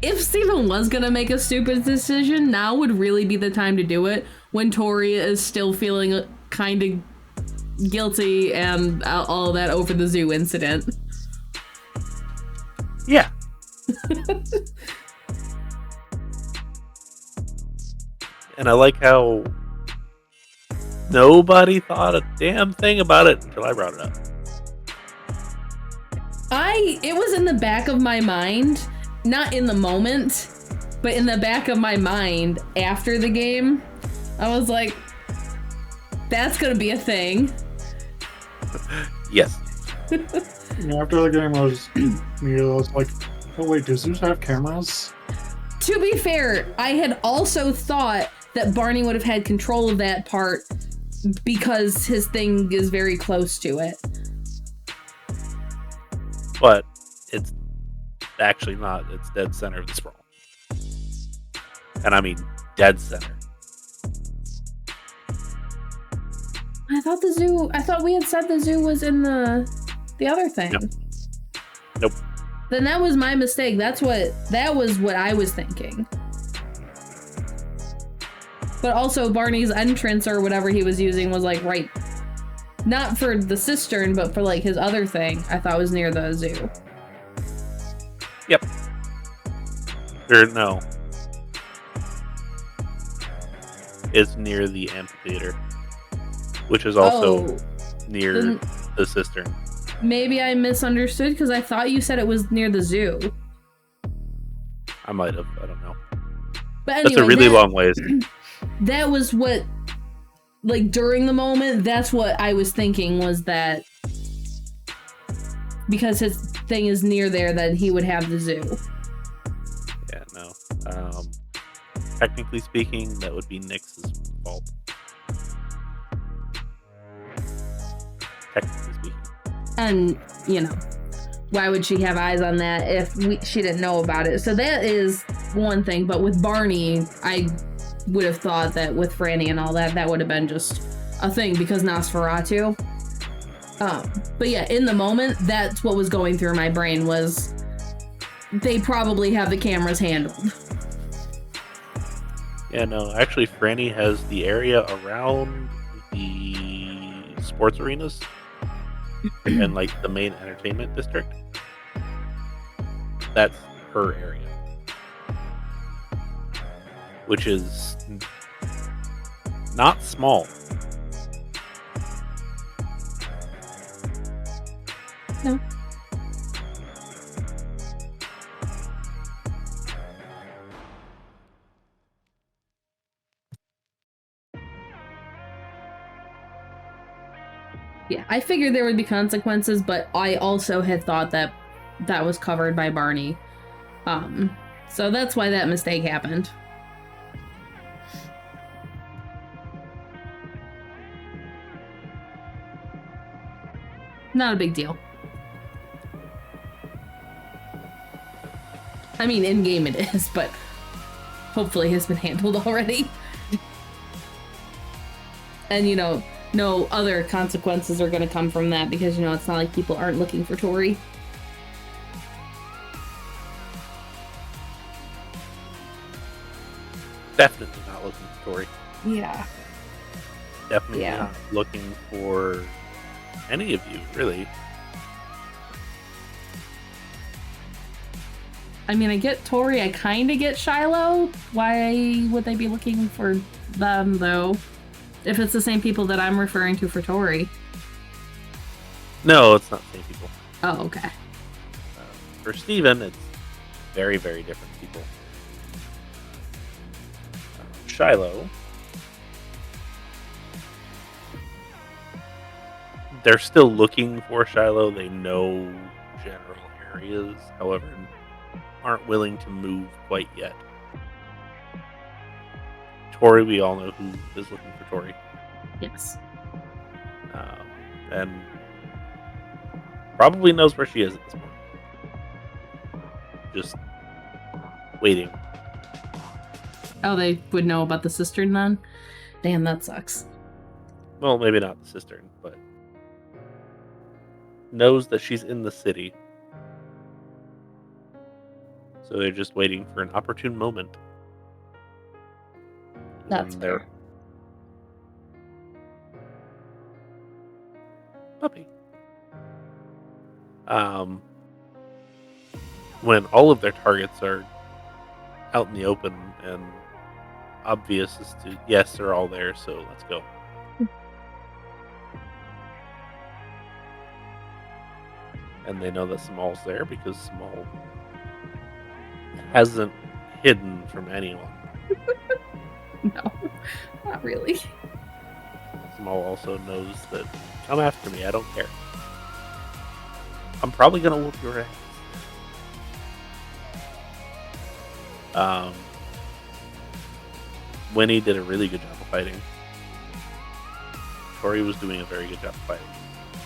If Steven was gonna make a stupid decision, now would really be the time to do it, when Tori is still feeling kind of guilty and all that over the zoo incident. Yeah. And I like how Nobody thought a damn thing about it until I brought it up. It was in the back of my mind, not in the moment, but in the back of my mind after the game. I was like, that's gonna be a thing. Yes. After the game, I was like, oh wait, does Zeus have cameras? To be fair, I had also thought that Barney would have had control of that part because his thing is very close to it. But it's actually not. It's dead center of the sprawl. And I mean dead center. I thought we had said the zoo was in the other thing. Nope. Then that was my mistake. That was what I was thinking. But also Barney's entrance or whatever he was using was like right, not for the cistern, but for like his other thing. I thought was near the zoo. Yep. Or no. It's near the amphitheater, which is also near the cistern. Maybe I misunderstood because I thought you said it was near the zoo. I might have. I don't know. But anyway, that's a really long ways. That was what, like, during the moment, that's what I was thinking was that because his thing is near there, that he would have the zoo. Yeah, no. Technically speaking, that would be Nyx's fault. Technically speaking. And, you know, why would she have eyes on that if she didn't know about it? So that is one thing. But with Barney, I would have thought that with Franny and all that, that would have been just a thing because Nosferatu. But yeah, in the moment, that's what was going through my brain was they probably have the cameras handled. Yeah, no, actually Franny has the area around the sports arenas and like the main entertainment district. That's her area. Which is not small. No. Yeah, I figured there would be consequences, but I also had thought that that was covered by Barney. So that's why that mistake happened. Not a big deal. I mean, in-game it is, but hopefully has been handled already. And, you know, no other consequences are going to come from that because, you know, it's not like people aren't looking for Tori. Definitely not looking for Tori. Yeah. Definitely not looking for any of you, really. I mean, I get Tori, I kind of get Shiloh. Why would they be looking for them, though? If it's the same people that I'm referring to for Tori. No, it's not the same people. Oh, okay. For Steven, it's very, very different people. Shiloh. They're still looking for Shiloh. They know general areas, however, aren't willing to move quite yet. Tori, we all know who is looking for Tori. Yes. And probably knows where she is at this point. Just waiting. Oh, they would know about the cistern then? Damn, that sucks. Well, maybe not the cistern, but knows that she's in the city. So they're just waiting for an opportune moment. That's fair. Puppy. When all of their targets are out in the open and obvious as to, yes, they're all there, so let's go. And they know that Small's there because Small hasn't hidden from anyone. No, not really. Small also knows that, come after me, I don't care. I'm probably gonna whoop your ass. Winnie did a really good job of fighting. Tori was doing a very good job of fighting.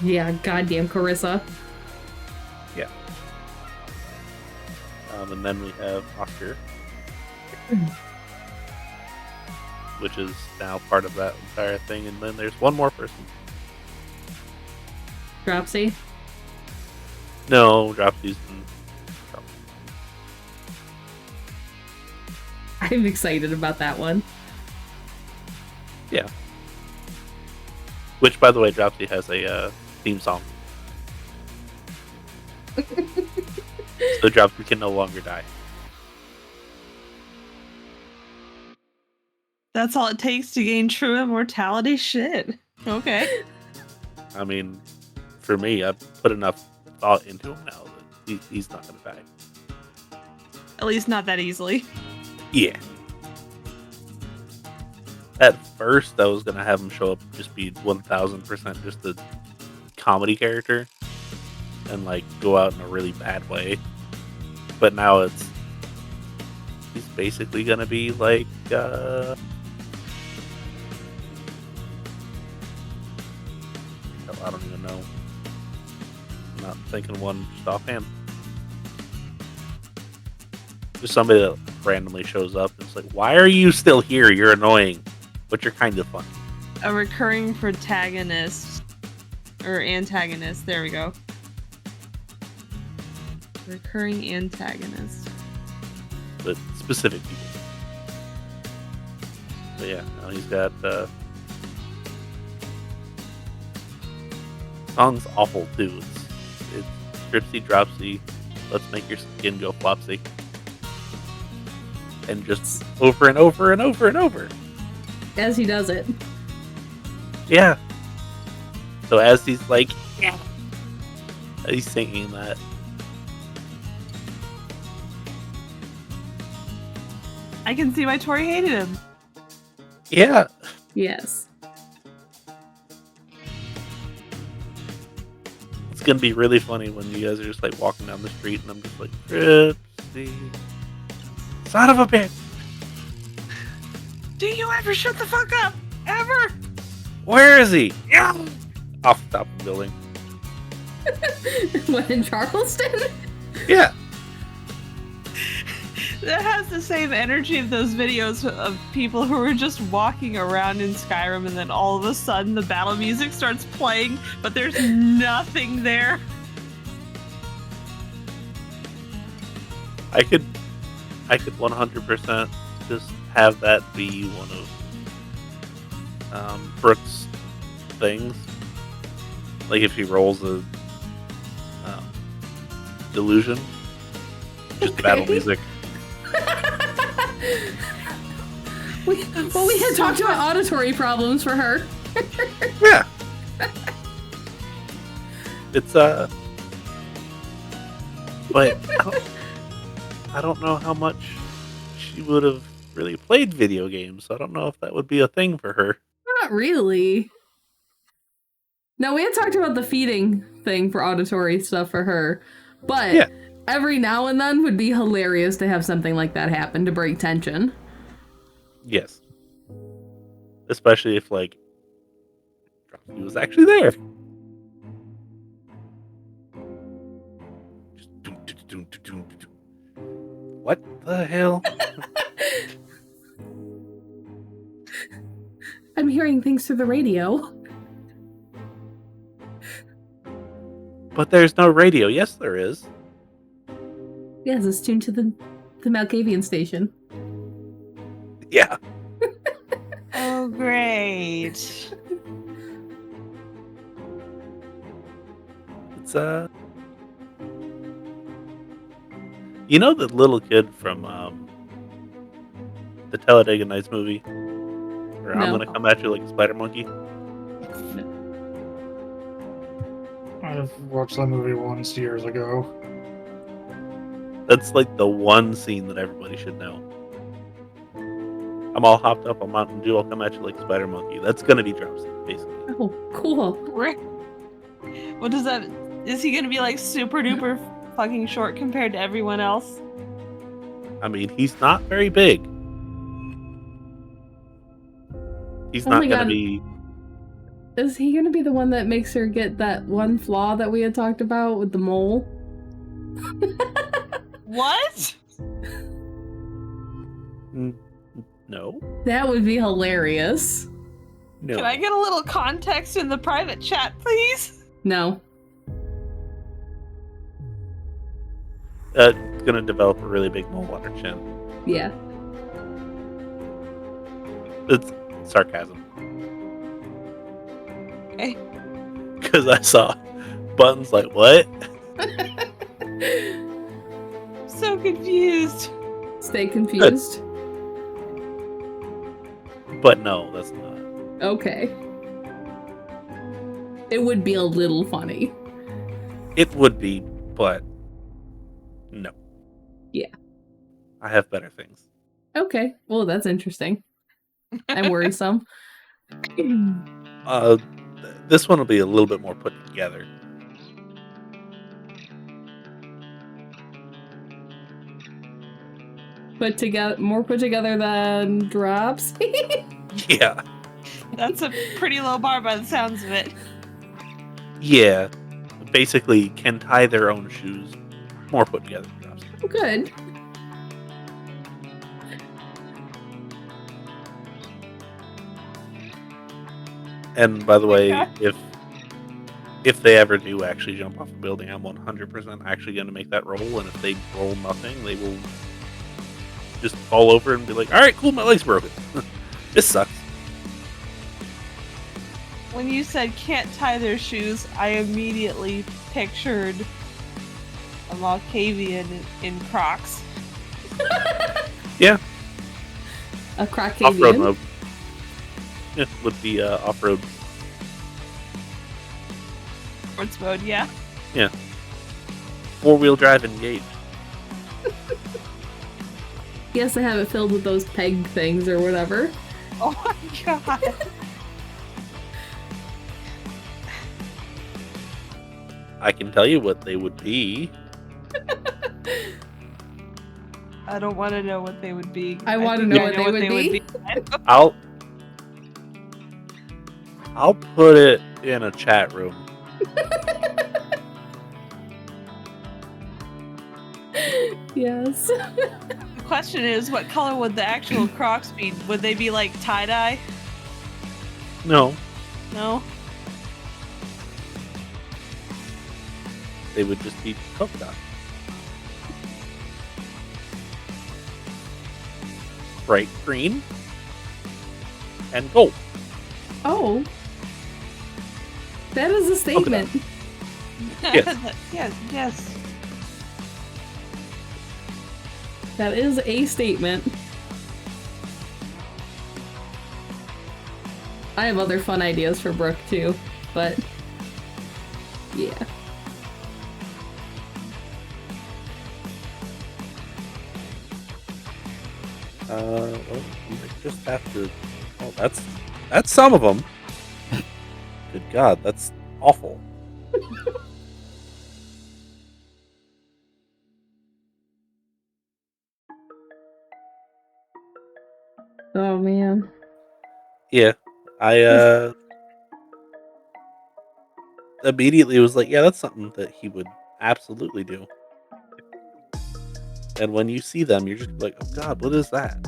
Yeah, goddamn Carissa. Yeah. And then we have Oscar, which is now part of that entire thing. And then there's one more person. Dropsy. No, Dropsy's in trouble. I'm excited about that one. Yeah. Which, by the way, Dropsy has a theme song. So Dropsy can no longer die. That's all it takes to gain true immortality? Shit. Okay. I mean, for me, I've put enough thought into him now that he's not going to die. At least not that easily. Yeah. At first, I was going to have him show up, just be 1000% just a comedy character and like go out in a really bad way. But now he's basically going to be like, I don't even know. I'm not thinking one just offhand. Just somebody that randomly shows up and it's like, why are you still here? You're annoying, but you're kind of funny. A recurring protagonist. Or antagonist. There we go. Recurring antagonist. But specific people. But yeah, now he's got song's awful too. It's Dripsy Dropsy, let's make your skin go flopsy. And just over and over and over and over. As he does it. Yeah. So as he's like, yeah, he's singing that. I can see why Tori hated him. Yeah. Yes. It's gonna be really funny when you guys are just like walking down the street and I'm just like, Dripsy, son of a bitch. Do you ever shut the fuck up? Ever? Where is he? Yeah. Off the top of the building. What, in Charleston? Yeah. That has the same energy of those videos of people who are just walking around in Skyrim and then all of a sudden the battle music starts playing, but there's nothing there. I could 100% just have that be one of Brooke's things. Like if he rolls a delusion, just battle music. we had talked about auditory problems for her. Yeah. It's but I don't know how much she would have really played video games, so I don't know if that would be a thing for her. Not really. No, we had talked about the feeding thing for auditory stuff for her, but Yeah. every now and then would be hilarious to have something like that happen to break tension. Yes. Especially if, like, he was actually there. Just what the hell? I'm hearing things through the radio. But there's no radio. Yes, there is. Yes, it's tuned to the Malkavian station. Yeah. Oh, great. It's you know the little kid from the Talladega Nights movie? Or I'm No. gonna come at you like a spider monkey? I've watched that movie once years ago. That's like the one scene that everybody should know. I'm all hopped up on Mountain Dew. I'll come at you like Spider Monkey. That's gonna be Dropsy, basically. Oh, cool. What does that? Is he gonna be like super duper fucking short compared to everyone else? I mean, he's not very big. He's Oh not my gonna God. be. Is he gonna be the one that makes her get that one flaw that we had talked about with the mole? What? No. That would be hilarious. No. Can I get a little context in the private chat, please? No. Gonna develop a really big mole on her chin. Yeah. It's sarcasm. Okay. Because I saw Button's like, what? So confused. Stay confused. But no, that's not. Okay. It would be a little funny. It would be, but no. Yeah. I have better things. Okay. Well, that's interesting. And worrisome. This one will be a little bit more put together. More put together than drops. Yeah. That's a pretty low bar by the sounds of it. Yeah. Basically, can tie their own shoes. More put together than drops. Good. And by the way, Okay. if they ever do actually jump off a building, I'm 100% actually going to make that roll. And if they roll nothing, they will just fall over and be like, all right, cool, my leg's broken. This sucks. When you said can't tie their shoes, I immediately pictured a Malkavian in Crocs. Yeah. A Off-road Crockavian. mode. Yeah, with the off-road. Sports mode, yeah. Yeah. 4-wheel drive engaged. He has to have it filled with those peg things or whatever. Oh my god. I can tell you what they would be. I don't want to know what they would be. I wanna think know what they would be. I'll put it in a chat room. Yes. The question is, what color would the actual Crocs be? Would they be like tie-dye? No, No? they would just be polka dot. Bright green and gold. Oh. That is a statement. Yes. Yes. That is a statement. I have other fun ideas for Brooke too, but yeah. Well, you might just have to. Oh, that's some of them. Good God, that's awful. Oh man. Yeah, I immediately was like, yeah, that's something that he would absolutely do. And when you see them, you're just like, oh God, what is that?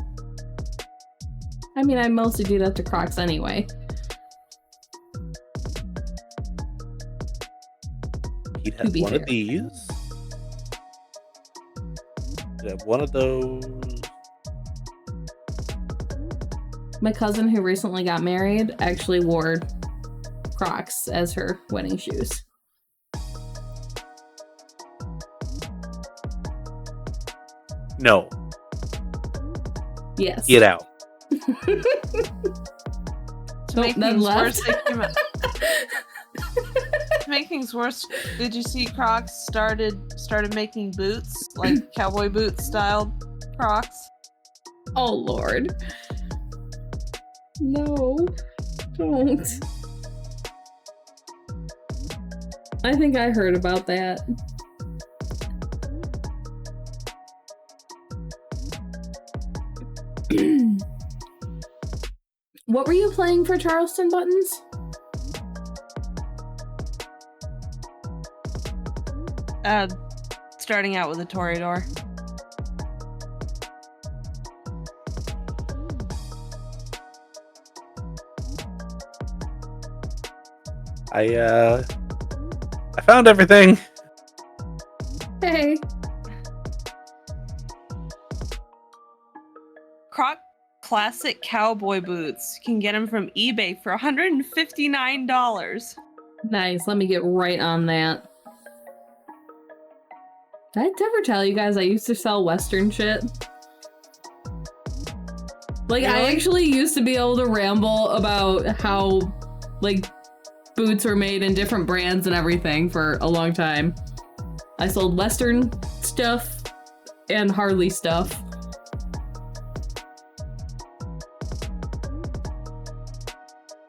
I mean, I mostly do that to Crocs anyway. He'd To have be one fair. of these. He'd have one of those. My cousin who recently got married actually wore Crocs as her wedding shoes. No, Yes. get out. To Nope, make none things left. worse, they came out. To make things worse, did you see Crocs started making boots, like cowboy boot style Crocs? Oh Lord. No. Don't. I think I heard about that. What were you playing for Charleston buttons? Starting out with a Toreador. I found everything. Hey. Croc classic cowboy boots. You can get them from eBay for $159. Nice. Let me get right on that. Did I ever tell you guys I used to sell Western shit? Like, I Really? actually used to be able to ramble about how, like, boots were made in different brands and everything for a long time. I sold Western stuff and Harley stuff.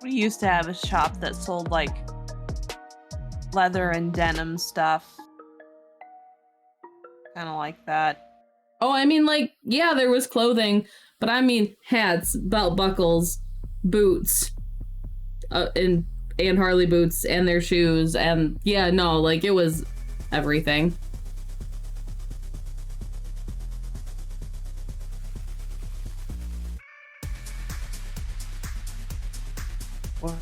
We used to have a shop that sold, like, leather and denim stuff. Kind of like that. Oh, I mean, like, yeah, there was clothing, but I mean hats, belt buckles, boots, and Harley boots, and their shoes, and yeah, no, like, it was everything. What?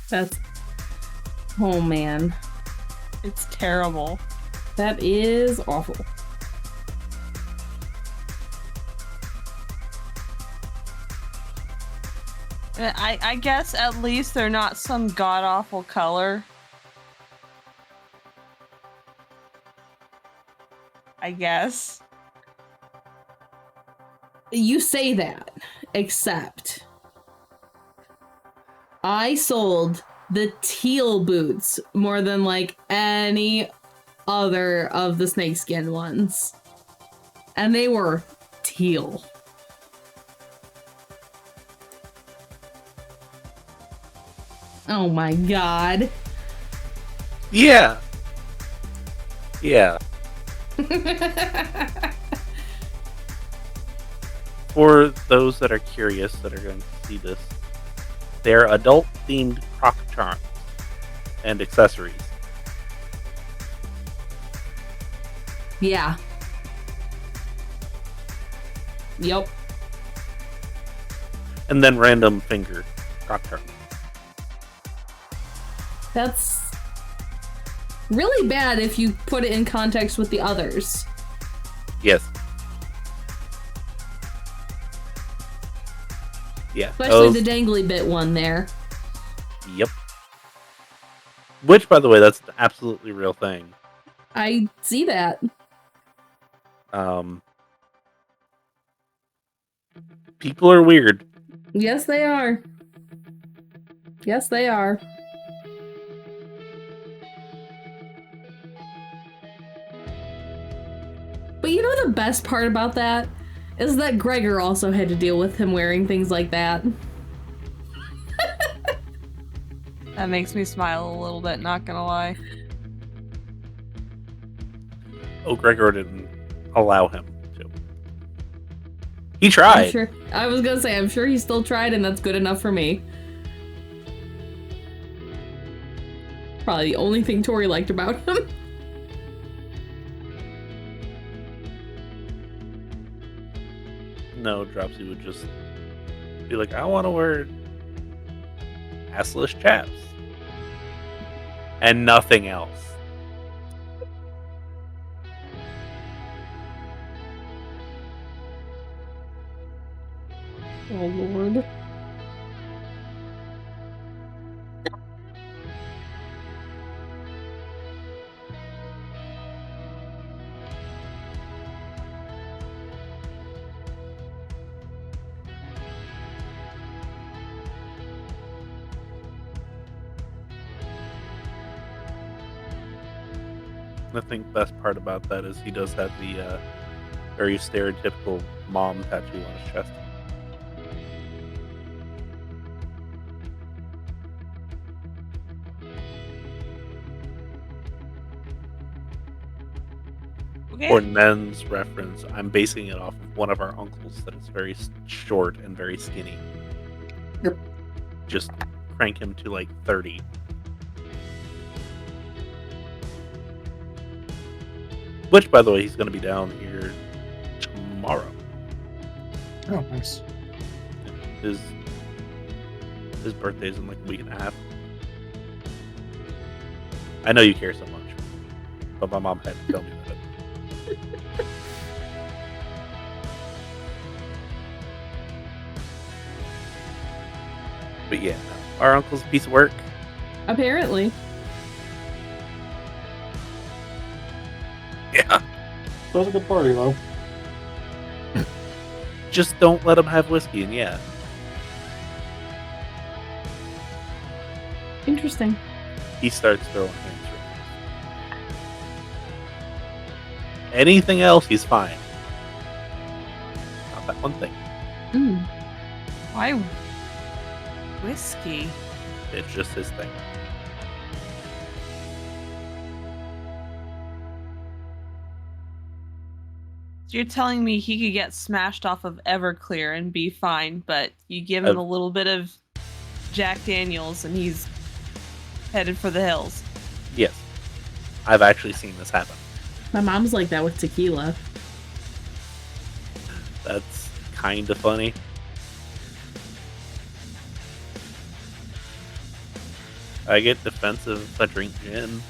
That's... Oh, man. It's terrible. That is awful. I guess at least they're not some god-awful color. I guess. You say that, except I sold the teal boots more than like any other of the snakeskin ones. And they were teal. Oh my god. Yeah. Yeah. For those that are curious that are going to see this, they're adult-themed croc charms and accessories. Yeah. Yep. And then random finger croc charms. That's really bad if you put it in context with the others. Yes. Yeah. Especially the dangly bit one there. Yep. Which, by the way, that's an absolutely real thing. I see that. People are weird. Yes, they are. Yes, they are. But you know the best part about that is that Gregor also had to deal with him wearing things like that. That makes me smile a little bit, not gonna lie. Oh, Gregor didn't allow him to. He tried. I'm sure. I was gonna say, I'm sure he still tried, and that's good enough for me. Probably the only thing Tori liked about him. No, Dropsy would just be like, I want to wear assless chaps. And nothing else. Oh, Lord. I think the best part about that is he does have the very stereotypical mom tattoo on his chest. Okay. For Nen's reference, I'm basing it off of one of our uncles that is very short and very skinny. Yep. Just crank him to like 30. Which, by the way, he's going to be down here tomorrow. Oh, nice. His birthday's in like a week and a half. I know you care so much, but my mom had to tell me that. But yeah, no, our uncle's a piece of work. Apparently. Yeah. That was a good party, though. Just don't let him have whiskey, and yeah. Interesting. He starts throwing hands. Anything else, he's fine. Not that one thing. Mm. Why whiskey? It's just his thing. So you're telling me he could get smashed off of Everclear and be fine, but you give him a little bit of Jack Daniels and he's headed for the hills. Yes. I've actually seen this happen. My mom's like that with tequila. That's kind of funny. I get defensive if I drink gin.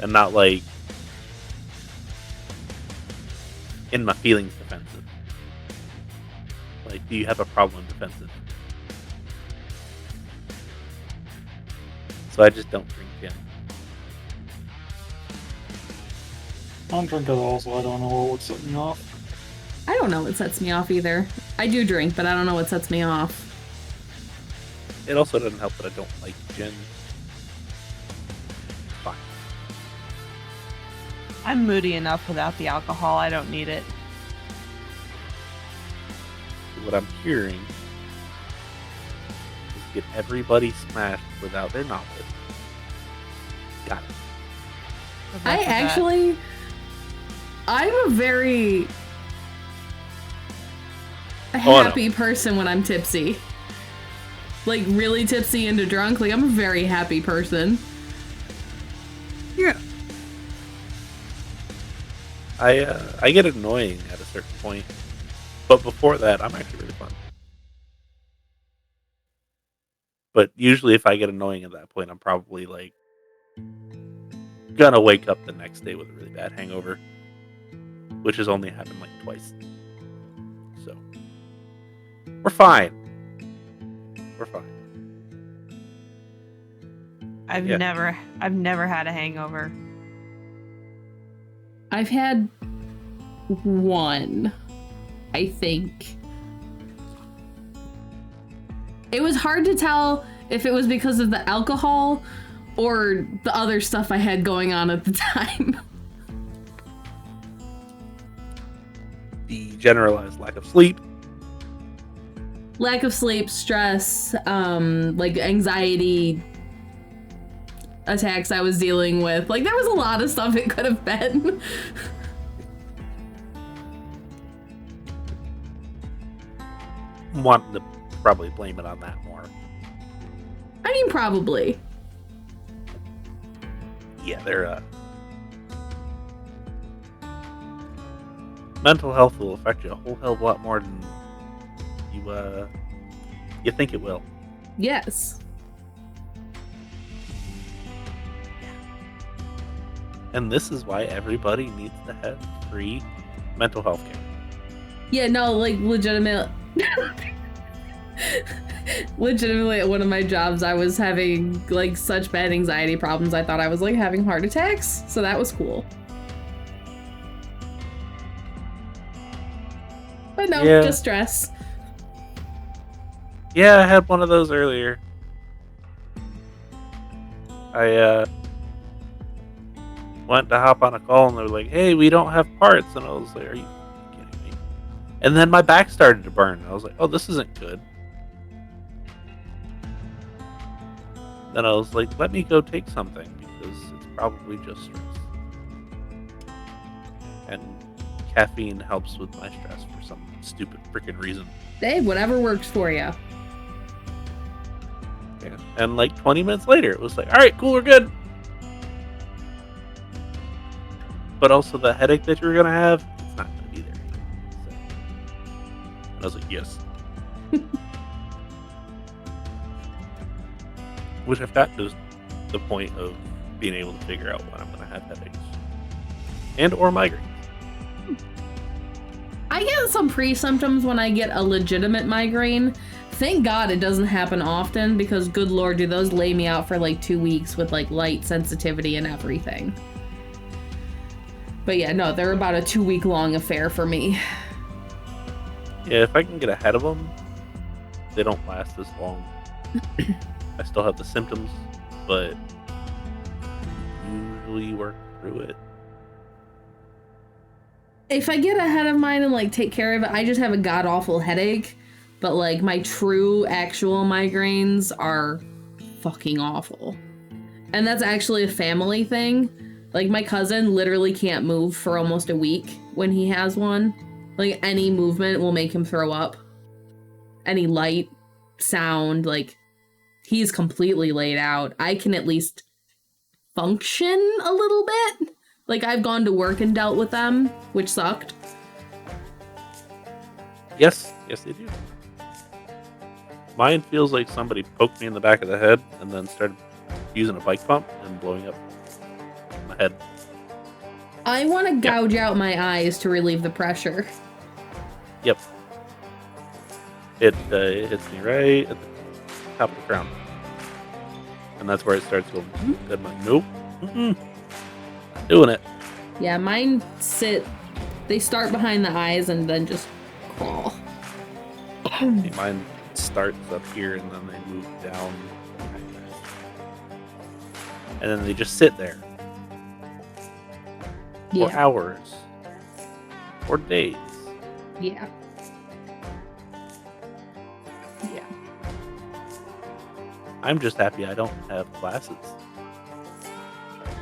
And not like in my feelings defensive. Like, do you have a problem defensive? So I just don't drink gin. I don't drink at all, so I don't know what would set me off. I don't know what sets me off either. I do drink, but I don't know what sets me off. It also doesn't help that I don't like gin. Fine. I'm moody enough without the alcohol. I don't need it. What I'm hearing is get everybody smashed without their knowledge. Got it. Rebecca, I'm a very no. happy person when I'm tipsy. Like, really tipsy into drunk. Like, I'm a very happy person. Yeah. I get annoying at a certain point. But before that, I'm actually really fun. But usually if I get annoying at that point, I'm probably like gonna wake up the next day with a really bad hangover. Which has only happened like twice. So we're fine. We're fine. I've never had a hangover. I've had one, I think. It was hard to tell if it was because of the alcohol or the other stuff I had going on at the time. The generalized lack of sleep. Lack of sleep, stress, like anxiety attacks I was dealing with. Like, there was a lot of stuff it could have been. Wanting to probably blame it on that more. I mean, probably. Yeah, they're mental health will affect you a whole hell of a lot more than you think it will. Yes. And this is why everybody needs to have free mental health care. Yeah, no, like, legitimately at one of my jobs, I was having, like, such bad anxiety problems, I thought I was, like, having heart attacks, so that was cool. But no, Yeah. just stress. Yeah, I had one of those earlier. I went to hop on a call and they were like, "Hey, we don't have parts," and I was like, "Are you kidding me?" And then my back started to burn. I was like, "Oh, this isn't good." Then I was like, "Let me go take something because it's probably just stress." And caffeine helps with my stress for some stupid freaking reason. Hey, whatever works for you. Yeah. And like 20 minutes later, it was like, "All right, cool, we're good." But also the headache that you were gonna have, it's not gonna be there. So, and I was like, "Yes." Which I've got to the point of being able to figure out when I'm gonna have headaches and or migraines. I get some pre-symptoms when I get a legitimate migraine. Thank God it doesn't happen often because good Lord, do those lay me out for like 2 weeks with like light sensitivity and everything. But yeah, no, they're about a 2-week long affair for me. Yeah, if I can get ahead of them, they don't last as long. I still have the symptoms, but usually work through it. If I get ahead of mine and like take care of it, I just have a god-awful headache. But like my true actual migraines are fucking awful. And that's actually a family thing. Like my cousin literally can't move for almost a week when he has one. Like any movement will make him throw up. Any light, sound, like he's completely laid out. I can at least function a little bit. Like I've gone to work and dealt with them, which sucked. Yes, they do. Mine feels like somebody poked me in the back of the head and then started using a bike pump and blowing up my head. I want to gouge out my eyes to relieve the pressure. Yep. It hits me right at the top of the crown. And that's where it starts going, and I'm like, nope. Not doing it. Yeah, mine they start behind the eyes and then just crawl. Mine starts up here and then they move down. And then they just sit there. For hours. Or days. Yeah. Yeah. I'm just happy I don't have glasses.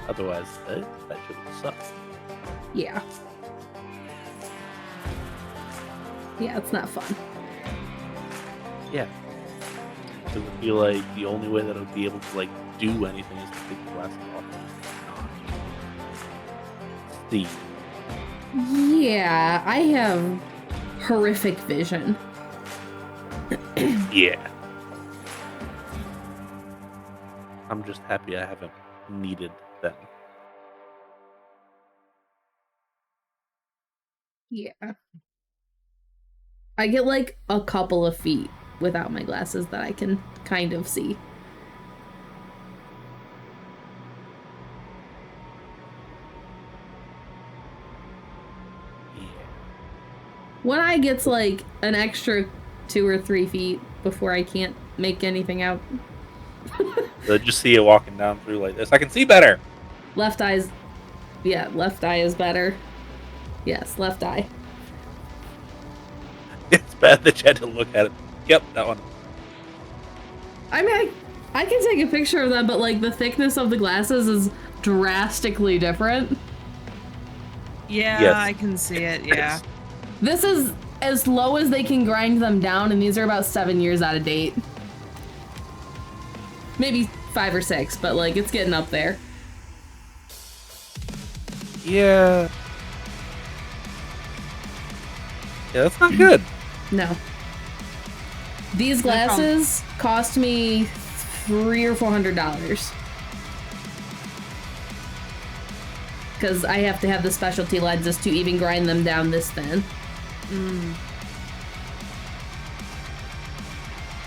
Otherwise, that should suck. Yeah. Yeah, it's not fun. Yeah. Because I feel like the only way that I would be able to, like, do anything is to take the glasses off. See. Yeah, I have horrific vision. Yeah. I'm just happy I haven't needed them. Yeah. I get like a couple of feet without my glasses that I can kind of see. Yeah. One eye gets like an extra 2 or 3 feet before I can't make anything out. So just see it walking down through like this. I can see better. Left eye is better. Yes, left eye. It's bad that you had to look at it. Yep, that one. I mean, I can take a picture of that, but like the thickness of the glasses is drastically different. Yeah, Yes. I can see it, yeah. This is as low as they can grind them down, and these are about 7 years out of date. Maybe 5 or 6, but like it's getting up there. Yeah. Yeah, that's not good. No. These glasses cost me $300 or $400. Because I have to have the specialty lenses to even grind them down this thin.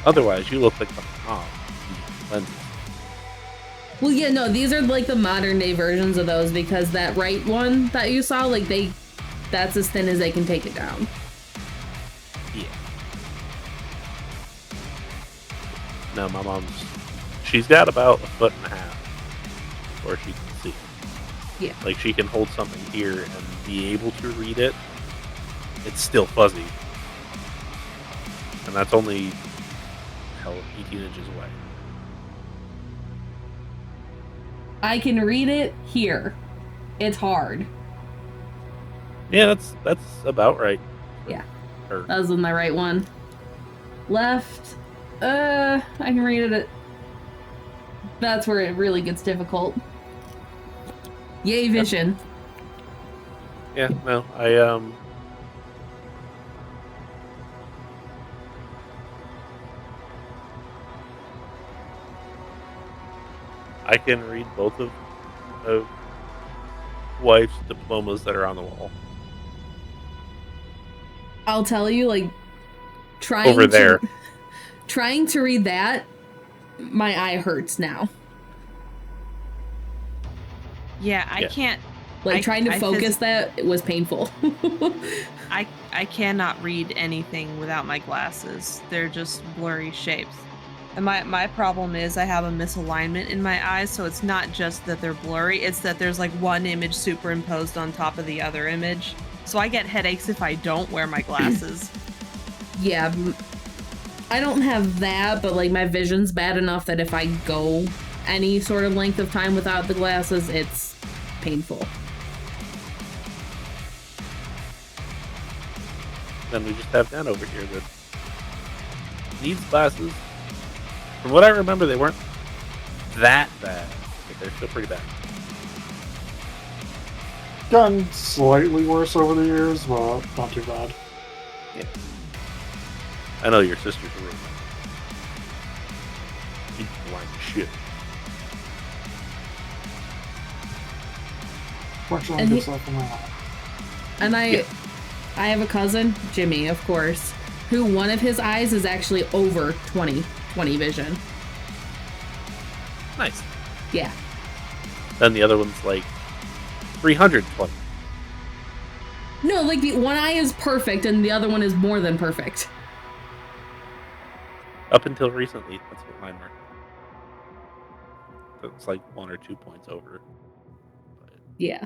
Otherwise, you look like a mom. Lenses. Well, yeah, no, these are like the modern day versions of those because that right one that you saw, like that's as thin as they can take it down. Yeah. No, my mom's, she's got about 1.5 foot where she can see. Yeah. Like, she can hold something here and be able to read it. It's still fuzzy. And that's only, 18 inches away. I can read it here. It's hard. Yeah, that's about right. Yeah. Her. That was my right one. Left. I can read it. That's where it really gets difficult. Yay, vision. Yeah, no, I can read both of wife's diplomas that are on the wall. I'll tell you, like, trying Over there. to read that, my eye hurts now. Yeah, I can't. Like, trying to focus that, it was painful. I cannot read anything without my glasses. They're just blurry shapes. And my problem is I have a misalignment in my eyes, so it's not just that they're blurry, it's that there's like one image superimposed on top of the other image. So I get headaches if I don't wear my glasses. Yeah, I don't have that, but like my vision's bad enough that if I go any sort of length of time without the glasses, it's painful. Then we just have Dan over here that needs glasses. From what I remember, they weren't that bad, but they're still pretty bad. Gotten slightly worse over the years, but not too bad. Yeah. I know your sister's a roommate. She's blind as shit. Fortunately, And good stuff from my eye. And I have a cousin, Jimmy, of course, who one of his eyes is actually over 20 vision. Nice. Yeah. Then the other one's like 320. No, like the one eye is perfect and the other one is more than perfect. Up until recently, that's what mine were. It's like 1 or 2 points over. But Yeah.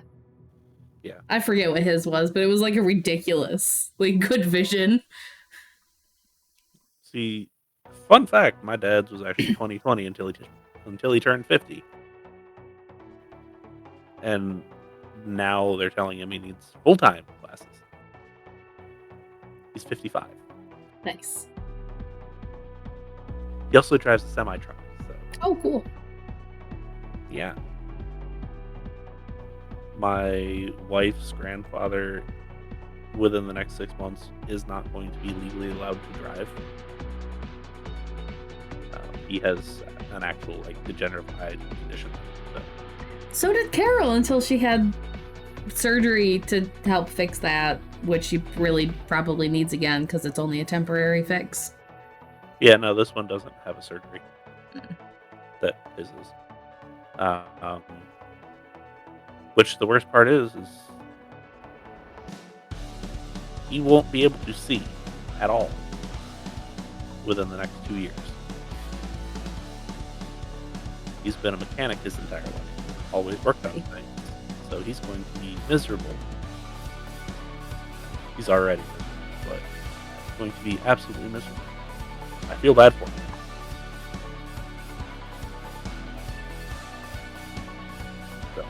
yeah. I forget what his was, but it was like a ridiculous, like, good vision. See, fun fact, my dad's was actually 20/20 until he turned 50. And now they're telling him he needs full-time glasses. He's 55. Nice. He also drives a semi-truck, so Oh, cool. yeah. My wife's grandfather, within the next 6 months, is not going to be legally allowed to drive. He has an actual, like, degenerative eye condition. So did Carol until she had surgery to help fix that, which she really probably needs again because it's only a temporary fix. Yeah, no, this one doesn't have a surgery. That his is. Which the worst part is he won't be able to see at all within the next 2 years. He's been a mechanic his entire life. Always worked on things. So he's going to be miserable. He's already miserable, but he's going to be absolutely miserable. I feel bad for him. So,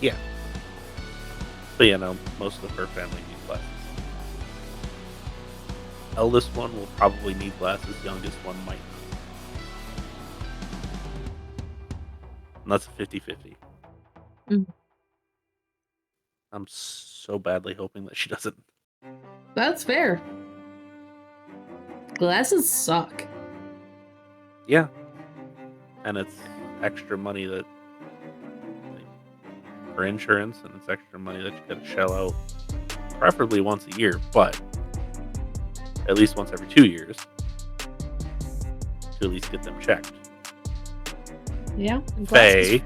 yeah. But yeah, no, most of her family needs glasses. Eldest one will probably need glasses, youngest one might not. And that's a 50-50. Mm. I'm so badly hoping that she doesn't. That's fair. Glasses suck. Yeah. And it's extra money that, like, for insurance, and it's extra money that you gotta shell out, preferably once a year, but at least once every 2 years to at least get them checked. Yeah. Faye.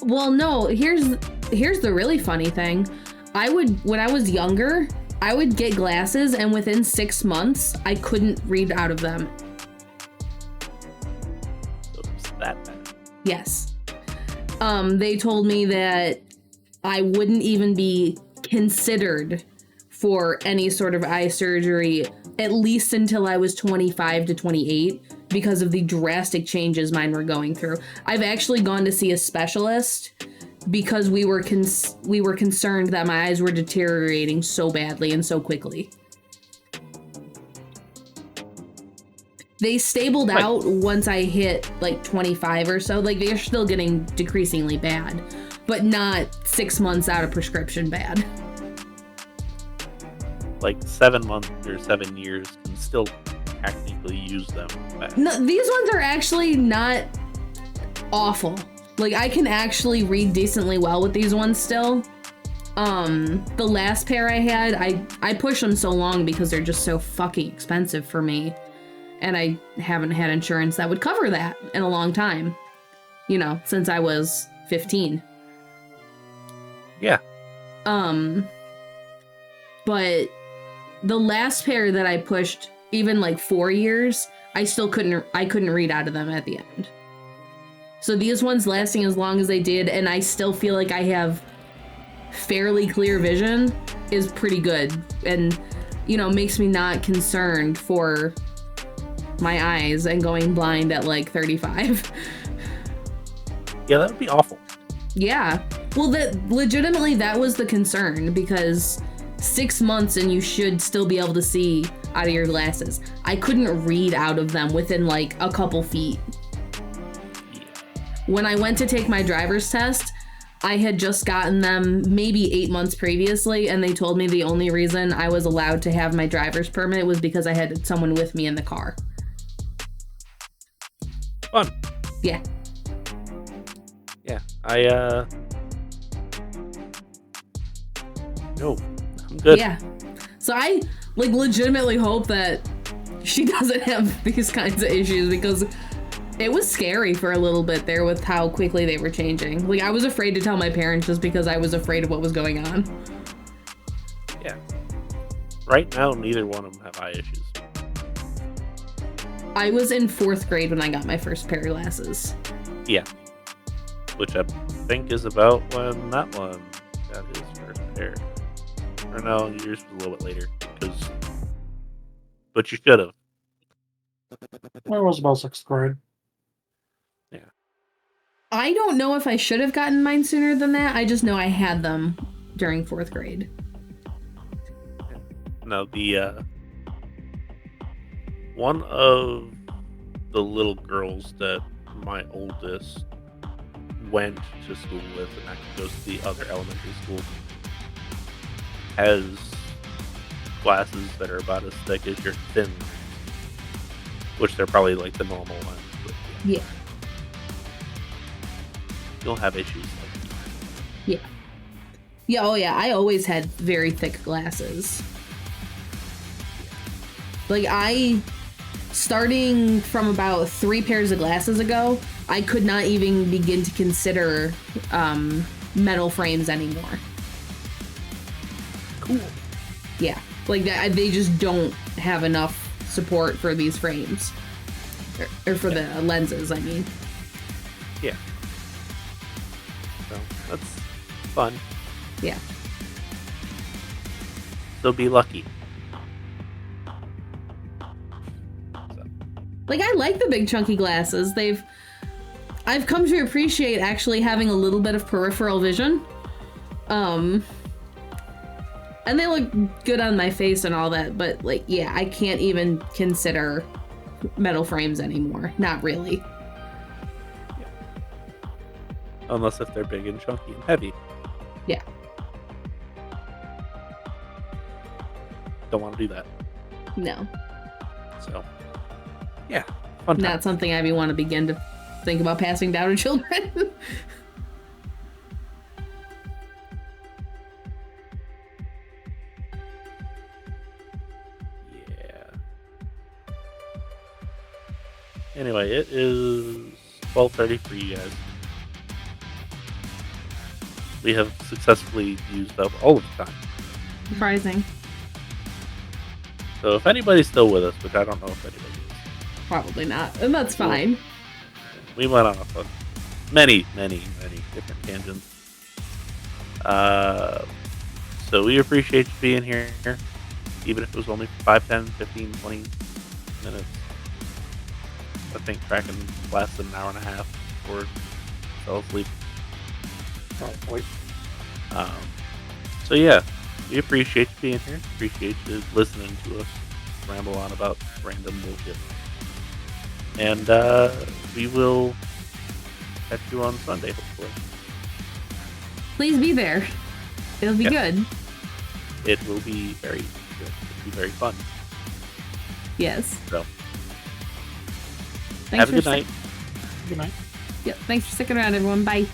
Well, no, here's the really funny thing. When I was younger, I would get glasses and within 6 months, I couldn't read out of them. So it's that bad. Yes. They told me that I wouldn't even be considered for any sort of eye surgery, at least until I was 25 to 28, because of the drastic changes mine were going through. I've actually gone to see a specialist because we were concerned that my eyes were deteriorating so badly and so quickly. They stabled out once I hit like 25 or so. Like, they're still getting decreasingly bad, but not 6 months out of prescription bad. Like 7 months or 7 years can still technically use them back. No, these ones are actually not awful. Like, I can actually read decently well with these ones still. The last pair I had, I pushed them so long because they're just so fucking expensive for me. And I haven't had insurance that would cover that in a long time. You know, since I was 15. Yeah. But the last pair that I pushed, even like 4 years, I couldn't read out of them at the end. So these ones lasting as long as they did, and I still feel like I have fairly clear vision, is pretty good. And, you know, makes me not concerned for my eyes and going blind at like 35. Yeah, that would be awful. Yeah. Well, legitimately that was the concern, because 6 months and you should still be able to see out of your glasses. I couldn't read out of them within like a couple feet. Yeah. When I went to take my driver's test, I had just gotten them maybe 8 months previously, and they told me the only reason I was allowed to have my driver's permit was because I had someone with me in the car. Fun. Yeah. Yeah. No, I'm good. Yeah. So I like legitimately hope that she doesn't have these kinds of issues, because it was scary for a little bit there with how quickly they were changing. Like, I was afraid to tell my parents just because I was afraid of what was going on. Yeah. Right now, neither one of them have eye issues. I was in 4th grade when I got my first pair of glasses. Yeah. Which I think is about when that one got his first pair. Or no, yours was a little bit later. But you should have. It was about 6th grade. Yeah. I don't know if I should have gotten mine sooner than that. I just know I had them during 4th grade. No, the one of the little girls that my oldest went to school with and actually goes to the other elementary school has glasses that are about as thick as your thin ones, which they're probably like the normal ones. But Yeah. you'll have issues like that. Yeah. Yeah, oh yeah, I always had very thick glasses. Like, starting from about 3 pairs of glasses ago, I could not even begin to consider metal frames anymore. Cool. Yeah, like they just don't have enough support for these frames. Or for the lenses, I mean. Yeah. So that's fun. Yeah. So be lucky. Like, I like the big chunky glasses. I've come to appreciate actually having a little bit of peripheral vision. And they look good on my face and all that, but like, yeah, I can't even consider metal frames anymore. Not really. Yeah. Unless if they're big and chunky and heavy. Yeah. Don't want to do that. No. So, yeah, fun time. Not something I want to begin to think about passing down to children. Yeah. Anyway, it is 12:30 for you guys. We have successfully used up all of the time. Surprising. So if anybody's still with us, which I don't know if anybody is, Probably not. And that's fine. we went on a many different tangents. So we appreciate you being here, even if it was only 5, 10, 15, 20 minutes. I think Kraken lasted an hour and a half before I fell asleep. Probably. So yeah, we appreciate you being here. Appreciate you listening to us ramble on about random bullshit. And we will catch you on Sunday, hopefully. Please be there. It'll be good. It will be very good. It'll be very fun. Yes. So, Thanks have a good night. Good night. Yep. Thanks for sticking around, everyone. Bye.